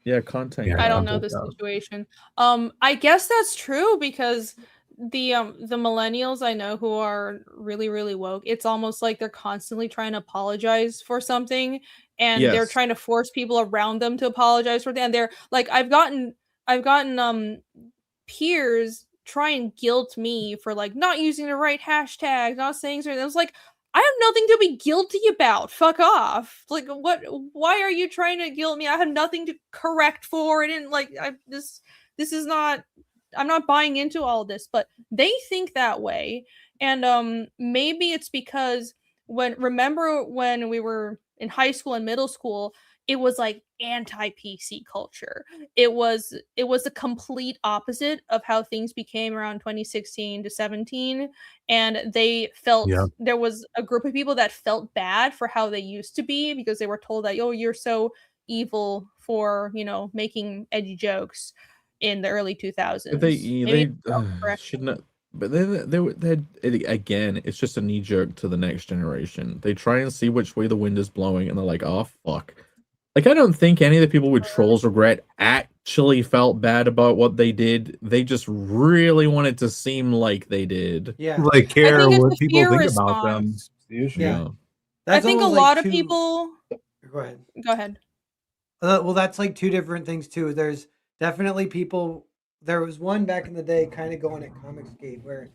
Yeah, content. I don't know the situation. I guess that's true because the millennials I know who are really, really woke, it's almost like they're constantly trying to apologize for something, and they're trying to force people around them to apologize for that. And they're like, I've gotten peers try and guilt me for like not using the right hashtags, not saying something. I was like, I have nothing to be guilty about. Fuck off. Like, what? Why are you trying to guilt me? I have nothing to correct for. And like, this is not. I'm not buying into all this. But they think that way, and maybe it's because remember when we were in high school and middle school, it was like anti-PC culture. It was the complete opposite of how things became around 2016 to 17. And they felt there was a group of people that felt bad for how they used to be because they were told that, oh, you're so evil for, making edgy jokes in the early 2000s. They should not. But they again, it's just a knee jerk to the next generation. They try and see which way the wind is blowing, and they're like, oh, fuck. Like, I don't think any of the people with trolls regret actually felt bad about what they did. They just really wanted to seem like they did. Yeah. Like, care what people think about them. Yeah. I think a lot of people... Go ahead. Well, that's like two different things, too. There's definitely people there was one back in the day, kind of going at Comicsgate, where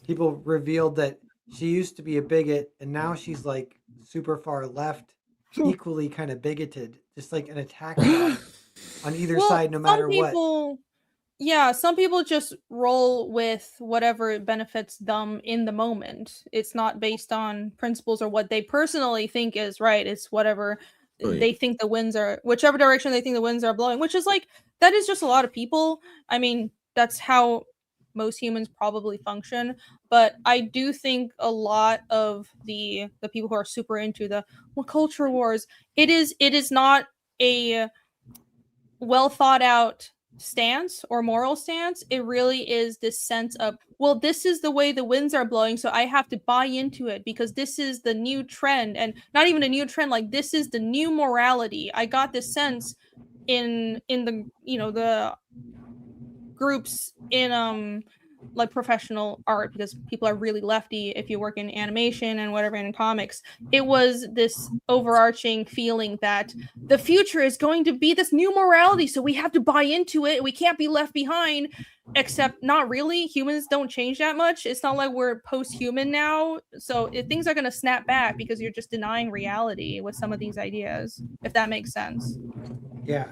people revealed that she used to be a bigot, and now she's like super far left, equally kind of bigoted, just like an attack on either side, no matter what. Yeah, some people just roll with whatever benefits them in the moment. It's not based on principles or what they personally think is right. It's whatever they think the winds are, whichever direction they think the winds are blowing, which is like, that is just a lot of people. I mean, that's how most humans probably function. But I do think a lot of the people who are super into the culture wars, it is not a well thought out stance or moral stance. It really is this sense of, well, this is the way the winds are blowing, so I have to buy into it because this is the new trend. And not even a new trend, like this is the new morality. I got this sense in the, you know, the groups in like professional art, because people are really lefty if you work in animation and whatever, and in comics. It was this overarching feeling that the future is going to be this new morality, so we have to buy into it. We can't be left behind. Except not really. Humans don't change that much. It's not like we're post-human now, so things are going to snap back because you're just denying reality with some of these ideas, if that makes sense. Yeah.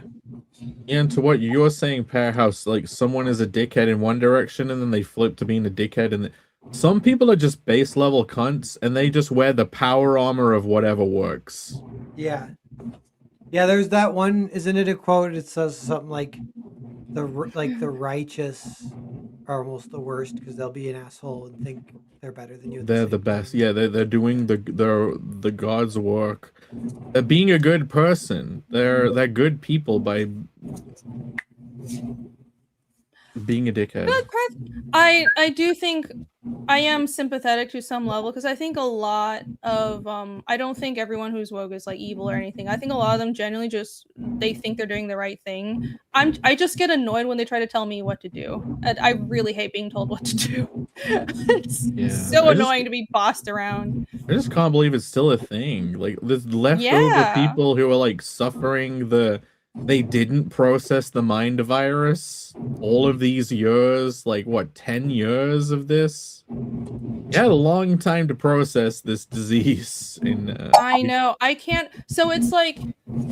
And to what you're saying, Powerhouse, like someone is a dickhead in one direction and then they flip to being a dickhead, and some people are just base level cunts and they just wear the power armor of whatever works. Yeah. Yeah, there's that one, isn't it a quote? It says something like the righteous are almost the worst because they'll be an asshole and think they're better than you. They're the best. Yeah, they're doing the God's work. They're being a good person. They're good people by being a dickhead. I do think I am sympathetic to some level, because I think a lot of I don't think everyone who's woke is like evil or anything. I think a lot of them genuinely just, they think they're doing the right thing. I just get annoyed when they try to tell me what to do. I really hate being told what to do. It's so annoying to be bossed around. I just can't believe it's still a thing. Like there's leftover people who are like suffering they didn't process the mind virus all of these years, like what, 10 years of this? You had a long time to process this disease in I know. I can't, so it's like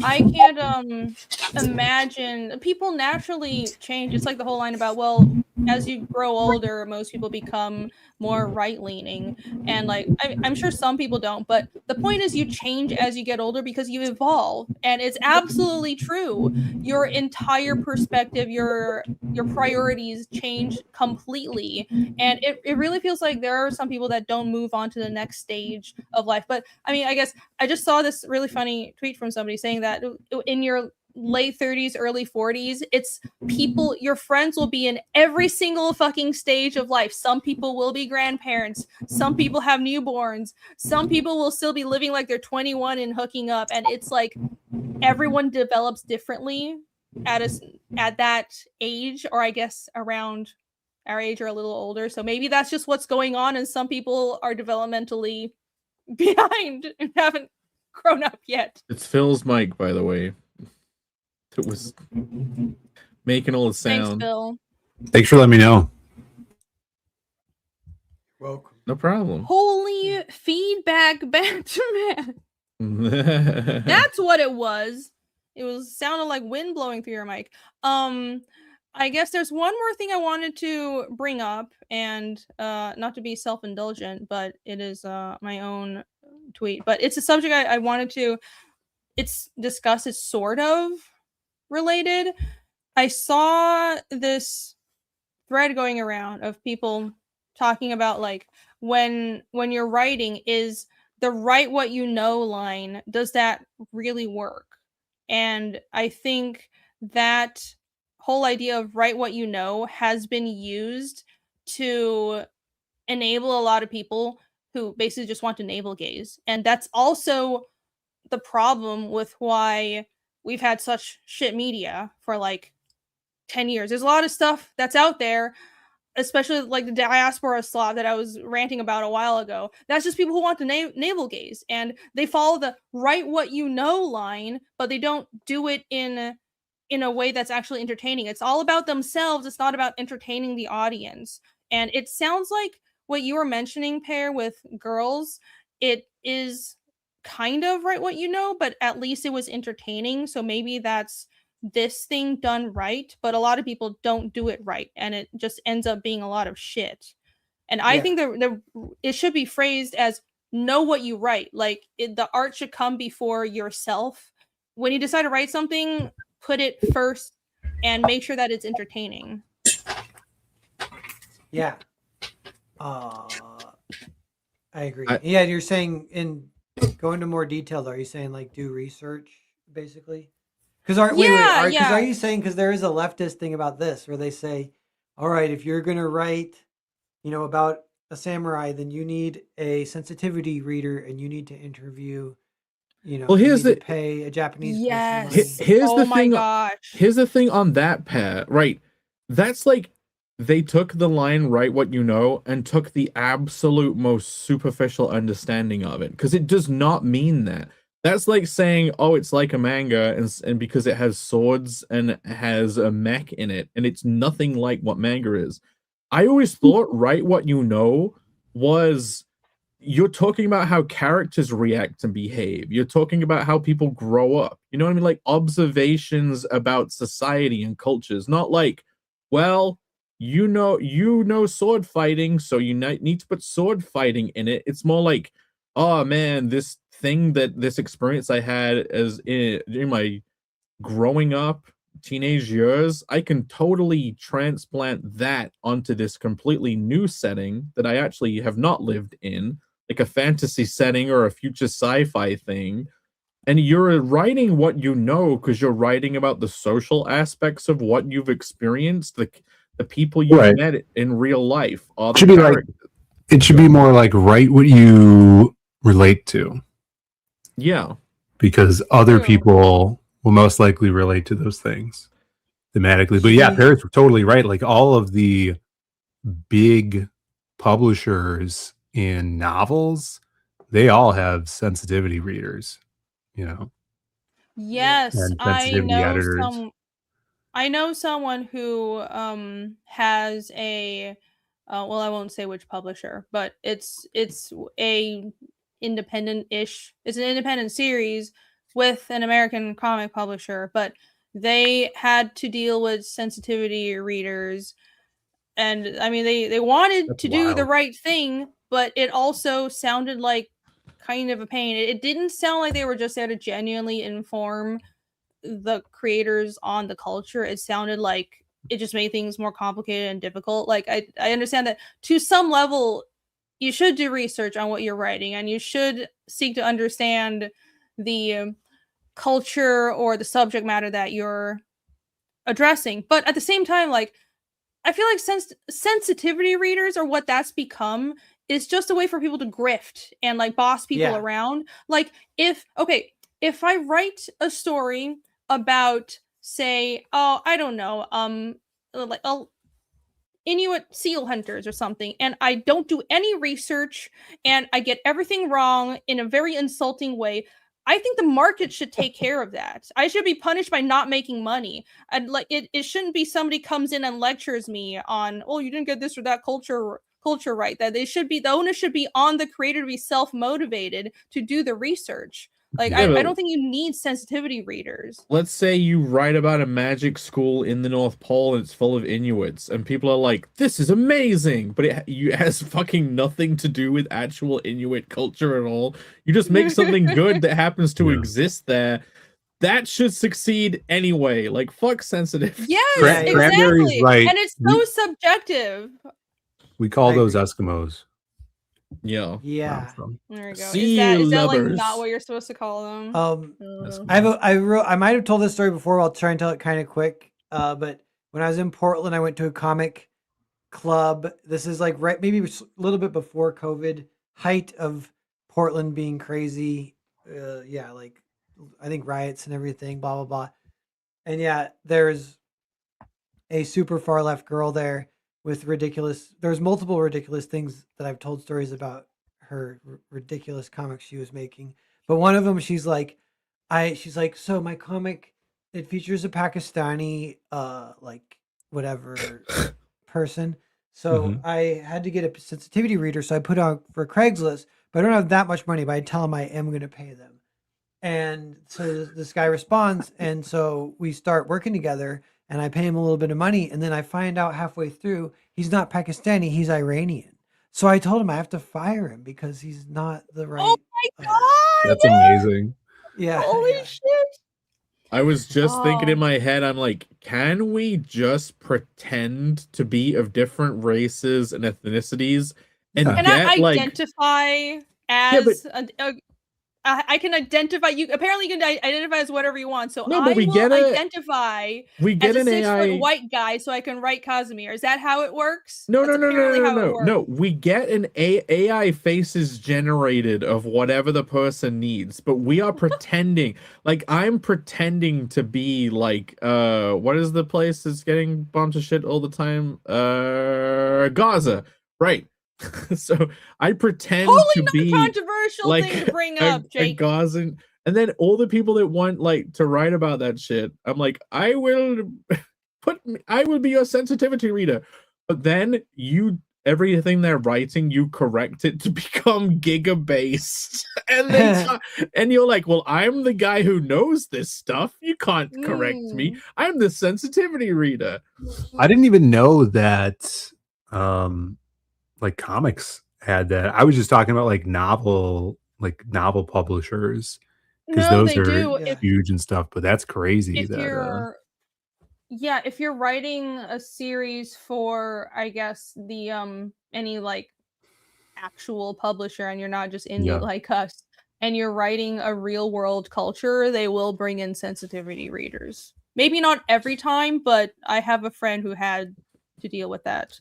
I can't imagine, people naturally change. It's like the whole line about, well, as you grow older, most people become more right-leaning, and like I'm sure some people don't, but the point is you change as you get older because you evolve, and it's absolutely true. Your entire perspective, your priorities change completely, and it really feels like there are some people that don't move on to the next stage of life. But I mean, I guess I just saw this really funny tweet from somebody saying that in your late 30s, early 40s, it's people, your friends will be in every single fucking stage of life. Some people will be grandparents, some people have newborns, some people will still be living like they're 21 and hooking up, and it's like everyone develops differently at that age, or I guess around our age or a little older. So maybe that's just what's going on, and some people are developmentally behind and haven't grown up yet. It's Phil's mic, by the way. It was making all the sound. Thanks, Phil. Thanks for letting me know. Welcome. No problem. Holy feedback Batman. That's what it was. It was sounded like wind blowing through your mic. I guess there's one more thing I wanted to bring up, and not to be self-indulgent, but it is my own tweet. But it's a subject I wanted to discuss. It's sort of related. I saw this thread going around of people talking about like when you're writing, is the write what you know line, does that really work? And I think that whole idea of write what you know has been used to enable a lot of people who basically just want to navel gaze. And that's also the problem with why we've had such shit media for like 10 years. There's a lot of stuff that's out there, especially like the diaspora slot that I was ranting about a while ago. That's just people who want to navel gaze, and they follow the write what you know line, but they don't do it in in a way that's actually entertaining. It's all about themselves. It's not about entertaining the audience. And it sounds like what you were mentioning, Pear, with girls, it is kind of right what you know, but at least it was entertaining. So maybe that's this thing done right, but a lot of people don't do it right, and it just ends up being a lot of shit. And I think it should be phrased as know what you write. Like the art should come before yourself. When you decide to write something, put it first and make sure that it's entertaining. Yeah. I agree. Yeah, you're saying go into more detail though. Are you saying like do research basically? Because are you saying, because there is a leftist thing about this where they say, all right, if you're gonna write, about a samurai, then you need a sensitivity reader and you need to interview, well, here's to pay a Japanese person money. Here's the thing on that, Pat, right? That's like they took the line "write what you know" and took the absolute most superficial understanding of it, because it does not mean that. That's like saying, oh, it's like a manga, and because it has swords and has a mech in it, and it's nothing like what manga is. I always thought write what you know was you're talking about how characters react and behave. You're talking about how people grow up. You know what I mean? Like observations about society and cultures, not like, well, you know sword fighting, so you need to put sword fighting in it. It's more like, oh man, this experience I had as in my growing up teenage years, I can totally transplant that onto this completely new setting that I actually have not lived in, like a fantasy setting or a future sci-fi thing. And you're writing what you know because you're writing about the social aspects of what you've experienced, the people you've met in real life. It should be more like write what you relate to. Yeah. Because other people will most likely relate to those things thematically. But yeah, Paris were totally right. Like all of the big publishers in novels, they all have sensitivity readers, Yes, and sensitivity editors. I know someone who has a well, I won't say which publisher, but it's a independent-ish. It's an independent series with an American comic publisher, but they had to deal with sensitivity readers, and I mean they wanted to do the right thing, but it also sounded like kind of a pain. It didn't sound like they were just there to genuinely inform the creators on the culture. It sounded like it just made things more complicated and difficult. Like I understand that to some level you should do research on what you're writing and you should seek to understand the culture or the subject matter that you're addressing, but at the same time, like I feel like sensitivity readers or what that's become is just a way for people to grift and like boss people around. Like if I write a story about, say, oh, I don't know, like Inuit seal hunters or something, and I don't do any research and I get everything wrong in a very insulting way, I think the market should take care of that. I should be punished by not making money. And like it shouldn't be somebody comes in and lectures me on, oh, you didn't get this or that culture right. That the onus should be on the creator to be self-motivated to do the research. Like I don't think you need sensitivity readers. Let's say you write about a magic school in the North Pole and it's full of Inuits, and people are like, "This is amazing," but it has fucking nothing to do with actual Inuit culture at all. You just make something good that happens to exist there. That should succeed anyway. Like fuck sensitive. Yes, exactly. Right. And it's so subjective. We call those Eskimos. Yeah. There you go. Is that like not what you're supposed to call them? I might have told this story before. I'll try and tell it kind of quick. But when I was in Portland, I went to a comic club. This is like maybe a little bit before COVID, height of Portland being crazy. Like I think riots and everything, blah blah blah. And yeah, there's a super far left girl there with there's multiple ridiculous things that I've told stories about her ridiculous comics she was making. But one of them, she's like, so my comic it features a Pakistani like whatever person. So Mhm. I had to get a sensitivity reader, so I put on for Craigslist, but I don't have that much money, but I tell them I am going to pay them. And so this guy responds, and so we start working together, and I pay him a little bit of money, and then I find out halfway through he's not Pakistani, he's Iranian. So I told him I have to fire him because he's not the Oh right. my god! That's amazing. Yeah, Holy yeah. shit! I was just thinking in Oh. my head, I'm like, can we just pretend to be of different races and ethnicities and Yeah. Can get I like identify yeah, but as I can identify you. Apparently, you can identify as whatever you want. So no, but I will identify we as get a an 6 foot AI. white guy, so I can write Casimir. Is that how it works? No, That's no, no, no, apparently no, how it no, works. no. We get an AI faces generated of whatever the person needs, but we are pretending. Like I'm pretending to be like what is the place that's getting bombed to shit all the time? Gaza. Right. So I pretend to Totally be non-controversial like thing to bring a up, Jake. Gazan, and then all the people that want like to write about that shit, I'm like, I will I will be your sensitivity reader. But then everything they're writing, you correct it to become giga based. And you're like, well, I'm the guy who knows this stuff. You can't correct me. I'm the sensitivity reader. I didn't even know that like comics had that. I was just talking about like novel publishers because No, those they are do. Yeah. huge and stuff, but that's crazy If that if you're writing a series for, I guess, the any like actual publisher, and you're not just indie yeah. like us, and you're writing a real world culture, they will bring in sensitivity readers. Maybe not every time, but I have a friend who had to deal with that.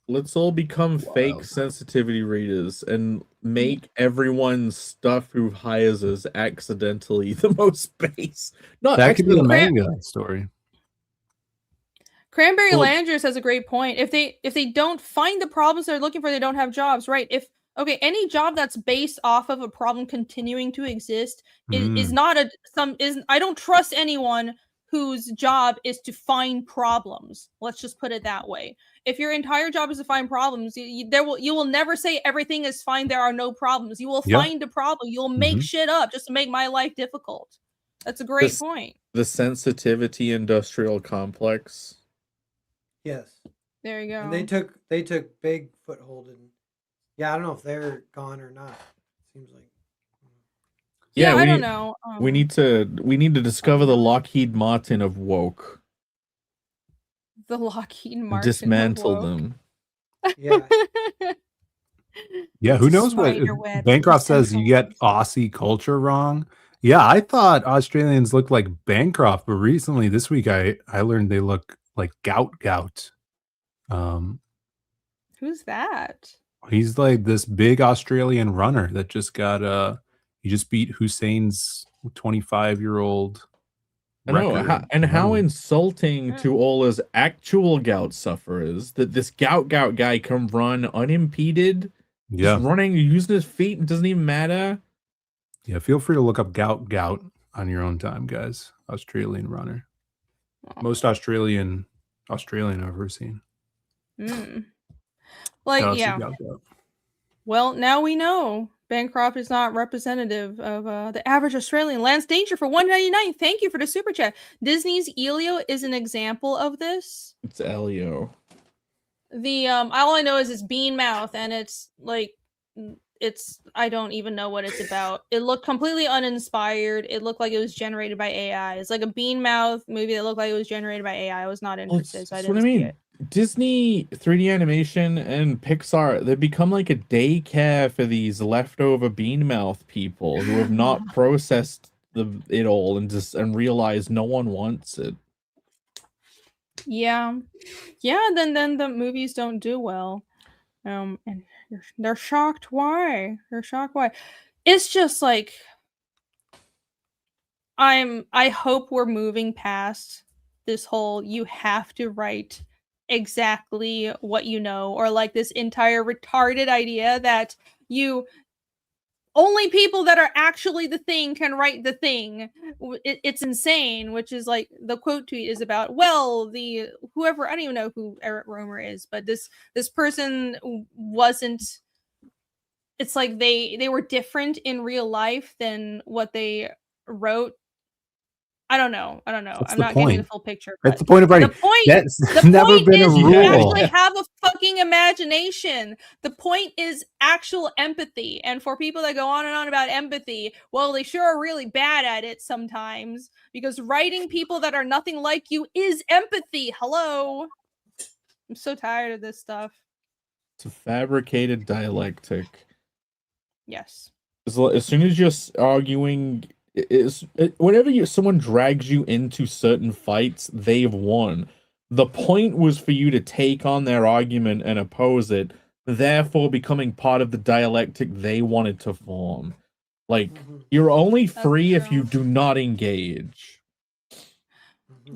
Let's all become fake Wild. sensitivity readers and make everyone's stuff who hires us accidentally the most base. Not That could be a accidentally. manga story. Cranberry Well- Landers has a great point. If they don't find the problems they're looking for, they don't have jobs, right? If any job that's based off of a problem continuing to exist is not I don't trust anyone whose job is to find problems. Let's just put it that way. If your entire job is to find problems, you will never say everything is fine, there are no problems. You will Yeah. find a problem. You'll make shit up just to make my life difficult. That's a great point. The sensitivity industrial complex. Yes. There you go. And they took big foothold in. Yeah, I don't know if they're gone or not. Seems like. Yeah, I we don't need, know. we need to discover the Lockheed Martin of woke. The Lockheed Martin And dismantle of woke. them. Yeah. Yeah, who It's a knows what spider web Bancroft in says you get Aussie culture wrong. Yeah, I thought Australians looked like Bancroft, but recently this week I learned they look like Gout. Who's that? He's like this big Australian runner that just got he just beat Hussein's 25-year-old I know, record. how insulting to all his actual gout sufferers that this gout guy can run unimpeded, Yeah. just running, using his feet, and doesn't even matter. Yeah, feel free to look up Gout on your own time, guys. Australian runner. Most Australian I've ever seen. Like, Shout out to yeah. Gout. Well, now we know Bancroft is not representative of the average Australian. Lance Danger for $1.99. Thank you for the super chat. Disney's Elio is an example of this. It's Elio. The all I know is it's bean mouth, and it's like I don't even know what it's about. It looked completely uninspired. It looked like it was generated by AI. It's like a bean mouth movie that looked like it was generated by AI. I was not interested, so I didn't see it. Disney 3D animation and Pixar, they become like a daycare for these leftover bean mouth people who have not processed it all and realized no one wants it. Yeah. Then the movies don't do well. And they're shocked why. It's just like I hope we're moving past this whole you have to write exactly what you know, or like this entire retarded idea that you only people that are actually the thing can write the thing. It's insane, which is like the quote tweet is about, well, the whoever, I don't even know who Eric Romer is, but this person wasn't, it's like they were different in real life than what they wrote. I don't know. What's I'm the not getting the point? full picture. That's the point of writing. The point, That's the never point been a is you rule. actually have a fucking imagination. The point is actual empathy. And for people that go on and on about empathy, well, they sure are really bad at it sometimes, because writing people that are nothing like you is empathy. Hello. I'm so tired of this stuff. It's a fabricated dialectic. Yes. As soon as you're arguing, whenever someone drags you into certain fights, they've won. The point was for you to take on their argument and oppose it, therefore becoming part of the dialectic they wanted to form. Like, you're only free if you do not engage.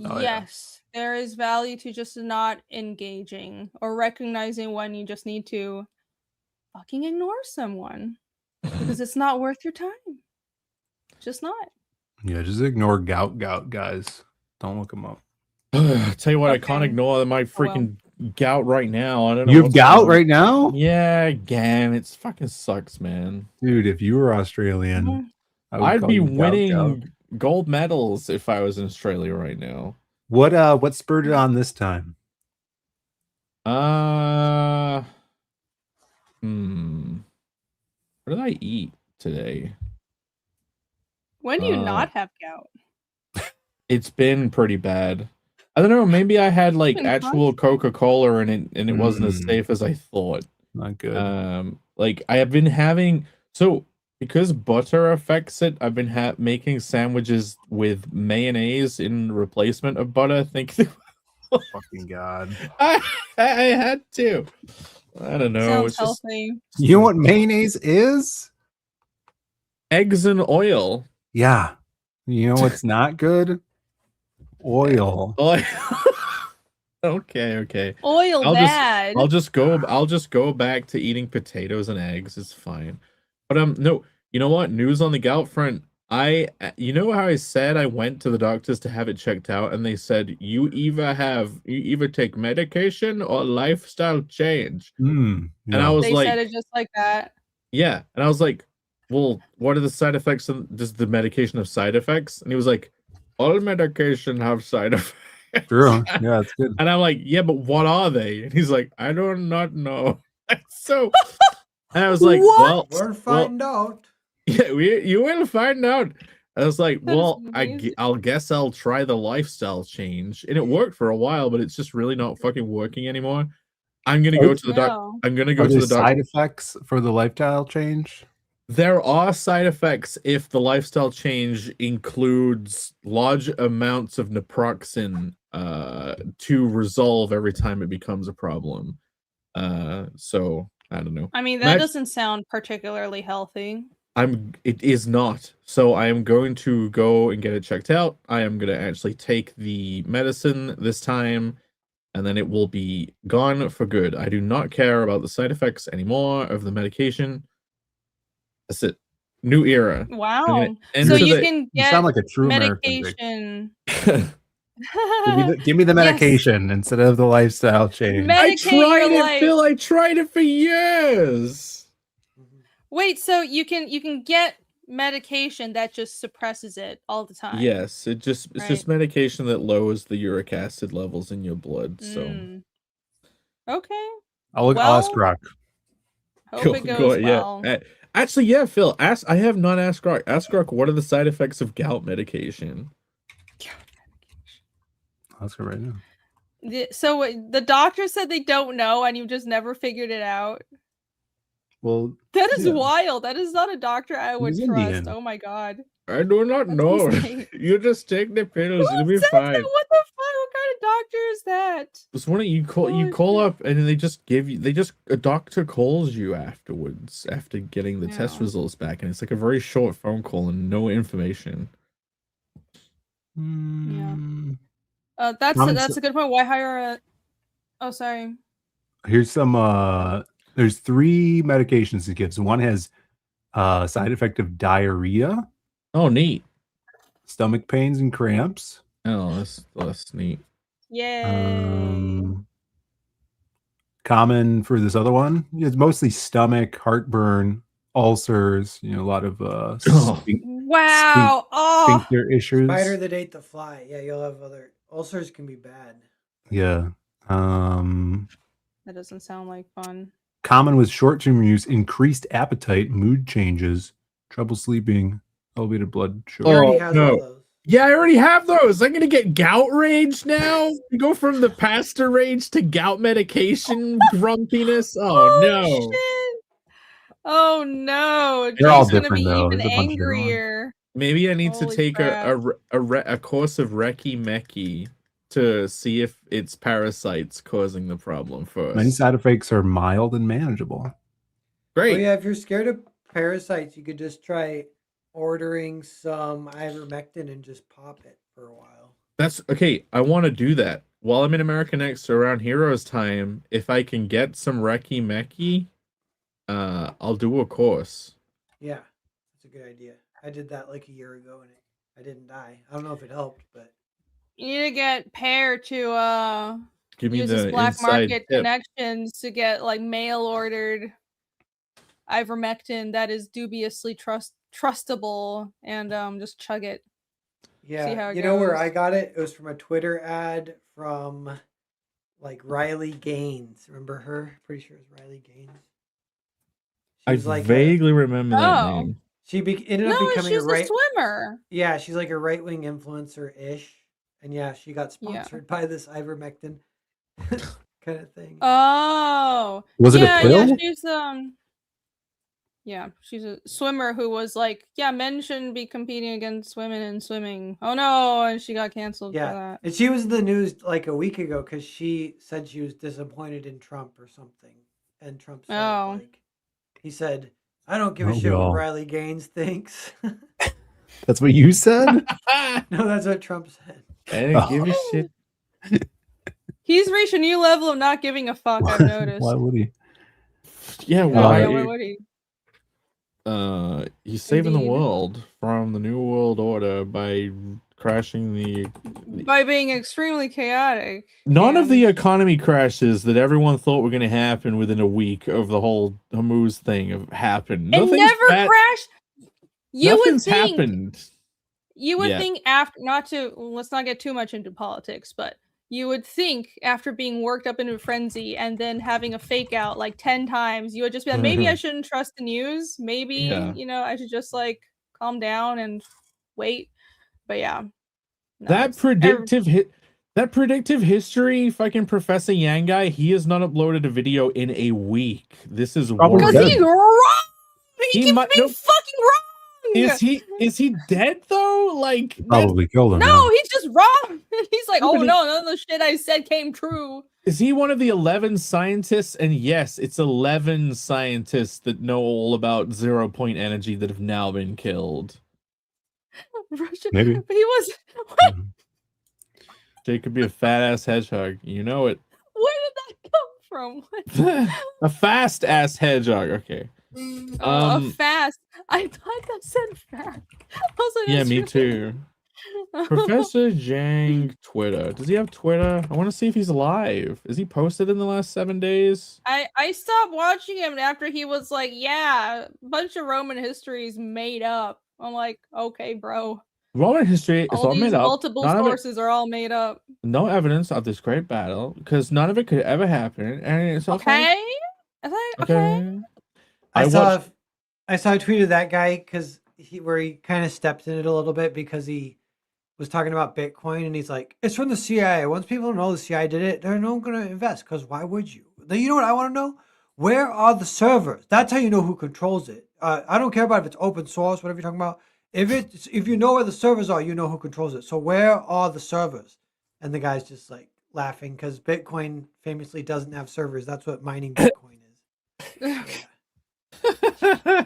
Oh, yeah. Yes, there is value to just not engaging or recognizing when you just need to fucking ignore someone because it's not worth your time. Just not. Yeah, just ignore gout, guys. Don't look them up. Tell you what, I can't Okay. ignore my freaking gout right now. I don't know. You have what's gout going on. right now? Yeah, again, it's fucking sucks, man. Dude, if you were Australian, I'd call be you gout. winning gold medals if I was in Australia right now. What spurred it on this time? What did I eat today? When do you not have gout? It's been pretty bad. I don't know, maybe I had like Been actual Coca-Cola in it and it wasn't as Mm. safe as I thought. Not good. Like I have been having, so because butter affects it, I've been making sandwiches with mayonnaise in replacement of butter. Thank you. Fucking God. I had to. I don't know. Sounds It's just healthy. You know what mayonnaise is? eggs and oil. Yeah. You know what's not good? Oil. Okay. Oil bad. I'll just go back to eating potatoes and eggs. It's fine. But no, you know what? News on the gout front. You know how I said I went to the doctors to have it checked out, and they said you either take medication or lifestyle change. And I was they like, said it just like that. yeah, and I was like, well, what are the side effects? Does the medication have side effects? And he was like, all medication have side effects. True. Yeah, it's good. And I'm like, yeah, but what are they? And he's like, I do not know. So, and I was like, What? We'll find out. yeah, you will find out. I was like, That is well, amazing. I'll guess I'll try the lifestyle change, and it worked for a while, but it's just really not fucking working anymore. I'm gonna go to the doc. No. I'm gonna go Are to there the doc. side effects for the lifestyle change? There are side effects if the lifestyle change includes large amounts of naproxen to resolve every time it becomes a problem. So I don't know. I mean, that doesn't sound particularly healthy. It is not. So I am going to go and get it checked out. I am going to actually take the medicine this time, and then it will be gone for good. I do not care about the side effects anymore of the medication. That's it. New era. Wow. So you can You get sound like a true American. medication. Give me the medication instead of the lifestyle change. I Medicate tried your it, life. Phil. I tried it for years. Wait, so you can get medication that just suppresses it all the time. Yes, it's just Right. medication that lowers the uric acid levels in your blood. So Okay. I'll ask Rock. Hope it goes well. Yeah. Actually, yeah, Phil. I have not asked Rock. Ask Rock, what are the side effects of gout medication? I'll ask her right now. So the doctor said they don't know, and you just never figured it out. Well, That is wild. That is not a doctor I would He's trust. Indian. Oh my god. I do not That's know. insane. You just take the pills. Who You'll be says fine. that? What the fuck? What kind of doctor is that? Just why don't you call up and they just give you a doctor calls you afterwards after getting the test results back, and it's like a very short phone call and no information. That's a good point. Why hire a Oh, sorry. Here's some there's 3 medications he gives. One has Side effect of diarrhea, Oh, neat. stomach pains and cramps. Oh, that's neat. Yay. Common for this other one, it's mostly stomach, heartburn, ulcers. You know, a lot of Wow. Oh, sphincter issues. Spider that ate the fly. Yeah, you'll have other ulcers can be bad. Yeah. that doesn't sound like fun. Common with short-term use, increased appetite, mood changes, trouble sleeping, elevated blood He sugar. already Oh, has no. all those. Yeah, I already have those. I'm gonna get gout rage now. Go from the pastor rage to gout medication grumpiness. Oh no. Shit. Oh no. They're all Jay's gonna different, be though. even There's a bunch of different ones. angrier. Maybe I need to Holy take crap. a course of Reki Meki to see if it's parasites causing the problem first. Many side effects are mild and manageable. Great. Oh yeah, if you're scared of parasites, you could just try ordering some ivermectin and just pop it for a while. That's okay. I want to do that while I'm in America Next around Heroes Time. If I can get some Reki Meki, I'll do a course. Yeah, that's a good idea. I did that like a year ago and I didn't die. I don't know if it helped, but You need to get Pear to Give me use the his black inside market tip. connections to get like mail ordered ivermectin that is dubiously trustable and just chug it. yeah, how it you know where goes. I got it? It was from a Twitter ad from like Riley Gaines. Remember her? Pretty sure it was Riley Gaines. She I was like vaguely remember that Oh. name. she ended up No, becoming she's a right. a swimmer. Yeah, she's like a right wing influencer ish, and yeah, she got Yeah. sponsored by this ivermectin kind of thing. Oh. Was it a yeah, pill? she's a swimmer who was like, yeah, men shouldn't be competing against women in swimming. Oh no, and she got canceled for Yeah, that. and she was in the news like a week ago because she said she was disappointed in Trump or something, and Trump said Oh. like he said, "I don't give a Oh, shit what well. Riley Gaines thinks." That's what you said? No, that's what Trump said. I didn't give a shit. He's reached a new level of not giving a fuck, I've noticed. Why would he? Yeah, Yeah, why? why would he? He's saving the Indeed. world from the New World Order by crashing the. By being extremely chaotic. None of and- the economy crashes that everyone thought were going to happen within a week of the whole Hamouz thing have happened. It Nothing's never bad- crashed. You would Nothing's think happened. you would yet. think after let's not get too much into politics, but you would think after being worked up into a frenzy and then having a fake out like 10 times, you would just be like, maybe I shouldn't trust the news. Maybe, Yeah. I should just like calm down and wait. But yeah. No, That it's- predictive history fucking Professor Yang guy, he has not uploaded a video in a week. This is Probably worrying. Because he's wrong. He keeps might- being no. fucking wrong. Is he dead though? Like Probably killed him. No, he's just wrong. He's like, oh Nobody- no, none of the shit I said came true. is he one of the 11 scientists? And yes, it's 11 scientists that know all about 0-point energy that have now been killed. Russia, Maybe. He was. Jake could be a fat ass hedgehog. You know it. Where did that come from? A fast ass hedgehog. Okay. A fast. I thought that said fat. I was like, Yeah, that's me really- too. Professor Jang Twitter. Does he have Twitter? I want to see if he's alive. Is he posted in the last 7 days? I stopped watching him after he was like, yeah, a bunch of Roman history is made up. I'm like, okay, bro. Roman history is All all these made up. multiple None of it- sources are all made up. no evidence of this great battle because none of it could ever happen, and it's okay. Okay. I thought, okay. I watched- saw a tweet of that guy because he kind of stepped in it a little bit because he was talking about Bitcoin and he's like, it's from the CIA. Once people know the CIA did it, they're not going to invest because why would you? Then you know what I want to know? Where are the servers? That's how you know who controls it. I don't care about if it's open source, whatever you're talking about. If you know where the servers are, you know who controls it. So where are the servers? And the guy's just like laughing because Bitcoin famously doesn't have servers. That's what mining Bitcoin is. No,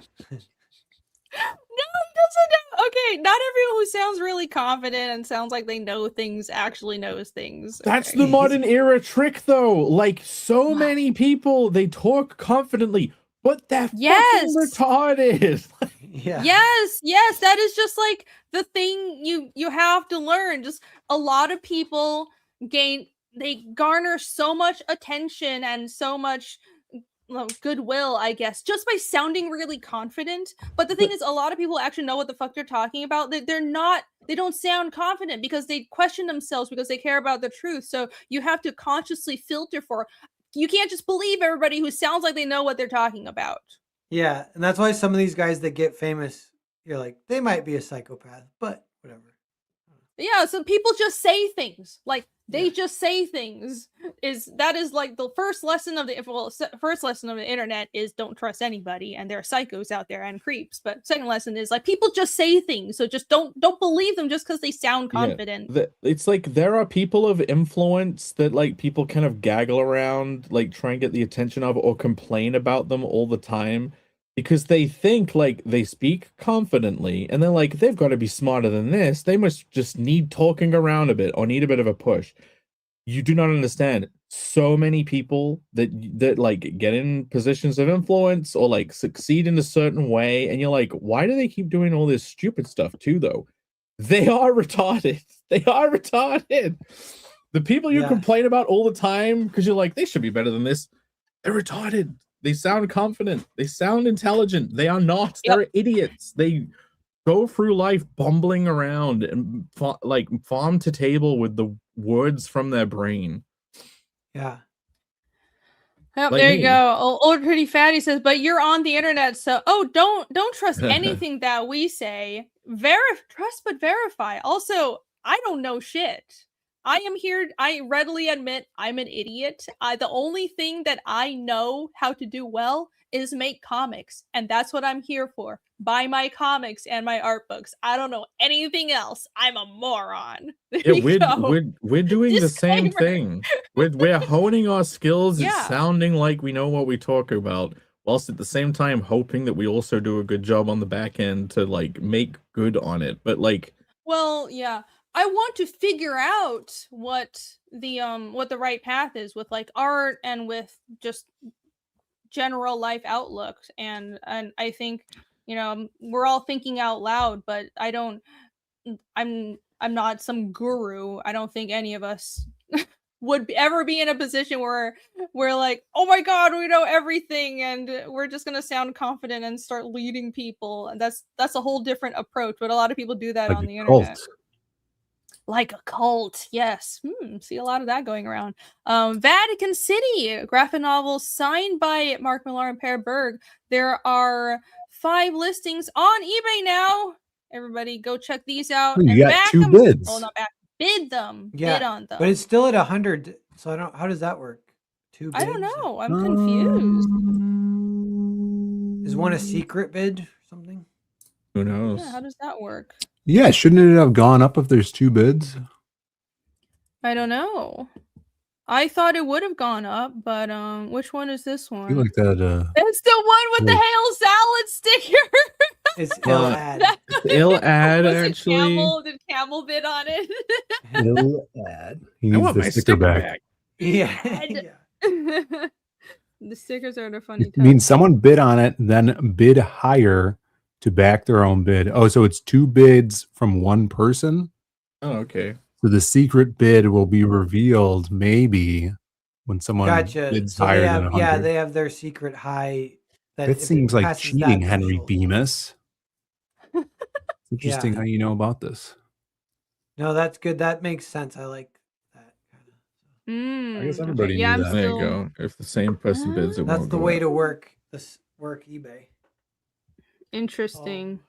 he doesn't know. Okay, not everyone who sounds really confident and sounds like they know things actually knows things. That's okay? the modern era trick, though. Like so many people, they talk confidently, But they're Yes. fucking retarded. Yeah. Yes, that is just like the thing you have to learn. Just a lot of people they garner so much attention and so much goodwill, I guess, just by sounding really confident. But the thing is, a lot of people actually know what the fuck they're talking about. They don't sound confident because they question themselves because they care about the truth. So you have to consciously filter for. You can't just believe everybody who sounds like they know what they're talking about. Yeah, and that's why some of these guys that get famous, you're like, they might be a psychopath, but whatever. Yeah, so people just say things. Like they Yeah. just say things. That is like the first lesson of first lesson of the internet is don't trust anybody, and there are psychos out there and creeps. But second lesson is like people just say things, so just don't believe them just because they sound confident. It's like there are people of influence that like people kind of gaggle around, like try and get the attention of or complain about them all the time because they think like they speak confidently and they're like they've got to be smarter than this. They must just need talking around a bit or need a bit of a push. You do not understand. So many people that like get in positions of influence or like succeed in a certain way, and you're like, why do they keep doing all this stupid stuff too, though? They are retarded. They are retarded. The people you Yeah. complain about all the time because you're like, they should be better than this. They're retarded. They sound confident. They sound intelligent. They are not. Yep. They're idiots. They go through life bumbling around and like farm to table with the words from their brain. Yeah. Oh, Like there me. you go. Old Pretty Fatty says, but you're on the internet, so don't trust anything that we say. Trust but verify. Also, I don't know shit. I am here. I readily admit I'm an idiot. The only thing that I know how to do well is make comics, and that's what I'm here for. Buy my comics and my art books. I don't know anything else. I'm a moron. There Yeah, you go. we're doing the same Disclaimer. thing. We're honing our skills. It's Yeah. sounding like we know what we talk about, whilst at the same time hoping that we also do a good job on the back end to like make good on it. But like, well, yeah. I want to figure out what the right path is with like art and with just general life outlook, and I think we're all thinking out loud, but I'm not some guru. I don't think any of us would ever be in a position where we're like, oh my god, we know everything and we're just gonna sound confident and start leading people. And that's a whole different approach, but a lot of people do that Like on a the internet. cult. Like a cult, yes. See a lot of that going around. Vatican City, graphic novel signed by Mark Millar and Per Berg. There are 5 listings on eBay now. Everybody go check these out. Oh, you and got back 2 them. bids. Oh, not back. Bid them. Yeah. Bid on them. But it's still at 100. So how does that work? 2 bids? I don't know. I'm confused. Is one a secret bid or something? who knows? Yeah, how does that work? Yeah, shouldn't it have gone up if there's 2 bids? I don't know. I thought it would have gone up, but which one is this I one? feel like that. It's the one with the Yeah. hail salad sticker. It's Well, ill ad. Ill ad Was actually. Did Camel bid on it? He I needs want the my sticker back. Yeah. Ad. Yeah. The stickers are the funny It means touch. someone bid on it, then bid higher to back their own bid. Oh, so it's 2 bids from one person? Oh, okay. So the secret bid will be revealed maybe when someone Gotcha. bids So higher they than have, 100. they have their secret high. That if it seems like passes that cheating, Henry threshold. Bemis. It's interesting how you know about this. No, that's good. That makes sense. I like that. I guess everybody knew yeah, I'm that. There still... you go. If the same person bids, it That's won't the go way up. to work eBay. Interesting.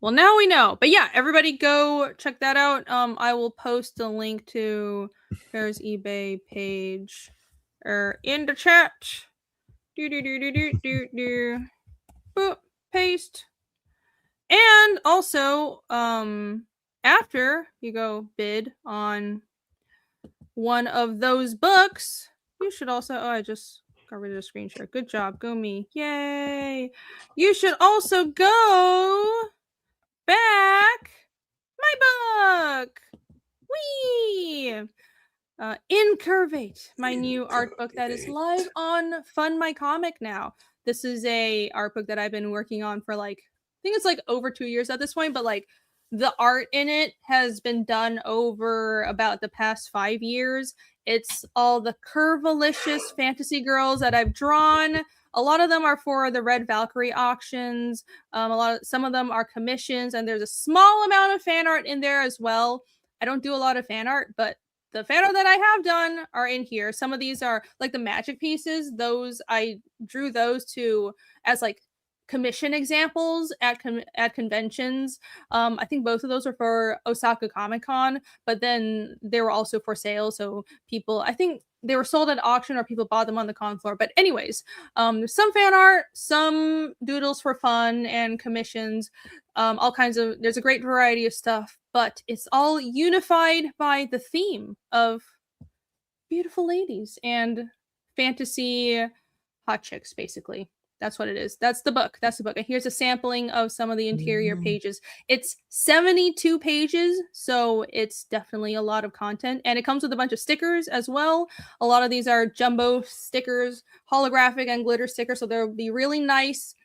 Well, now we know. But yeah, everybody go check that out. I will post a link to Pear's eBay page in the chat. Boop, paste. And also, after you go bid on one of those books, you should also I just got rid of the screen share. Good job, go me. Yay. You should also go back my book. Whee! Incurvate, my new art book that is live on Fund My Comic now. This is a art book that I've been working on for like, I think it's like over 2 years at this point, but like the art in it has been done over about the past 5 years. It's all the curvilicious fantasy girls that I've drawn. A lot of them are for the Red Valkyrie auctions. Some of them are commissions, and there's a small amount of fan art in there as well. I don't do a lot of fan art, but the fan art that I have done are in here. Some of these are like the magic pieces. Those I drew those to as like commission examples at conventions. I think both of those were for Osaka Comic Con, but then they were also for sale. So people, I think they were sold at auction or people bought them on the con floor. But anyways, there's some fan art, some doodles for fun and commissions, all kinds of, there's a great variety of stuff, but it's all unified by the theme of beautiful ladies and fantasy hot chicks, basically. That's what it is. That's the book. And here's a sampling of some of the interior pages. It's 72 pages, so it's definitely a lot of content. And it comes with a bunch of stickers as well. A lot of these are jumbo stickers, holographic and glitter stickers, so they'll be really nice,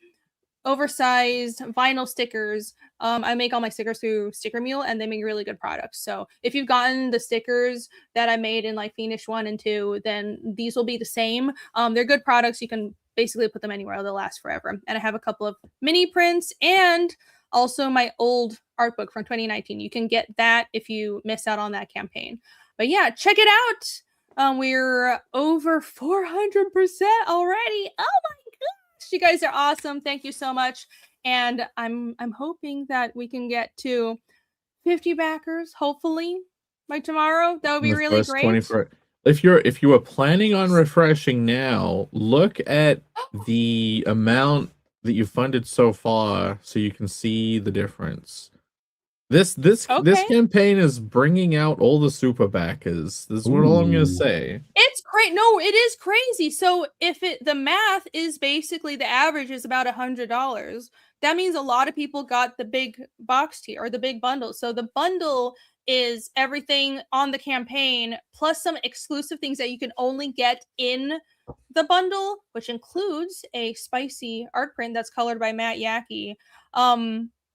oversized vinyl stickers. I make all my stickers through Sticker Mule, and they make really good products. So if you've gotten the stickers that I made in like Fiendish 1 and 2, then these will be the same. They're good products. You can basically put them anywhere. They'll last forever. And I have a couple of mini prints and also my old art book from 2019. You can get that if you miss out on that campaign. But yeah, check it out. We're over 400% already. Oh my gosh, you guys are awesome. Thank you so much. And I'm hoping that we can get to 50 backers, hopefully by tomorrow. That would be really great. 24. If you are planning on refreshing now, look at the amount that you funded so far, so you can see the difference. This campaign is bringing out all the super backers. This is what all I'm gonna say. It's great. No, it is crazy. So if the math is basically the average is about $100, that means a lot of people got the big box tier or the big bundle. So the bundle is everything on the campaign plus some exclusive things that you can only get in the bundle, which includes a spicy art print that's colored by Matt Yackey.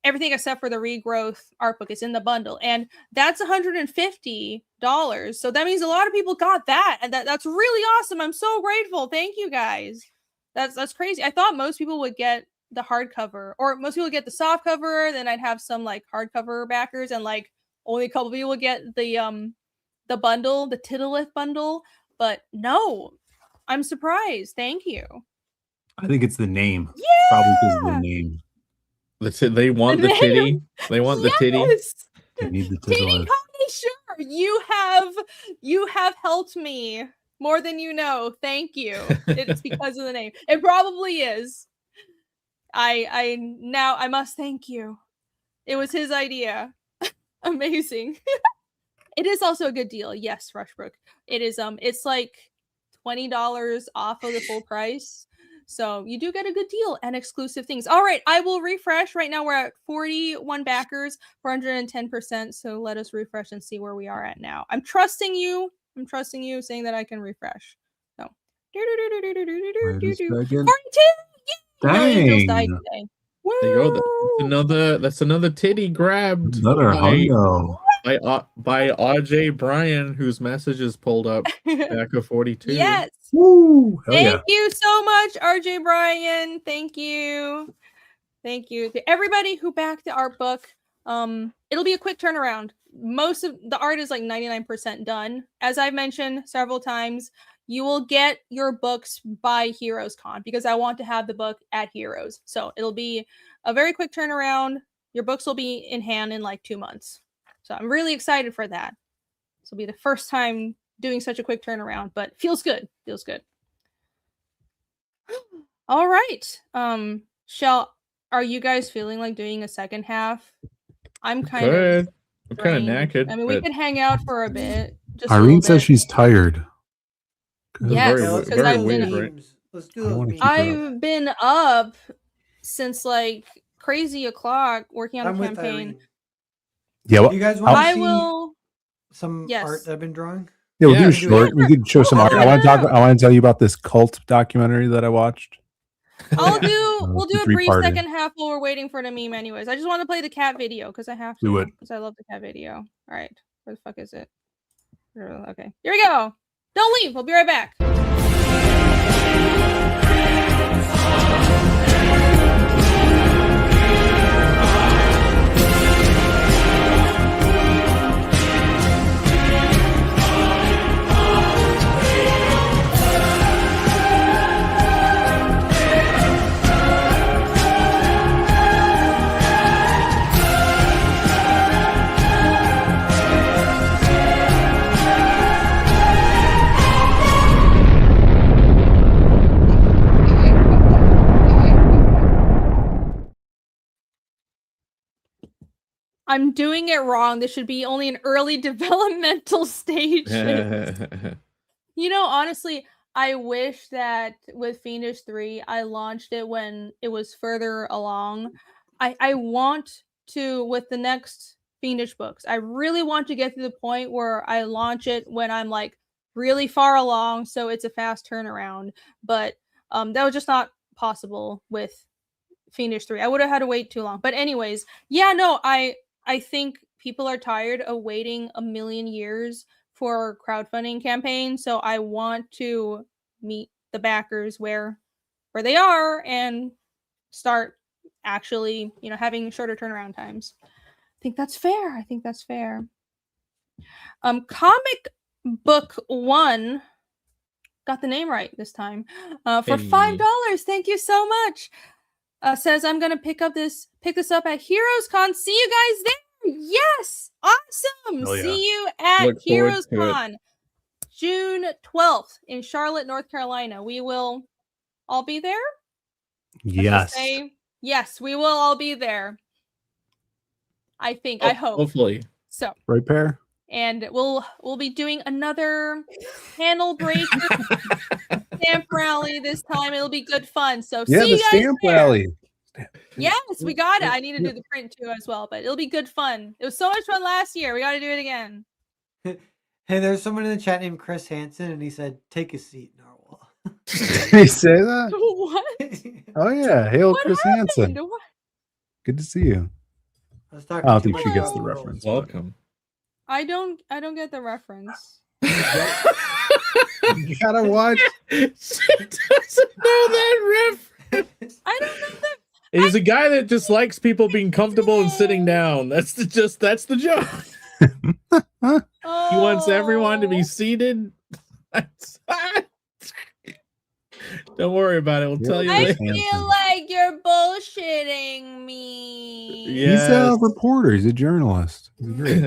Everything except for the regrowth art book is in the bundle, and that's $150. So that means a lot of people got that, and that's really awesome. I'm so grateful. Thank you guys. That's crazy. I thought most people would get the hardcover, or most people get the soft cover. Then I'd have some like hardcover backers, and like only a couple people would get the bundle, the Tittleth bundle. But no, I'm surprised. Thank you. I think it's the name. Yeah, probably because of the name. They want the titty. They want the titty. They need the Titty tittle. Sure, you have helped me more than you know. Thank you. It's because of the name. It probably is. I must thank you. It was his idea. Amazing. It is also a good deal. Yes, Rushbrook. It is it's like $20 off of the full price. So you do get a good deal and exclusive things. All right, I will refresh. Right now we're at 41 backers, 410%. So let us refresh and see where we are at now. I'm trusting you, saying that I can refresh. So 42. Dang. Died today. There you go. That's another titty grabbed. Another hundo. By RJ Bryan, whose message is pulled up back of 42. Yes. Woo! Thank you so much, RJ Bryan. Thank you. Thank you to everybody who backed the art book. It'll be a quick turnaround. Most of the art is like 99% done. As I've mentioned several times, you will get your books by Heroes Con because I want to have the book at Heroes. So it'll be a very quick turnaround. Your books will be in hand in like 2 months. So I'm really excited for that. This will be the first time doing such a quick turnaround, but feels good. Feels good. All right. Are you guys feeling like doing a second half? I'm kind of knackered. I mean, we could hang out for a bit. Irene says she's tired. Yes, because Let's do it. I've been up since like crazy o'clock working on a campaign. Yeah, well, you guys want to see some Yes. art that I've been drawing? Yeah, we'll do a short. We could show some art. I want to tell you about this cult documentary that I watched. We'll do a brief three-parter. second half while we're waiting for the meme anyways. I just want to play the cat video because I have to. Do it. Because I love the cat video. All right. Where the fuck is it? Okay. Here we go. Don't leave. We'll be right back. I'm doing it wrong. This should be only an early developmental stage. You know, honestly, I wish that with Fiendish 3, I launched it when it was further along. I want to, with the next Fiendish books, I really want to get to the point where I launch it when I'm like really far along, so it's a fast turnaround. But that was just not possible with Fiendish 3. I would have had to wait too long. But anyways, yeah, no, I think people are tired of waiting a million years for crowdfunding campaigns, so I want to meet the backers where they are and start actually, you know, having shorter turnaround times. I think that's fair. Comic Book 1 got the name right this time. For $5. Thank you so much. Says I'm gonna pick this up at Heroes Con. See you guys there. Yes, awesome. Hell yeah. See you at Heroes Con, June 12th in Charlotte, North Carolina. We will all be there. Yes. Yes, we will all be there. I think. I hope. Hopefully. So. Right, Pear? And we'll be doing another panel breaker stamp rally this time. It'll be good fun. So Yeah, see you the guys stamp there. rally. Yes, we got it. I need to do the print too as well, but it'll be good fun. It was so much fun last year. We got to do it again. Hey, there's someone in the chat named Chris Hansen, and he said, "Take a seat, Narwhal." Did he say that? What? Oh yeah, hail What Chris happened? Hansen. What? Good to see you. I was talking I don't too think she much gets about the Narwhal. reference. Welcome. I don't get the reference. You gotta watch. She doesn't know that reference. I don't know that. He's a guy that just likes people being comfortable and sitting down. That's the joke. He wants everyone to be seated. Don't worry about it. We'll tell you I later. feel like you're bullshitting me. He's a reporter. He's a journalist. He's great.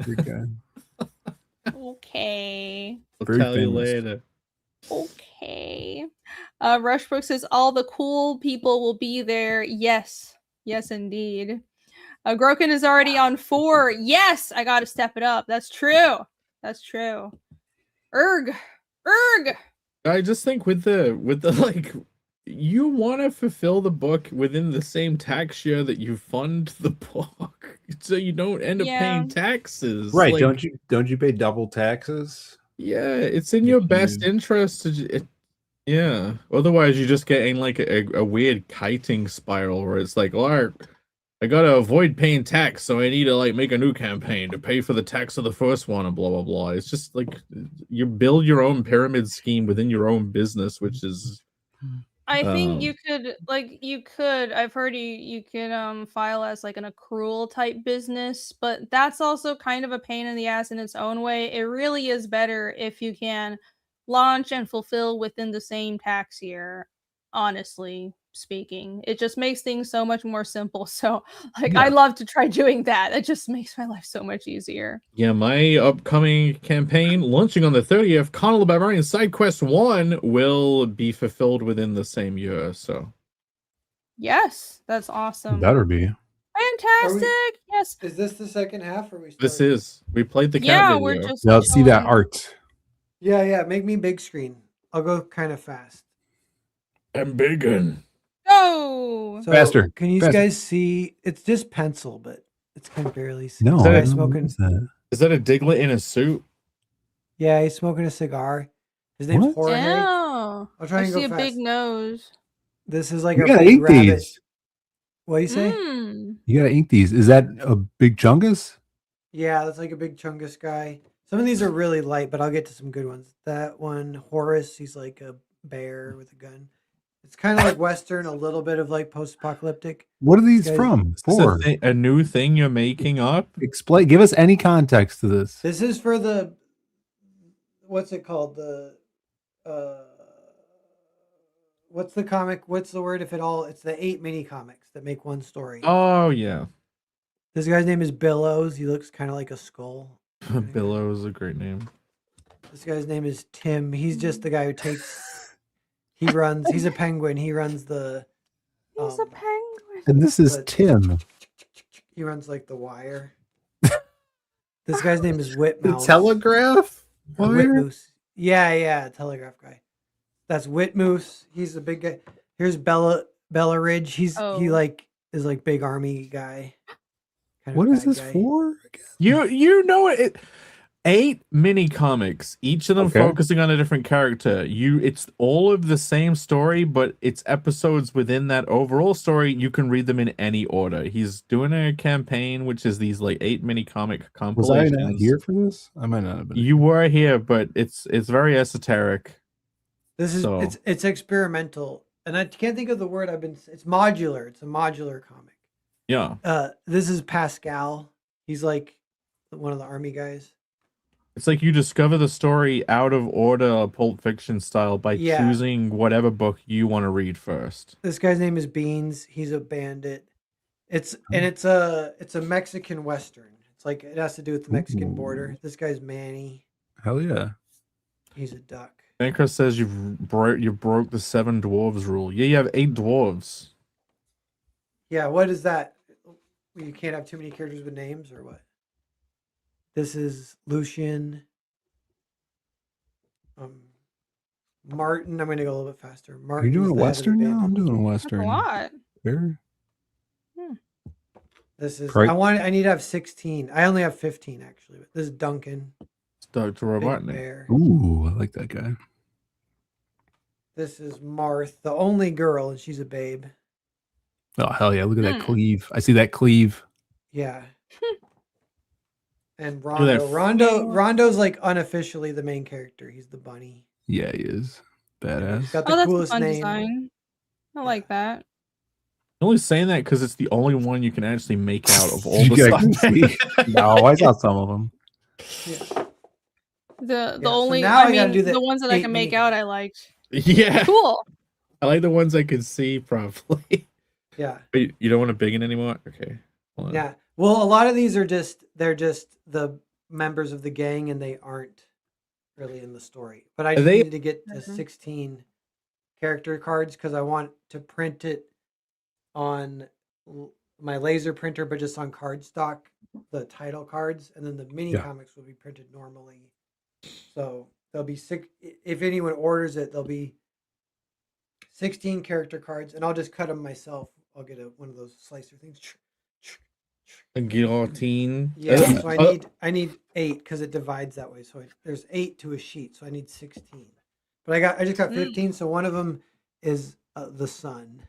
Great guy. Okay. We'll Very tell you famous. later. Okay. Rushbrook says all the cool people will be there. Yes. Yes, indeed. Groken is already on 4. Yes, I gotta step it up. That's true. Erg. I just think with the like, you want to fulfill the book within the same tax year that you fund the book, so you don't end up paying taxes. Right? Like, don't you pay double taxes? Yeah, it's in your best interest to. Yeah. Otherwise, you're just getting like a weird kiting spiral where it's like, oh, I gotta avoid paying tax, so I need to like make a new campaign to pay for the tax of the first one and blah blah blah. It's just like you build your own pyramid scheme within your own business, which is. I think you could I've heard you could file as like an accrual type business, but that's also kind of a pain in the ass in its own way. It really is better if you can launch and fulfill within the same tax year, honestly speaking. It just makes things so much more simple. So like I love to try doing that. It just makes my life so much easier. Yeah, my upcoming campaign launching on the 30th, Connell the Barbarian Side Quest 1 will be fulfilled within the same year. So yes, that's awesome. Better be. Fantastic. Yes. Is this the second half, or we? this is we played the cat Yeah, video. we're just Now let's see that chilling. art. Yeah. Make me big screen. I'll go kind of fast. I'm biggin. Go. So Faster, Can you faster. guys see? It's just pencil, but it's kind of barely see. No, This Is that guy it? smoking. Is that a Diglett in a suit? Yeah, he's smoking a cigar. His name's What? Jorge. Oh, I'll try I and see go a fast. big nose. This is like You a gotta big ink rabbit. these. What do you say? Mm. You gotta ink these. Is that a big chungus? Yeah, that's like a big chungus guy. Some of these are really light, but I'll get to some good ones. That one, Horace, he's like a bear with a gun. It's kind of like Western, a little bit of like post-apocalyptic. What are these guy's- from? Is this a, For? a new thing you're making up? Explain. Give us any context to this. This is for the, what's it called? The, what's the comic? What's the word if it all? It's the 8 mini comics that make one story. Oh yeah, This guy's name is Billows. He looks kind of like a skull. Billow is a great name. This guy's name is Tim. He's just the guy who takes. He runs. He's a penguin. He runs the. He's a penguin. And this is But- Tim. He runs like the wire. This guy's name is The Whitmouse. telegraph? Or Wire? Whitmoose. Yeah, telegraph guy. That's Whitmoose. He's a big guy. Here's Bella Ridge. He Oh. like is like big army guy. Kind of What is bad this guy. for? You know it. 8 mini comics, each of them Okay. focusing on a different character. It's all of the same story, but it's episodes within that overall story. You can read them in any order. He's doing a campaign, which is these like 8 mini comic Was I compilations. not here for this? I might not have been. You were here, but it's very esoteric. This is So- it's experimental, and I can't think of the word. It's modular. It's a modular comic. Yeah, This is Pascal. He's like one of the army guys. it's like you discover the story out of order, Pulp Fiction style, by Yeah. choosing whatever book you want to read first. This guy's name is Beans. He's a bandit. It's a Mexican Western. It's like it has to do with the Mexican border. This guy's Manny. Hell yeah. He's a duck. Anchor says you broke the 7 dwarves rule. Yeah, you have 8 dwarves. Yeah, what is that? You can't have too many characters with names or what? This is Lucian. Martin. I'm gonna go a little bit faster. Are you Martin. doing a Western now? I'm doing a That's a Western. lot. Where? This is Right. I need to have 16. I only have 15 actually. But this is Duncan. It's Dr. Big Robotnik. Bear. Ooh, I like that guy. This is Marth, the only girl, and she's a babe. Oh hell yeah! Look at that Hmm. cleave. I see that cleave. Yeah. And at that Rondo's like unofficially the main character. He's the bunny. Yeah, he is. He's Badass. got the Oh, that's a coolest fun name. design. I like that. I'm only saying that because it's the only one you can actually make out of all You the guys stuff. can see. No, I saw some of them. Yeah. The so only now I gotta do the the ones that I 8 can make mini out I liked. Yeah, Cool. I like the ones I can see properly. Yeah. But you don't want to big in anymore? Okay. Hold on. Yeah. Well, a lot of these are they're just the members of the gang and they aren't really in the story. But I just they- needed to get to Mhm. 16 character cards because I want to print it on my laser printer, but just on cardstock, the title cards, and then the mini Yeah. comics will be printed normally. So there'll be if anyone orders it, there'll be 16 character cards, and I'll just cut them myself. I'll get one of those slicer things. A guillotine. Yeah, so I need 8 because it divides that way. So there's 8 to a sheet, so I need 16. But I just got 15, so one of them is the sun.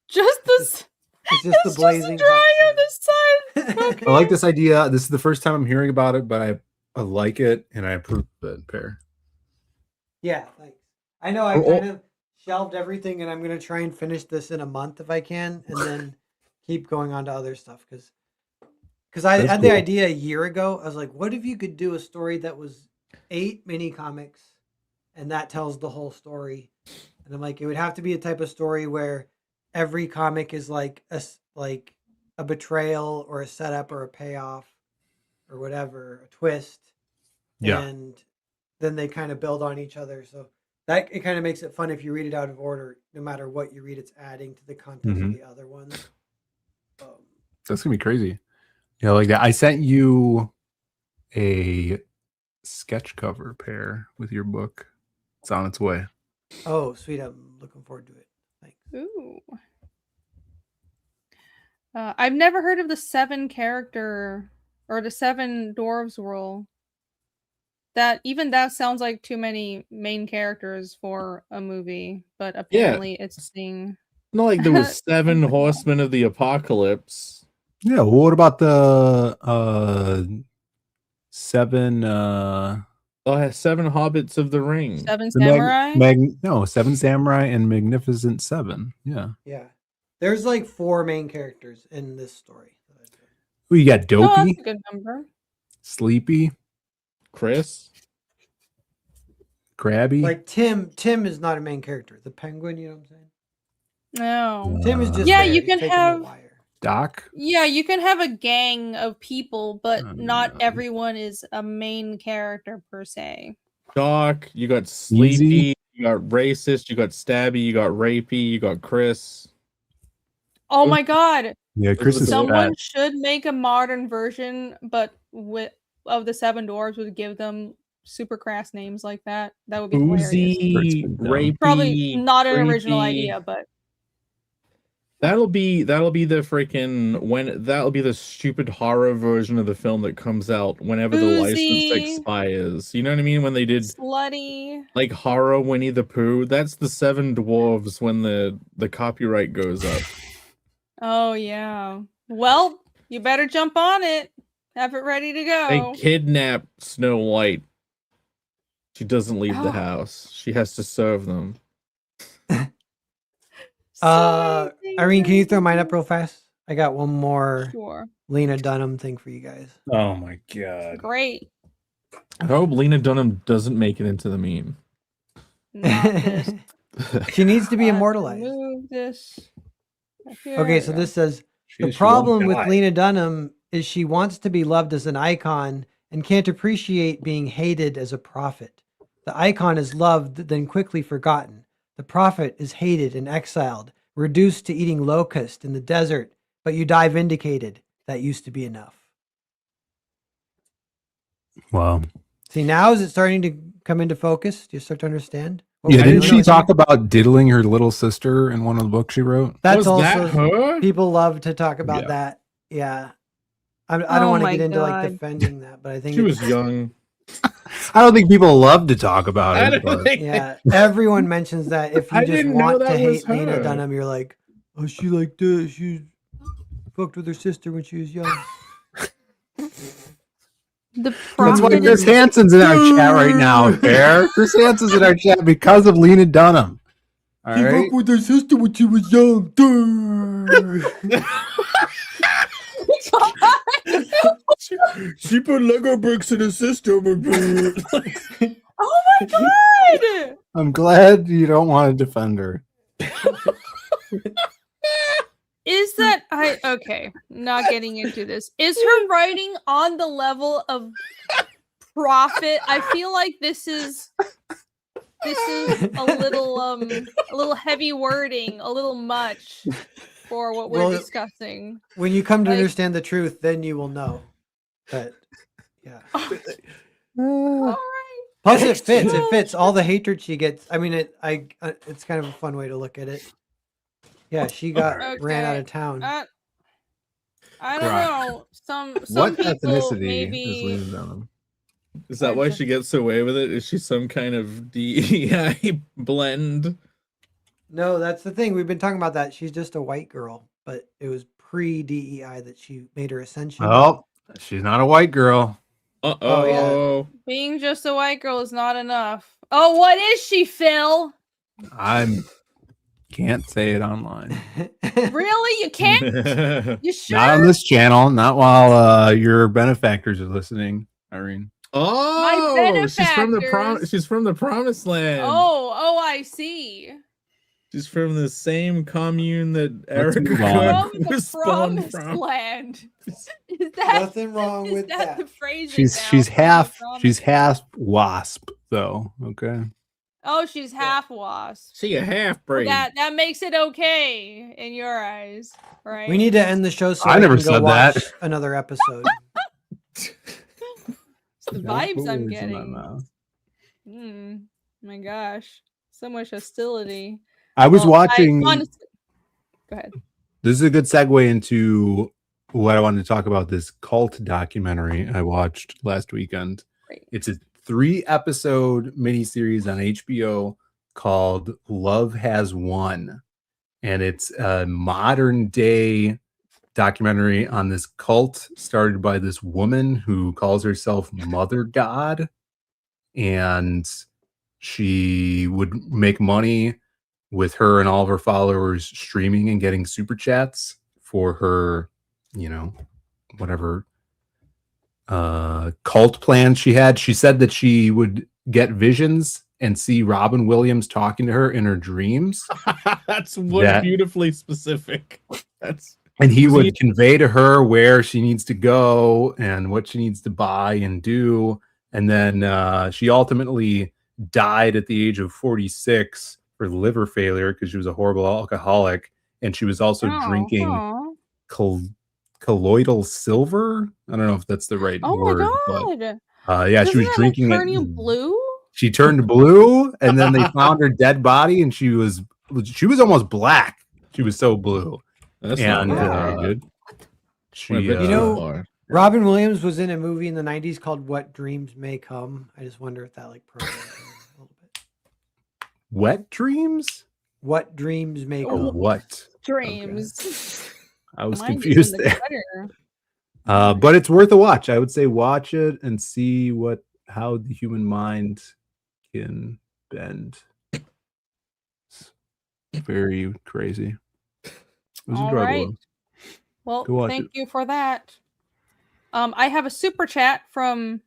Just this. It's just the It's blazing. just a drawing hot of the sun. I like this idea. This is the first time I'm hearing about it, but I like it and I approve of it. Pair. Yeah, thanks. I know I kind of shelved everything, and I'm gonna try and finish this in a month if I can, and then keep going on to other stuff because I That's had cool. the idea a year ago. I was like, what if you could do a story that was 8 mini comics, and that tells the whole story? And I'm like, it would have to be a type of story where every comic is like a betrayal or a setup or a payoff or whatever, a twist. Yeah. And then they kind of build on each other. So that it kind of makes it fun if you read it out of order. No matter what you read, it's adding to the context of Mhm. the other ones. That's gonna be crazy. Yeah, like that. I sent you a sketch cover pair with your book. It's on its way. Oh, sweet! I'm looking forward to it. Thanks. Ooh. I've never heard of the 7 character or the 7 dwarves rule. that sounds like too many main characters for a movie, but apparently it's being Not like there was 7 horsemen of the apocalypse. Yeah, well, what about the 7 Oh, 7 hobbits of the ring. Seven the Samurai. 7 Samurai and Magnificent 7. Yeah. Yeah. There's like 4 main characters in this story. Who you got? Oh, Dopey, that's a good number. Sleepy, Chris? Crabby. Like Tim is not a main character. The penguin, you know what I'm saying? No. Tim is just Yeah, there. you He's can taking the have- wire. Doc. Yeah, you can have a gang of people, but not no. everyone is a main character per se. Doc, you got Sleepy, Easy. you got Racist, you got Stabby, you got Rapey, you got Chris. Oh my god. Yeah, Chris is Someone fat. should make a modern version, but of the 7 dwarves would give them super crass names like that. That would be hilarious. Boozy, Pretty dumb. Rapey, Probably not an original creepy. idea, but That'll be the freaking that'll be the stupid horror version of the film that comes out whenever the license Boozy. expires. You know what I mean? When they did slutty. like horror Winnie the Pooh, that's the 7 dwarves when the copyright goes up. Oh yeah. Well, you better jump on it. Have it ready to go. They kidnap Snow White. She doesn't leave the Oh. house. She has to serve them. Irene, can you throw mine up real fast? I got one more Sure. Lena Dunham thing for you guys. Oh my god. Great. I hope Lena Dunham doesn't make it into the meme. Not this. She needs to be I have immortalized. Move this. Okay, so this says She the won't problem with die. Lena Dunham is she wants to be loved as an icon and can't appreciate being hated as a prophet. The icon is loved, then quickly forgotten. The prophet is hated and exiled, reduced to eating locust in the desert, but you die vindicated. That used to be enough. Wow. See, now is it starting to come into focus? Do you start to understand? Yeah, I didn't didn't she know talk about diddling her little sister in one of the books she wrote? That's Was also that her? people love to talk about Yeah. that. Yeah. I don't Oh want to my get into like God. defending that, but I think She it's- was young. I don't think people love to talk about I it. don't But think yeah, everyone mentions that. If you I just didn't know want to that was hate Lena her. Dunham, you're like, oh, she like this. She fucked with her sister when she was young. The that's why prophet Chris is Hansen's in our chat right now, Bear. Chris Hansen's in our chat because of Lena Dunham. All She right. fucked with her sister when she was young. she put Lego bricks in her system. Oh my god! I'm glad you don't want to defend her. Is that okay, not getting into this. Is her writing on the level of prophet? I feel like this is a little heavy wording, a little much for what we're Well, discussing. When you come to Like- understand the truth, then you will know. But yeah. All right. Plus, it fits. It fits all the hatred she gets. I mean, it's kind of a fun way to look at it. Yeah, she got ran out of town. I don't Right. know. Some What people ethnicity maybe is Lena Dunham? Is that why she gets away with it? Is she some kind of DEI blend? No, that's the thing. We've been talking about that. She's just a white girl, but it was pre-DEI that she made her ascension. Oh, she's not a white girl. Uh Oh, being just a white girl is not enough. Oh, what is she, Phil? I can't say it online. Really? You can't? oh. You sure? Not on this channel. Not while your benefactors are listening, Irene. Oh, benefactors. she's from the promised land. Oh, I see. She's from the same commune that Let's Erica move on. From the was spawned promised from. land. Is that Nothing wrong is with that the that. phrasing She's now? she's From the half promised- wasp though. Okay. Oh, she's half wasp. She a half breed. That makes it okay in your eyes, right? We need to end the show so I we never can go said that. watch another episode. It's the No vibes I'm words in my getting. mouth. My gosh, so much hostility. I was Well, watching. honestly, go ahead. This is a good segue into what I wanted to talk about. This cult documentary I watched last weekend. Great. It's a 3-episode miniseries on HBO called Love Has Won. And it's a modern day documentary on this cult started by this woman who calls herself Mother God. And she would make money with her and all of her followers streaming and getting super chats for her, you know, whatever cult plan she had. She said that she would get visions and see Robin Williams talking to her in her dreams. That's beautifully specific. And he would convey to her where she needs to go and what she needs to buy and do. And then she ultimately died at the age of 46 for liver failure because she was a horrible alcoholic. And she was also drinking colloidal silver. I don't know if that's the right word. Oh my god! But, yeah, she was drinking turn it. you blue? She turned blue, and then they found her dead body, and she was almost black. She was so blue. That's not very good. She, You know, Robin Williams was in a movie in the 90s called What Dreams May Come. I just wonder if that like programmed her a little bit. Wet dreams? What dreams may Or come. what? Dreams. Okay. I was Mine is in confused the there. gutter. But it's worth a watch. I would say watch it and see how the human mind can bend. It's very crazy. It was All enjoyable. right. Well, Go watch thank it. you for that. I have a super chat from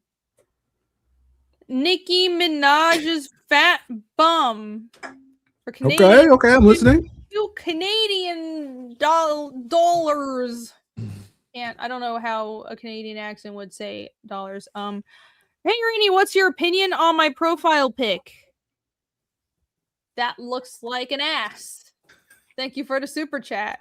Nicki Minaj's fat bum for Canadian. Okay, I'm listening. Canadian dollars. And I don't know how a Canadian accent would say dollars. Hey Rainy, what's your opinion on my profile pic? That looks like an ass. Thank you for the super chat.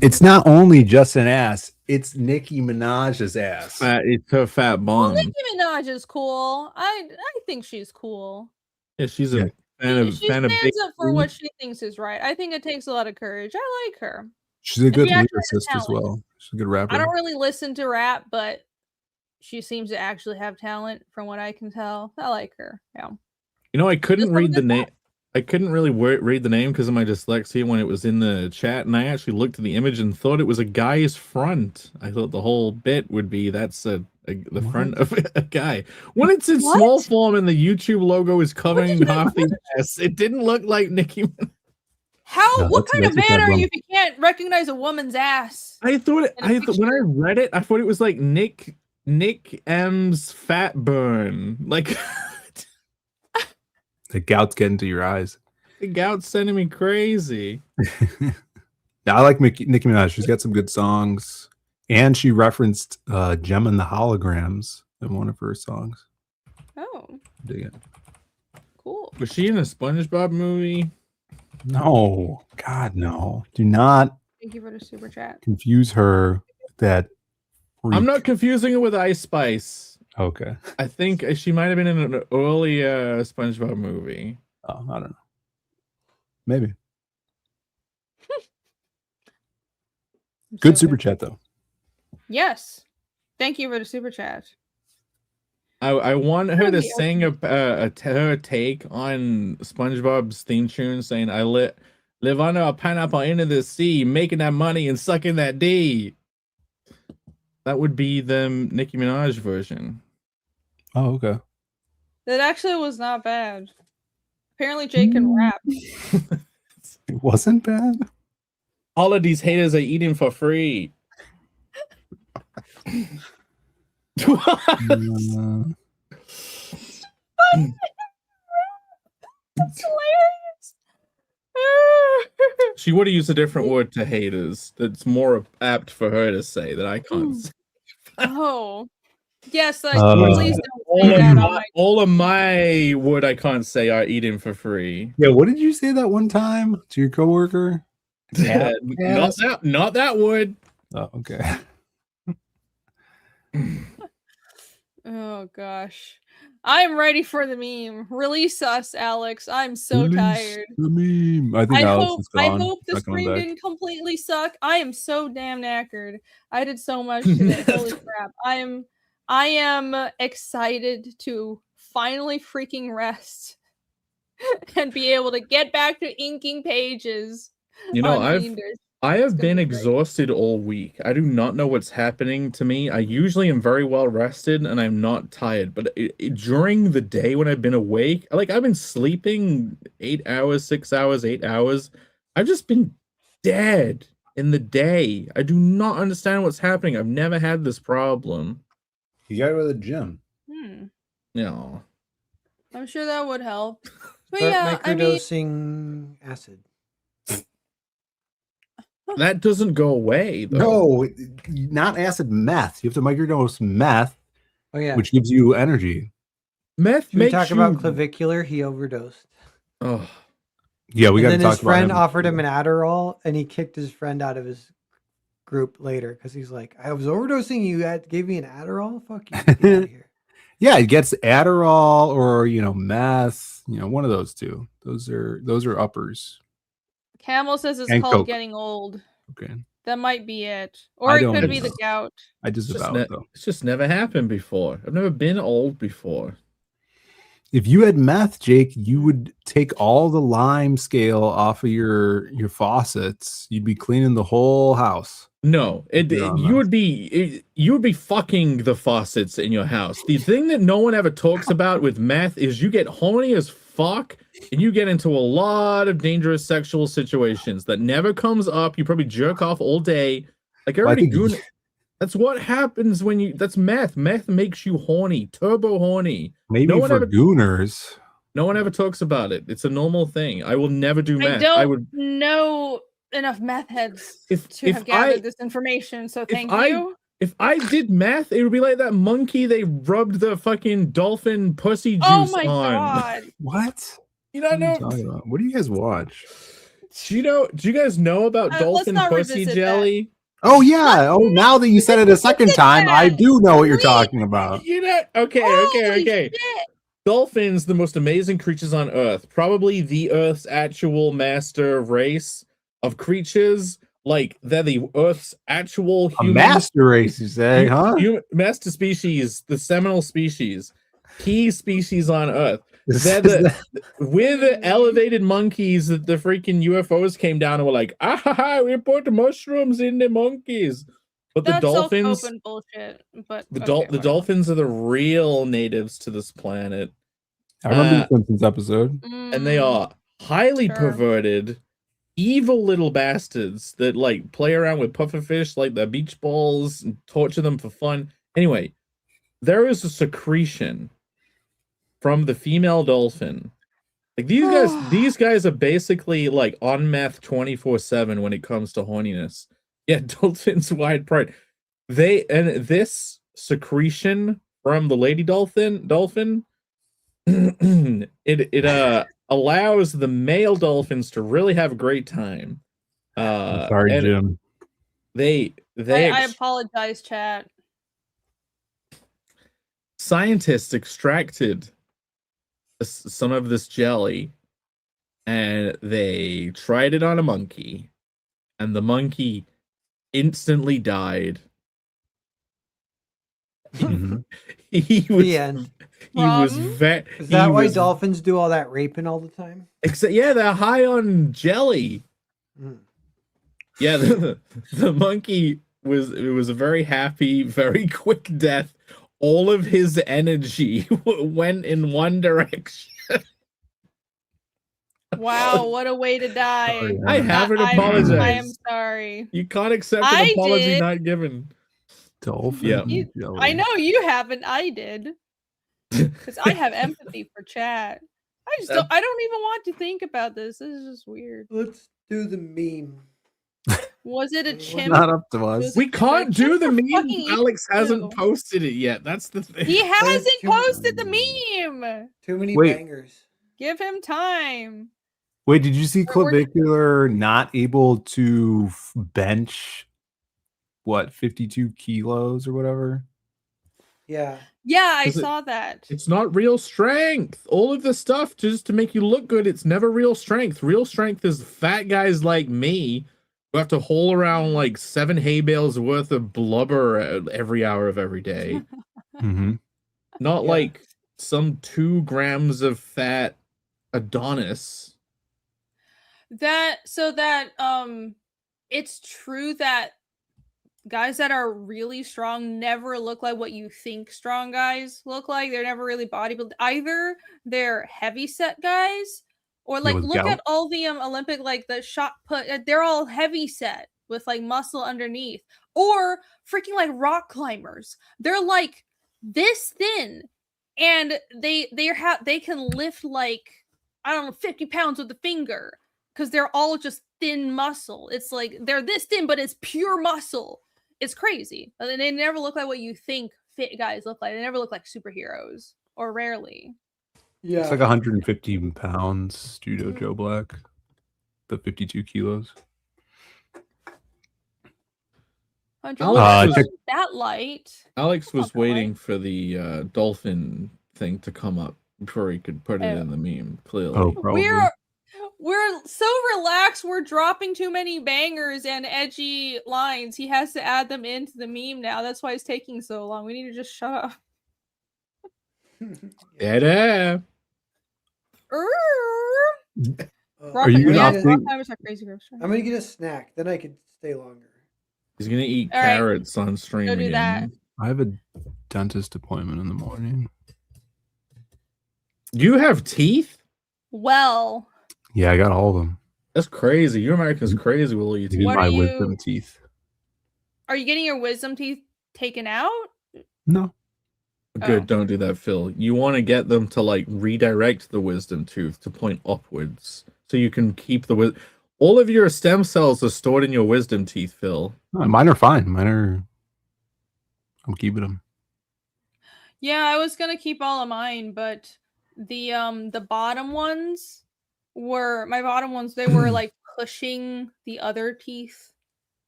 It's not only just an ass, it's Nicki Minaj's ass. It's her fat Well, bum. Nicki Minaj is cool. I think she's cool. Yeah, she's a fan of She fan of stands up for what she thinks is right. I think it takes a lot of courage. I like her. She's a good she actually has lyricist as talent. well. She's a good rapper. I don't really listen to rap, but she seems to actually have talent from what I can tell. I like her. Yeah. You know, I couldn't Just read look the at name. I couldn't really read the name because of my dyslexia when it was in the chat, and I actually looked at the image and thought it was a guy's front. I thought the whole bit would be that's the front of a guy. When it's in small form and the YouTube logo is covering half the ass, it didn't look like Nicki Minaj. How? What kind of man are you if you can't recognize a woman's ass? I thought when I read it, I thought it was like Nick M's fat burn. Like the gout's getting to your eyes. The gout's sending me crazy. Yeah, I like Nicki Minaj. She's got some good songs, and she referenced Gem and the Holograms in one of her songs. Oh, Dig it. cool. Was she in a SpongeBob movie? No, God, no. Do not Thank you for the super chat. confuse her with that. I'm not confusing her with Ice Spice. Okay. I think she might have been in an early SpongeBob movie. Oh, I don't know. Maybe. Good super chat though. Yes. Thank you for the super chat. I want her to Really? sing her take on SpongeBob's theme tune, saying, "I live under a pineapple into the sea, making that money and sucking that D." That would be the Nicki Minaj version. Oh, okay. That actually was not bad. Apparently, Jake can rap. It wasn't bad. All of these haters are eating for free. That's hilarious. She would have used a different word to haters. That's more apt for her to say that I can't say. Oh. Yes, please don't say that on my all of my wood I can't say are eating for free. Yeah, what did you say that one time to your coworker? Not that wood. Oh, okay. Oh gosh. I'm ready for the meme. Release us, Alex. I'm so tired. The meme. I think Alex is I gone. hope the Not coming stream back. didn't completely suck. I am so damn knackered. I did so much today. Holy crap. I am excited to finally freaking rest and be able to get back to inking pages. You know, on I It's have gonna been be great. exhausted all week. I do not know what's happening to me. I usually am very well rested and I'm not tired, but during the day when I've been awake, like I've been sleeping 8 hours, 6 hours, 8 hours. I've just been dead in the day. I do not understand what's happening. I've never had this problem. You gotta go to the gym. No. I'm sure that would help. But Start yeah, I mean, microdosing acid. That doesn't go away though. No, not acid, meth. You have to microdose meth, Oh yeah. which gives you energy. Meth Should we makes talk you... about clavicular? He overdosed. Oh. Yeah, we got to And then talk his about friend him. offered him an Adderall, and he kicked his friend out of his group later because he's like, "I was overdosing. You gave me an Adderall. Fuck you. Get out of here." Yeah, it gets Adderall or meth. One of those two. Those are uppers. Camel says it's And called Coke. getting old. Okay, That might be it. Or I it don't could be the know. gout. I just It's just, about though. it's just never happened before. I've never been old before. If you had meth, Jake, you would take all the lime scale off of your faucets. You'd be cleaning the whole house. No, you would be fucking the faucets in your house. The thing that no one ever talks about with meth is you get horny as fuck and you get into a lot of dangerous sexual situations that never comes up. You probably jerk off all day. Like that's what happens when you. That's meth. Meth makes you horny, turbo horny. Maybe No one for ever- gooners. No one ever talks about it. It's a normal thing. I will never do meth. I don't know enough meth heads to have gathered this information, so thank you. If I did meth, it would be like that monkey they rubbed the fucking dolphin pussy juice Oh my on. god. What? You don't know? What do you guys watch? Do you guys know about dolphin not pussy revisit jelly? Oh yeah. Oh, now that you said it a second time, I do know what you're talking about. You know? Okay. Holy shit. Dolphins, the most amazing creatures on Earth. Probably the Earth's actual master race of creatures. Like, they're the Earth's actual A human... master race, you say, huh? Master species, the seminal species. Key species on Earth. We're the elevated monkeys that the freaking UFOs came down and were like, we put mushrooms in the monkeys. But That's the dolphins... open bullshit. But The dolphins are the real natives to this planet. I remember the Simpsons episode. And they are highly perverted, evil little bastards that like play around with pufferfish like they're beach balls and torture them for fun. Anyway, there is a secretion from the female dolphin. Like these guys are basically like on meth 24/7 when it comes to horniness. Yeah, dolphins wide pride. This secretion from the lady dolphin it allows the male dolphins to really have a great time. Sorry, Jim. I apologize, chat. Scientists extracted some of this jelly and they tried it on a monkey, and the monkey instantly died. He was The end. Is that why dolphins do all that raping all the time? Yeah, they're high on jelly. Yeah, the monkey was a very happy, very quick death. All of his energy went in one direction. Wow, what a way to die. I haven't apologized. I am sorry. You can't accept an apology not given. Dolphin. Yeah. I know you haven't. I did. Because I have empathy for chat. I don't even want to think about this. This is just weird. Let's do the meme. Was it a chimp? Not up to us. We can't do the meme. fucking Alex hasn't evil. posted it yet. That's the thing. He hasn't posted the meme. Too many Wait. bangers. Give him time. Wait, did you see clavicular not able to bench 52 kilos or whatever? Yeah. Yeah, I saw that. It's not real strength. All of the stuff just to make you look good. It's never real strength. Real strength is fat guys like me who have to haul around like 7 hay bales worth of blubber every hour of every day. Mm-hmm. Not like some 2 grams of fat Adonis. It's true that guys that are really strong never look like what you think strong guys look like. They're never really bodybuilded. Either they're heavy set guys, or like with look gout? at all the Olympic, like the shot put. They're all heavy set with like muscle underneath, or freaking like rock climbers. They're like this thin, and they can lift like, I don't know, 50 pounds with a finger, because they're all just thin muscle. It's like they're this thin, but it's pure muscle. It's crazy. And they never look like what you think fit guys look like. They never look like superheroes, or rarely. Yeah. It's like 115 pounds, Judo Joe Black, the 52 kilos. Alex was, that light. Alex was waiting for the dolphin thing to come up before he could put it in the meme. Clearly, Oh, probably. We're so relaxed. We're dropping too many bangers and edgy lines. He has to add them into the meme now. That's why it's taking so long. We need to just shut up. Yeah. Are you gonna update? I'm gonna get a snack, then I could stay longer. He's gonna eat All right. carrots on stream Go do again. I have a dentist appointment in the morning. You have teeth? Well, Yeah, I got all of them. That's crazy. You Americans crazy with all your These teeth. are my wisdom teeth. Are you getting your wisdom teeth taken out? No. Good, Oh. don't do that, Phil. You want to get them to like redirect the wisdom tooth to point upwards, so you can keep the all of your stem cells are stored in your wisdom teeth, Phil. No, mine are fine. I'm keeping them. Yeah, I was gonna keep all of mine, but the bottom ones were they were like pushing the other teeth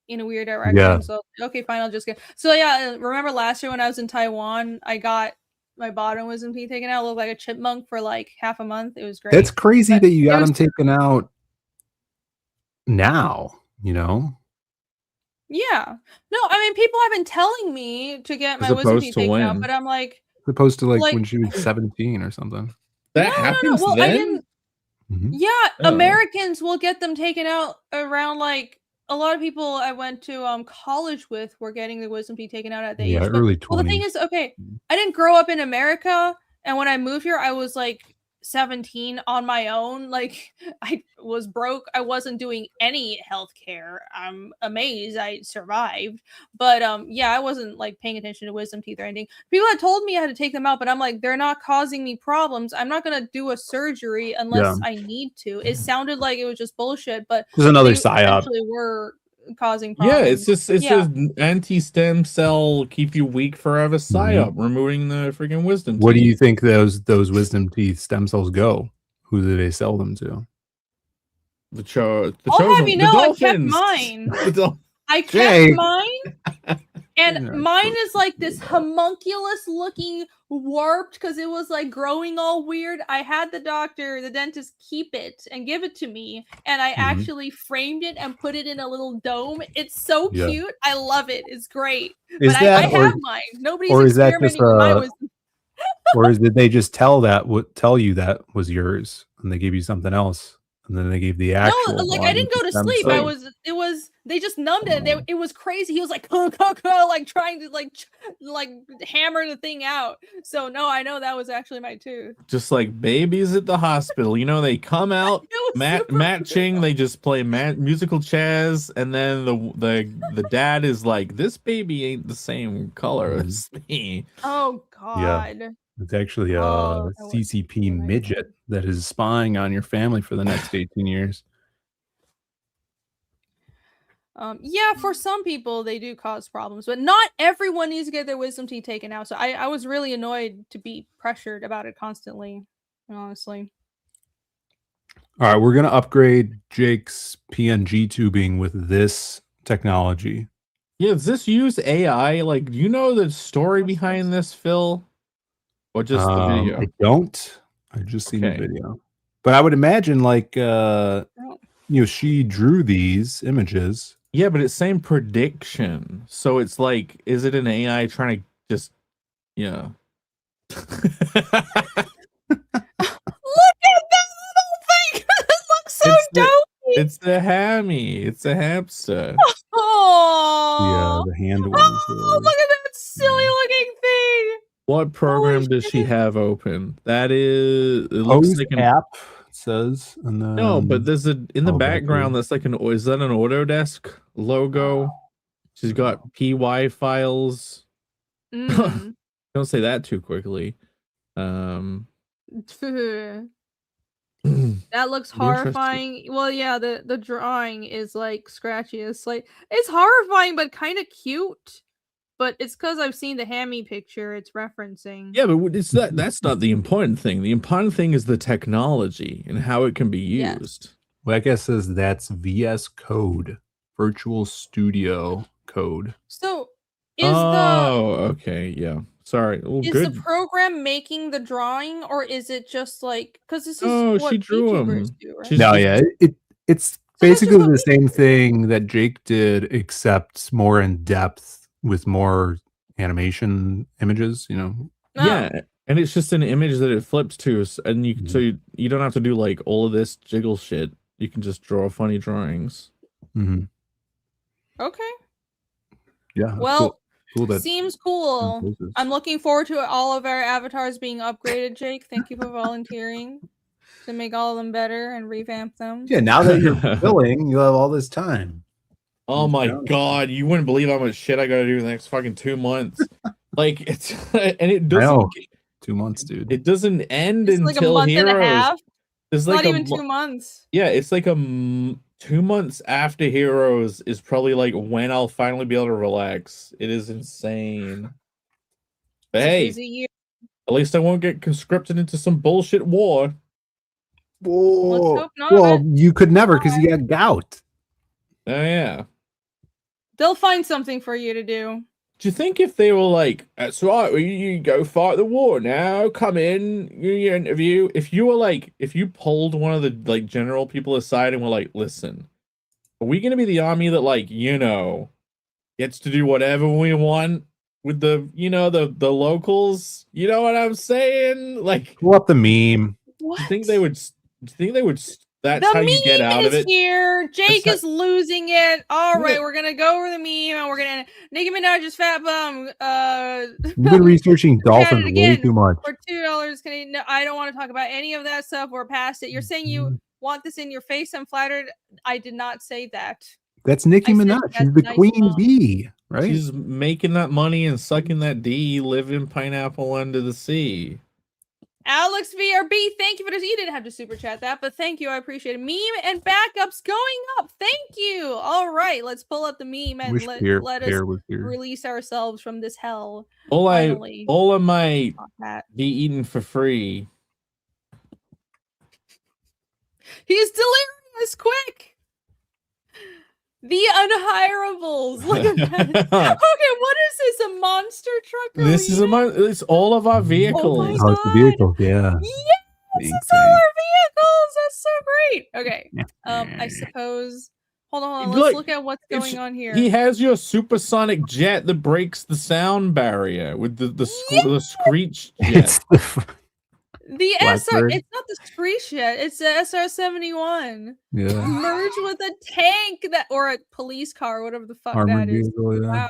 in a weird direction. Yeah. So okay, fine, I'll just get. So yeah, remember last year when I was in Taiwan, I got my bottom wisdom teeth taken out. I looked like a chipmunk for like half a month. It was great. That's crazy But that you got it was- them taken out now, you know? Yeah. No, I mean people have been telling me to get my As wisdom opposed teeth to taken out, when? but I'm like, As opposed to like Like- when she was 17 or something. That no. happens Well, I then? didn't. Mhm. Yeah, Oh. Americans will get them taken out around like a lot of people I went to college with were getting the wisdom teeth taken out at the Yeah, age. But, early well, the thing 20s. is, okay, I didn't grow up in America, and when I moved here, I was like 17 on my own. Like I was broke. I wasn't doing any healthcare. I'm amazed I survived. But yeah, I wasn't like paying attention to wisdom teeth or anything. People had told me I had to take them out, but I'm like, they're not causing me problems. I'm not gonna do a surgery unless I need to. It sounded like it was just bullshit, but There's another they psyop. actually were causing problems. Yeah, it's just Yeah. anti-stem cell keep you weak forever psyop, removing the freaking wisdom What do teeth. you think those wisdom teeth stem cells go? Who do they sell them to? The I'll chosen, have you the know, I kept dolphins. mine. The dol- I kept Jay. mine, and Yeah. mine is like this homunculus looking warped because it was like growing all weird. I had the dentist keep it and give it to me, and I actually framed it and put it in a little dome. It's so Yeah. cute. I love it. It's great. Is But that I have mine. Nobody's or is that just experimenting with my wisdom. or did they just tell you that was yours and they gave you something else and then they gave the actual No, like I one didn't go to stem sleep. cells? They just numbed it. It was crazy. He was like, like trying to like hammer the thing out. So no, I know that was actually my tooth. just like babies at the hospital. You know, they come out It was super matching. They just play musical chairs, and then the dad is like, "This baby ain't the same color as me." Oh God. It's actually a Oh, that was CCP nice. midget that is spying on your family for the next 18 years. Yeah, for some people they do cause problems, but not everyone needs to get their wisdom teeth taken out. So I was really annoyed to be pressured about it constantly, honestly. All right, we're going to upgrade Jake's PNG tubing with this technology. Yeah, does this use AI? Like, do you know the story behind this, Phil? Or just the video? I don't. I just seen the Okay. video. But I would imagine she drew these images. Yeah, but it's same prediction. So it's like, is it an AI trying to just, Look at that little thing. It looks so dopey. It's the hammy. It's a hamster. Oh, The hand ones. oh, look at that silly looking thing. What program Holy does she shit. have open? That is. It looks Pose like an app it says, and then no, but there's a in the Oh, background back that's like an. Is that an Autodesk logo? She's got PY files. Mm. Don't say that too quickly. That looks Be interested. horrifying. Well, yeah, the drawing is like scratchy. It's horrifying, but kind of cute. But it's because I've seen the hammy picture it's referencing. Yeah, but it's that's not the important thing. The important thing is the technology and how it can be Yes. used. well, I guess says that's VS Code, Virtual Studio Code. So is Okay, yeah. Sorry. Well, the good. program making the drawing, or is it just like because this is Oh, what she drew VTubers 'em. do, right? She's No, just- yeah, it's So that's basically just what the same thing that Jake did, except more in depth with more animation images. Oh. Yeah, and it's just an image that it flips to, and you don't have to do like all of this jiggle shit. You can just draw funny drawings. Mm-hmm. Okay. Yeah. that's Well, cool that seems cool. poses. I'm looking forward to all of our avatars being upgraded, Jake. Thank you for volunteering to make all of them better and revamp them. Yeah, now that you're filling, you have all this time. Oh my Yeah. god, you wouldn't believe how much shit I gotta do in the next fucking 2 months. Like it's and it I doesn't. know. 2 months, dude. It doesn't end It's like a until month Heroes. and a half. It's Not like even 2 months. Yeah, it's like 2 months after Heroes is probably like when I'll finally be able to relax. It is insane. But It's a hey, busy year. at least I won't get conscripted into some bullshit war. Whoa. hope not, Well, man. you could never because you got gout. Oh yeah. They'll find something for you to do. Do you think if they were like, that's right, you go fight the war now, come in, you interview. If you were like, if you pulled one of the like general people aside and were like, listen, are we gonna be the army that like, gets to do whatever we want with the, the locals? You know what I'm saying? Like, Pull up the meme. What? do you think they would? That's The how you get meme out of is it. here. Jake That's is losing it. All Yeah. right, we're gonna go over the meme and we're gonna Nicki Minaj's fat bum. You've been researching Look at it dolphins way again. too much. For $2 Canadian. No, I don't want to talk about any of that stuff. We're past it. You're saying you want this in your face. I'm flattered. I did not say that. That's Nicki I said Minaj. that's She's the nice queen mom. bee, right? She's making that money and sucking that D, living pineapple under the sea. Alex VRB, thank you for this. You didn't have to super chat that, but thank you. I appreciate it. Meme and backups going up. Thank you. All right, let's pull up the meme and Wish let us Pear was here. release ourselves from this hell. All Finally. of my Not that. be eaten for free. He's delirious. Quick. The unhirables. Look at that. Okay, what is this? A monster truck? This is it's all of our vehicles. my Oh, it's the God. vehicle, yeah. Yes, Big it's all our vehicles. That's so great. Okay. thing. I suppose. Hold on. Look, Let's look at what's it's- going on here. He has your supersonic jet that breaks the sound barrier with the screech jet. It's The SR, Blackbird. it's not the Screech yet. It's the SR-71 yeah. merged with a tank or a police car, whatever the fuck Armored that is. vehicle, yeah. Wow,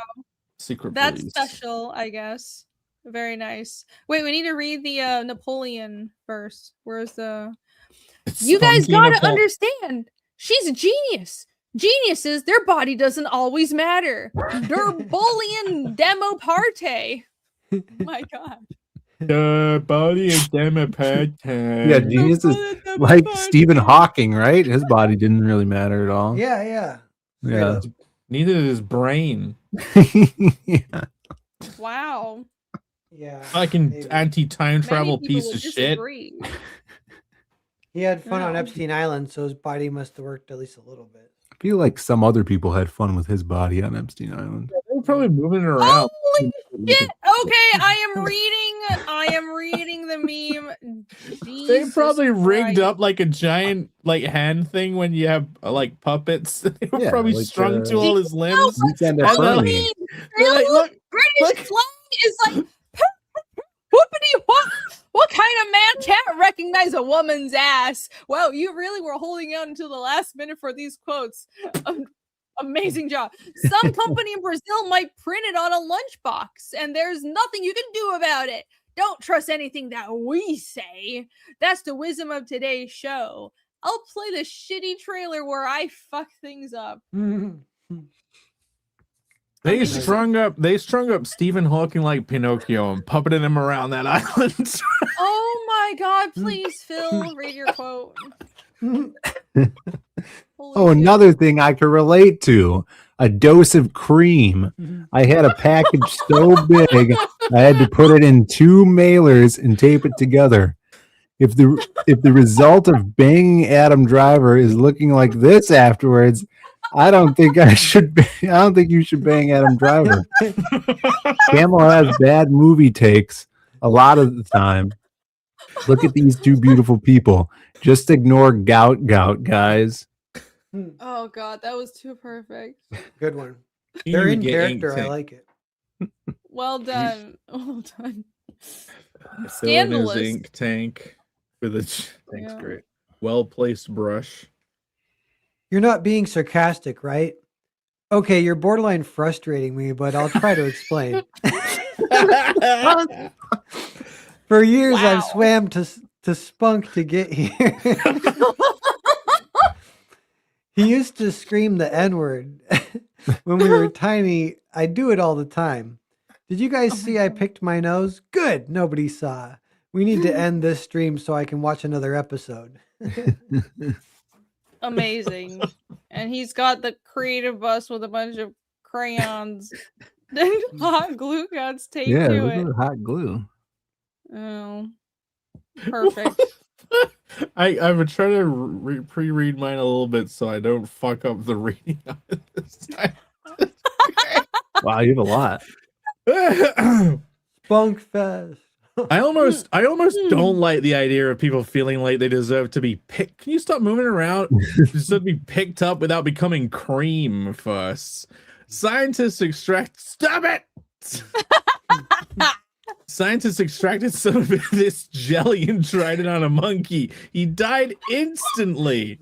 Secret that's police. special, I guess. Very nice. Wait, we need to read the Napoleon first. Where's the? It's You guys spunky gotta Napoleon. understand. She's a genius. Geniuses, their body doesn't always matter. Derbulian demo parte. Oh my god. The body of Democrat. Yeah, genius is like Stephen Hawking, right? His body didn't really matter at all. Yeah. Yeah. Neither did his brain. Yeah. Wow. Yeah. Fucking maybe. anti-time Many travel people piece would of shit. disagree. He had fun on No. Epstein Island, so his body must have worked at least a little bit. I feel like some other people had fun with his body on Epstein Island. They're probably moving it around. Holy shit! Okay, I am reading the meme. They Jesus probably rigged Christ. up like a giant like hand thing when you have like puppets. They were Yeah, probably like, strung to all his limbs. Weekend at And they're Bernie. They're like, look, British look. slang is like whoopity whoop. not recognize a woman's ass. Wow, you really were holding out until the last minute for these quotes. Amazing job. Some company in Brazil might print it on a lunchbox, and there's nothing you can do about it. Don't trust anything that we say. That's the wisdom of today's show. I'll play the shitty trailer where I fuck things up. They strung up Stephen Hawking like Pinocchio and puppeted him around that island. Oh my god, please, Phil, read your quote. Oh, another thing I could relate to, a dose of cream. I had a package so big, I had to put it in 2 mailers and tape it together. If the result of banging Adam Driver is looking like this afterwards, I don't think you should bang Adam Driver. Camel has bad movie takes a lot of the time. Look at these 2 beautiful people. Just ignore gout, guys. Oh god, that was too perfect. Good one. You They're in get character. ink I tank. like it. Well done. Fill in his Scandalous. ink tank with a Yeah. great. Well-placed brush. You're not being sarcastic, right? Okay, you're borderline frustrating me, but I'll try to explain. For years, I've Wow. swam to Spunk to get here. He used to scream the N-word when we were tiny. I do it all the time. Did you guys see I picked my nose? Good. Nobody saw. We need to end this stream so I can watch another episode. Amazing. And he's got the creative bus with a bunch of crayons and hot glue guns taped Yeah, to look it. at the hot glue. Oh, perfect. I would try to pre-read mine a little bit so I don't fuck up the reading of it this time. Wow, you have a lot. Spunk Fest. I almost don't like the idea of people feeling like they deserve to be picked. Can you stop moving around? Deserve to be picked up without becoming cream first. Scientists extract. Stop it! Scientists extracted some of this jelly and tried it on a monkey. He died instantly.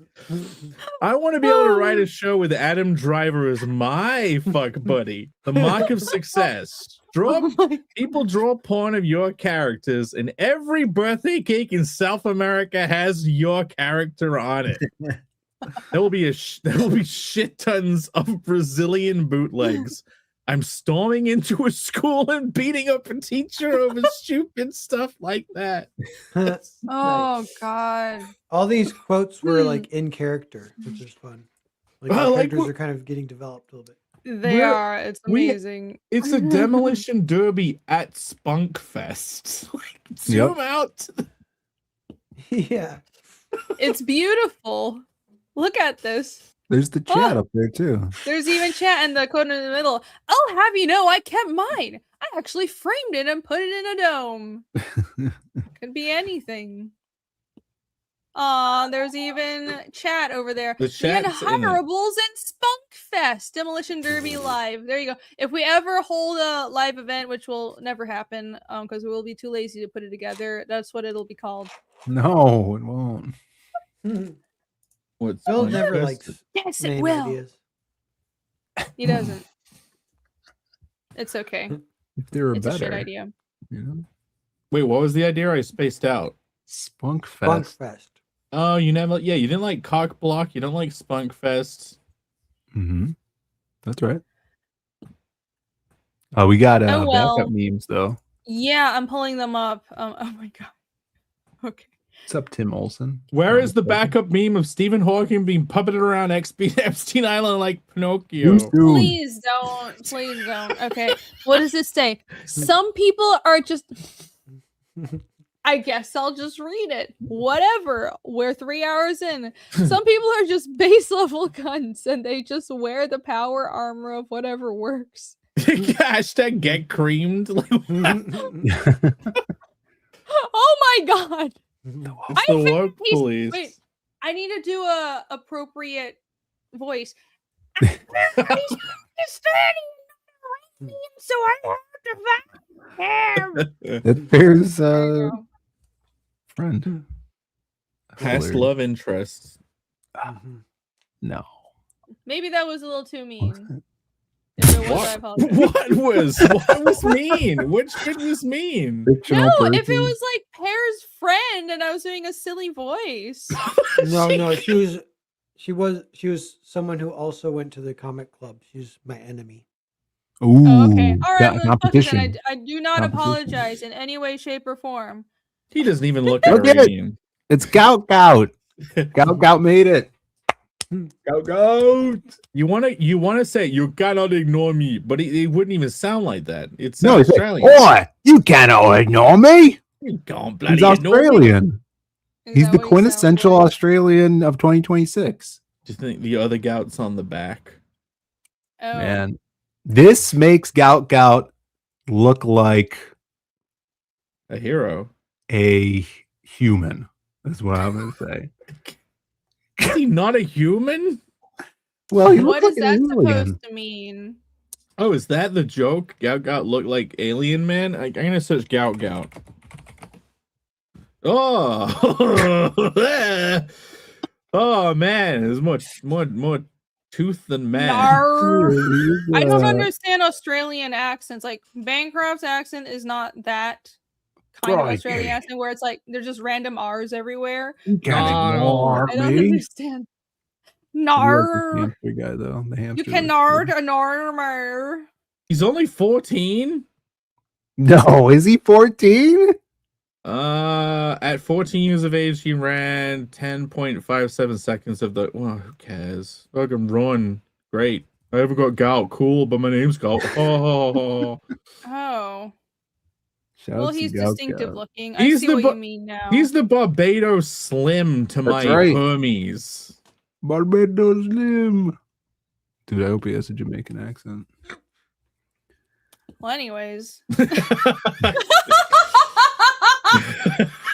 I want to be able to write a show with Adam Driver as my fuck buddy. The mark of success. People draw porn of your characters, and every birthday cake in South America has your character on it. There will be shit tons of Brazilian bootlegs. I'm storming into a school and beating up a teacher over stupid stuff like that. Oh god. All these quotes were like in character, which is fun. Like I the like characters what- are kind of getting developed a little bit. They are. It's amazing. It's a demolition derby at Spunk Fest. Like, zoom out. Yeah. It's beautiful. Look at this. There's the chat up there too. There's even chat and the quote in the middle. I'll have you know I kept mine. I actually framed it and put it in a dome. Could be anything. There's even chat over there. The The chat's in it. Unhireables and Spunk Fest Demolition Derby live. There you go. If we ever hold a live event, which will never happen, because we will be too lazy to put it together, that's what it'll be called. No, it won't. What's Phil on never this? likes Yes, it name will. ideas. He doesn't. It's okay. If they were It's a shit better, idea. you know? Wait, what was the idea? I spaced out. Spunk Fest. Spunk Fest. Oh, you didn't like Cock Block. You don't like Spunk Fest. Mm-hmm. That's right. Oh, we got Oh, well. backup memes though. Yeah, I'm pulling them up. Oh my god. Okay. What's up, Tim Olson? Where is the backup meme of Stephen Hawking being puppeted around Epstein Island like Pinocchio? Please don't. Please don't. Okay. What does this say? Some people are just. I guess I'll just read it. Whatever. We're 3 hours in. Some people are just base level cunts and they just wear the power armor of whatever works. Hashtag get creamed. Oh my god. It's the woke police. Wait, I need to do a appropriate voice. He's standing so I have to find him. There's There you go. friend. Past Hilarious. love interests. Mhm. No. Maybe that was a little too mean. If it was, I apologize. What was mean? Which bit was mean? Fictional No, person. if it was like Pear's friend and I was doing a silly voice. No, she was someone who also went to the comic club. She's my enemy. Ooh, Oh, okay. All right. got Well, fuck it then. competition. I do not Competition. apologize in any way, shape, or form. He doesn't even look Look at it. Iranian. It's Gout Gout. Gout Gout made it. Gout Gout. You wanna say you cannot ignore me, but he wouldn't even sound like that. It's No, he's like, Australian. boy, you cannot ignore me. You can't He's bloody ignore me. Australian. Is He's that the what he sounds quintessential like? Australian of 2026. Do you think the other gout's on the back? Oh. Man, this makes Gout Gout look like A hero. a human. That's what I'm gonna say. Is he not a human? Well, he What looks is like that an alien. supposed to mean? Oh, is that the joke? Gout Gout looked like Alien Man? I'm gonna search Gout Gout. Oh, oh man, there's more tooth than man. Nar. I don't Uh, understand Australian accents. Like Bancroft's accent is not that kind of Australian Crikey. accent where it's like there's just random R's everywhere. You can't No. ignore I don't me. understand. He was Nar. the hamster guy, though. The hamster. You was cannot cool. ignore. He's only 14. No, is he 14? At 14 years of age, he ran 10.57 seconds of the. Well, who cares? Fucking run. Great. I ever got gout. Cool, but my name's Gout. Oh, Oh. Shout Well, out to he's Gout distinctive Gout. looking. He's I see the what bu- you mean now. he's the Barbados Slim to That's my right. Hermes. Barbados Slim. Dude, I hope he has a Jamaican accent. Well, anyways.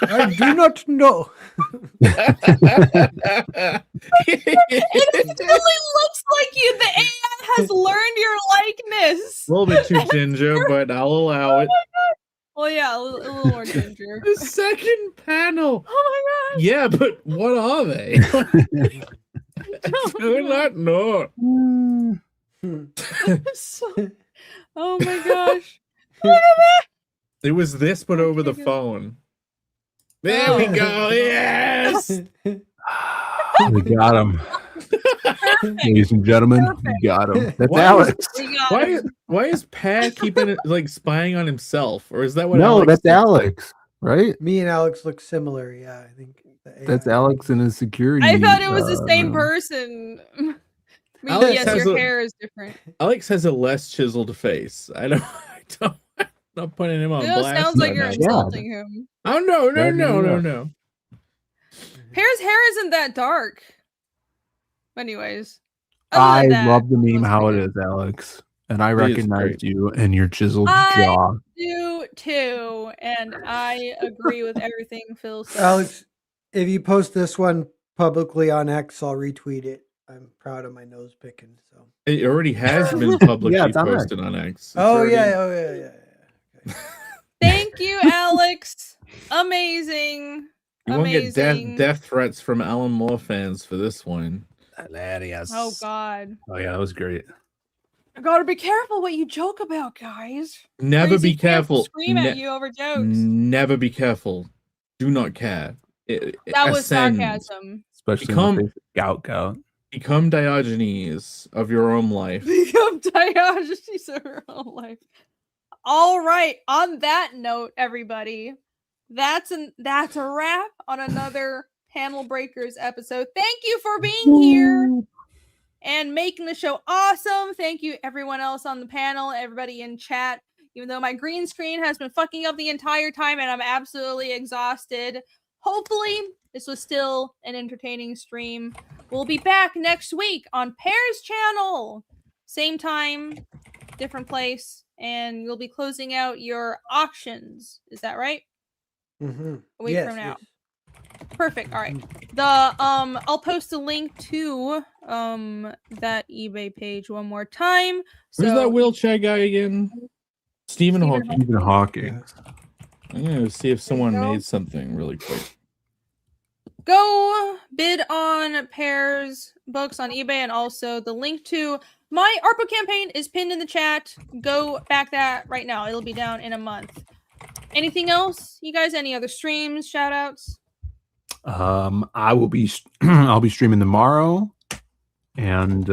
I do not know. It really looks like you. The AI has learned your likeness. A little bit too ginger, but I'll allow it. Well, yeah, a little more ginger. The second panel. Oh my Yeah, but what are they? Do not know. god. Oh my gosh. It was this, but over the Okay, good. phone. There we Oh. go. Yes. We got him. Ladies and gentlemen, we got him. That's Why Alex. We got Why? him. Why is Pat keeping it like spying on himself, or is that what? No, Alex that's did? Alex, right? Me and Alex look similar. Yeah, I think the That's AI. Alex and his security. I thought it was the same room. person. I mean, Alex yes, has your a- hair is different. Alex has a less chiseled face. I don't. I'm not putting him on It blast. sounds like right you're now. insulting him. Oh no! Glad you know. No! Pear's hair isn't that dark. Anyways. other I than that, love the meme looks how it pretty is, Alex. And I It is recognize great. you and your chiseled I- jaw. do too, and I agree with everything Phil said. Alex, if you post this one publicly on X, I'll retweet it. I'm proud of my nose picking. So. It already has been publicly Yeah, it's on posted on X. It's Oh already- yeah, oh yeah, yeah. Okay. Thank you, Alex. Amazing. You won't get Amazing. death threats from Alan Moore fans for this one. Hilarious. Oh God. Oh yeah, that was great. I gotta be careful what you joke about, guys. Never Crazy be kids careful. Scream at you over jokes. Never be careful. Do not care. That was Ascend. sarcasm. Especially Become- in the face of Gout Gout. Become Diogenes of your own life. Become Diogenes of her own life. All right. On that note, everybody, that's a wrap on another Panel Breakers episode. Thank you for being here and making the show awesome. Thank you, everyone else on the panel, everybody in chat. Even though my green screen has been fucking up the entire time and I'm absolutely exhausted. Hopefully, this was still an entertaining stream. We'll be back next week on Pear's channel. Same time, different place, and we'll be closing out your auctions. Is that right? Mm-hmm. A week from now. Perfect. All right. I'll post a link to that eBay page one more time. Who's So that wheelchair guy again? Stephen Stephen Hawking. Stephen Hawking. I'm gonna see if someone go. made something really quick. Go bid on Pear's books on eBay, and also the link to my Artbook campaign is pinned in the chat. Go back that right now. It'll be down in a month. Anything else, you guys? Any other streams, shout outs? I will be I'll be streaming tomorrow and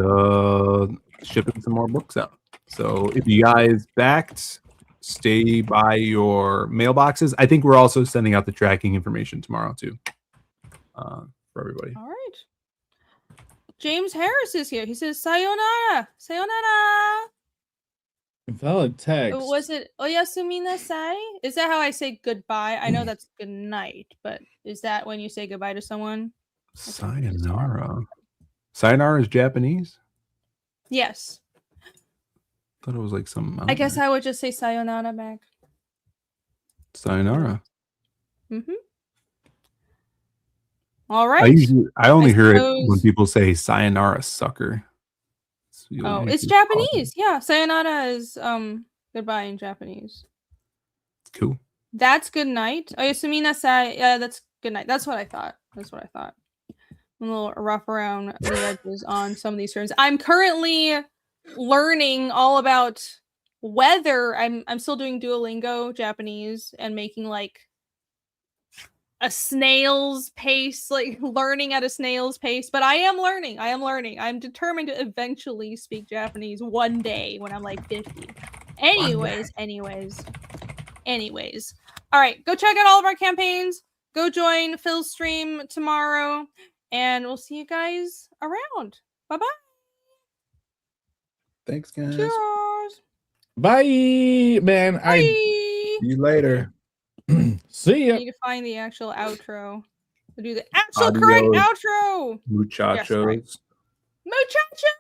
shipping some more books out. So if you guys backed, stay by your mailboxes. I think we're also sending out the tracking information tomorrow too, for everybody. All right. James Harris is here. He says, sayonara. Sayonara. Valid text. Was it oyasumi nasai? Is that how I say goodbye? I know that's good night, but is that when you say goodbye to someone? Sayonara. Sayonara is Japanese? Yes. Thought it was like some. I guess I would just say sayonara back. Sayonara. Mm-hmm. All right. I only hear it suppose- when people say sayonara sucker. Oh, it's Japanese. Yeah, sayonara is goodbye in Japanese. Cool. That's good night. Oyasumi nasai. Yeah, that's good night. That's what I thought. I'm a little rough around the edges on some of these terms. I'm currently learning all about weather. I'm still doing Duolingo Japanese and making like a snail's pace, like learning at a snail's pace. But I am learning. I'm determined to eventually speak Japanese one day when I'm like 50. Anyways. All right, go check out all of our campaigns. Go join Phil's stream tomorrow, and we'll see you guys around. Bye-bye. Thanks, guys. Cheers. Bye, man. Bye. See you later. See ya. I need to find the actual outro. We'll do the actual correct Adios. outro. Muchachos. Yes, right. Muchachos.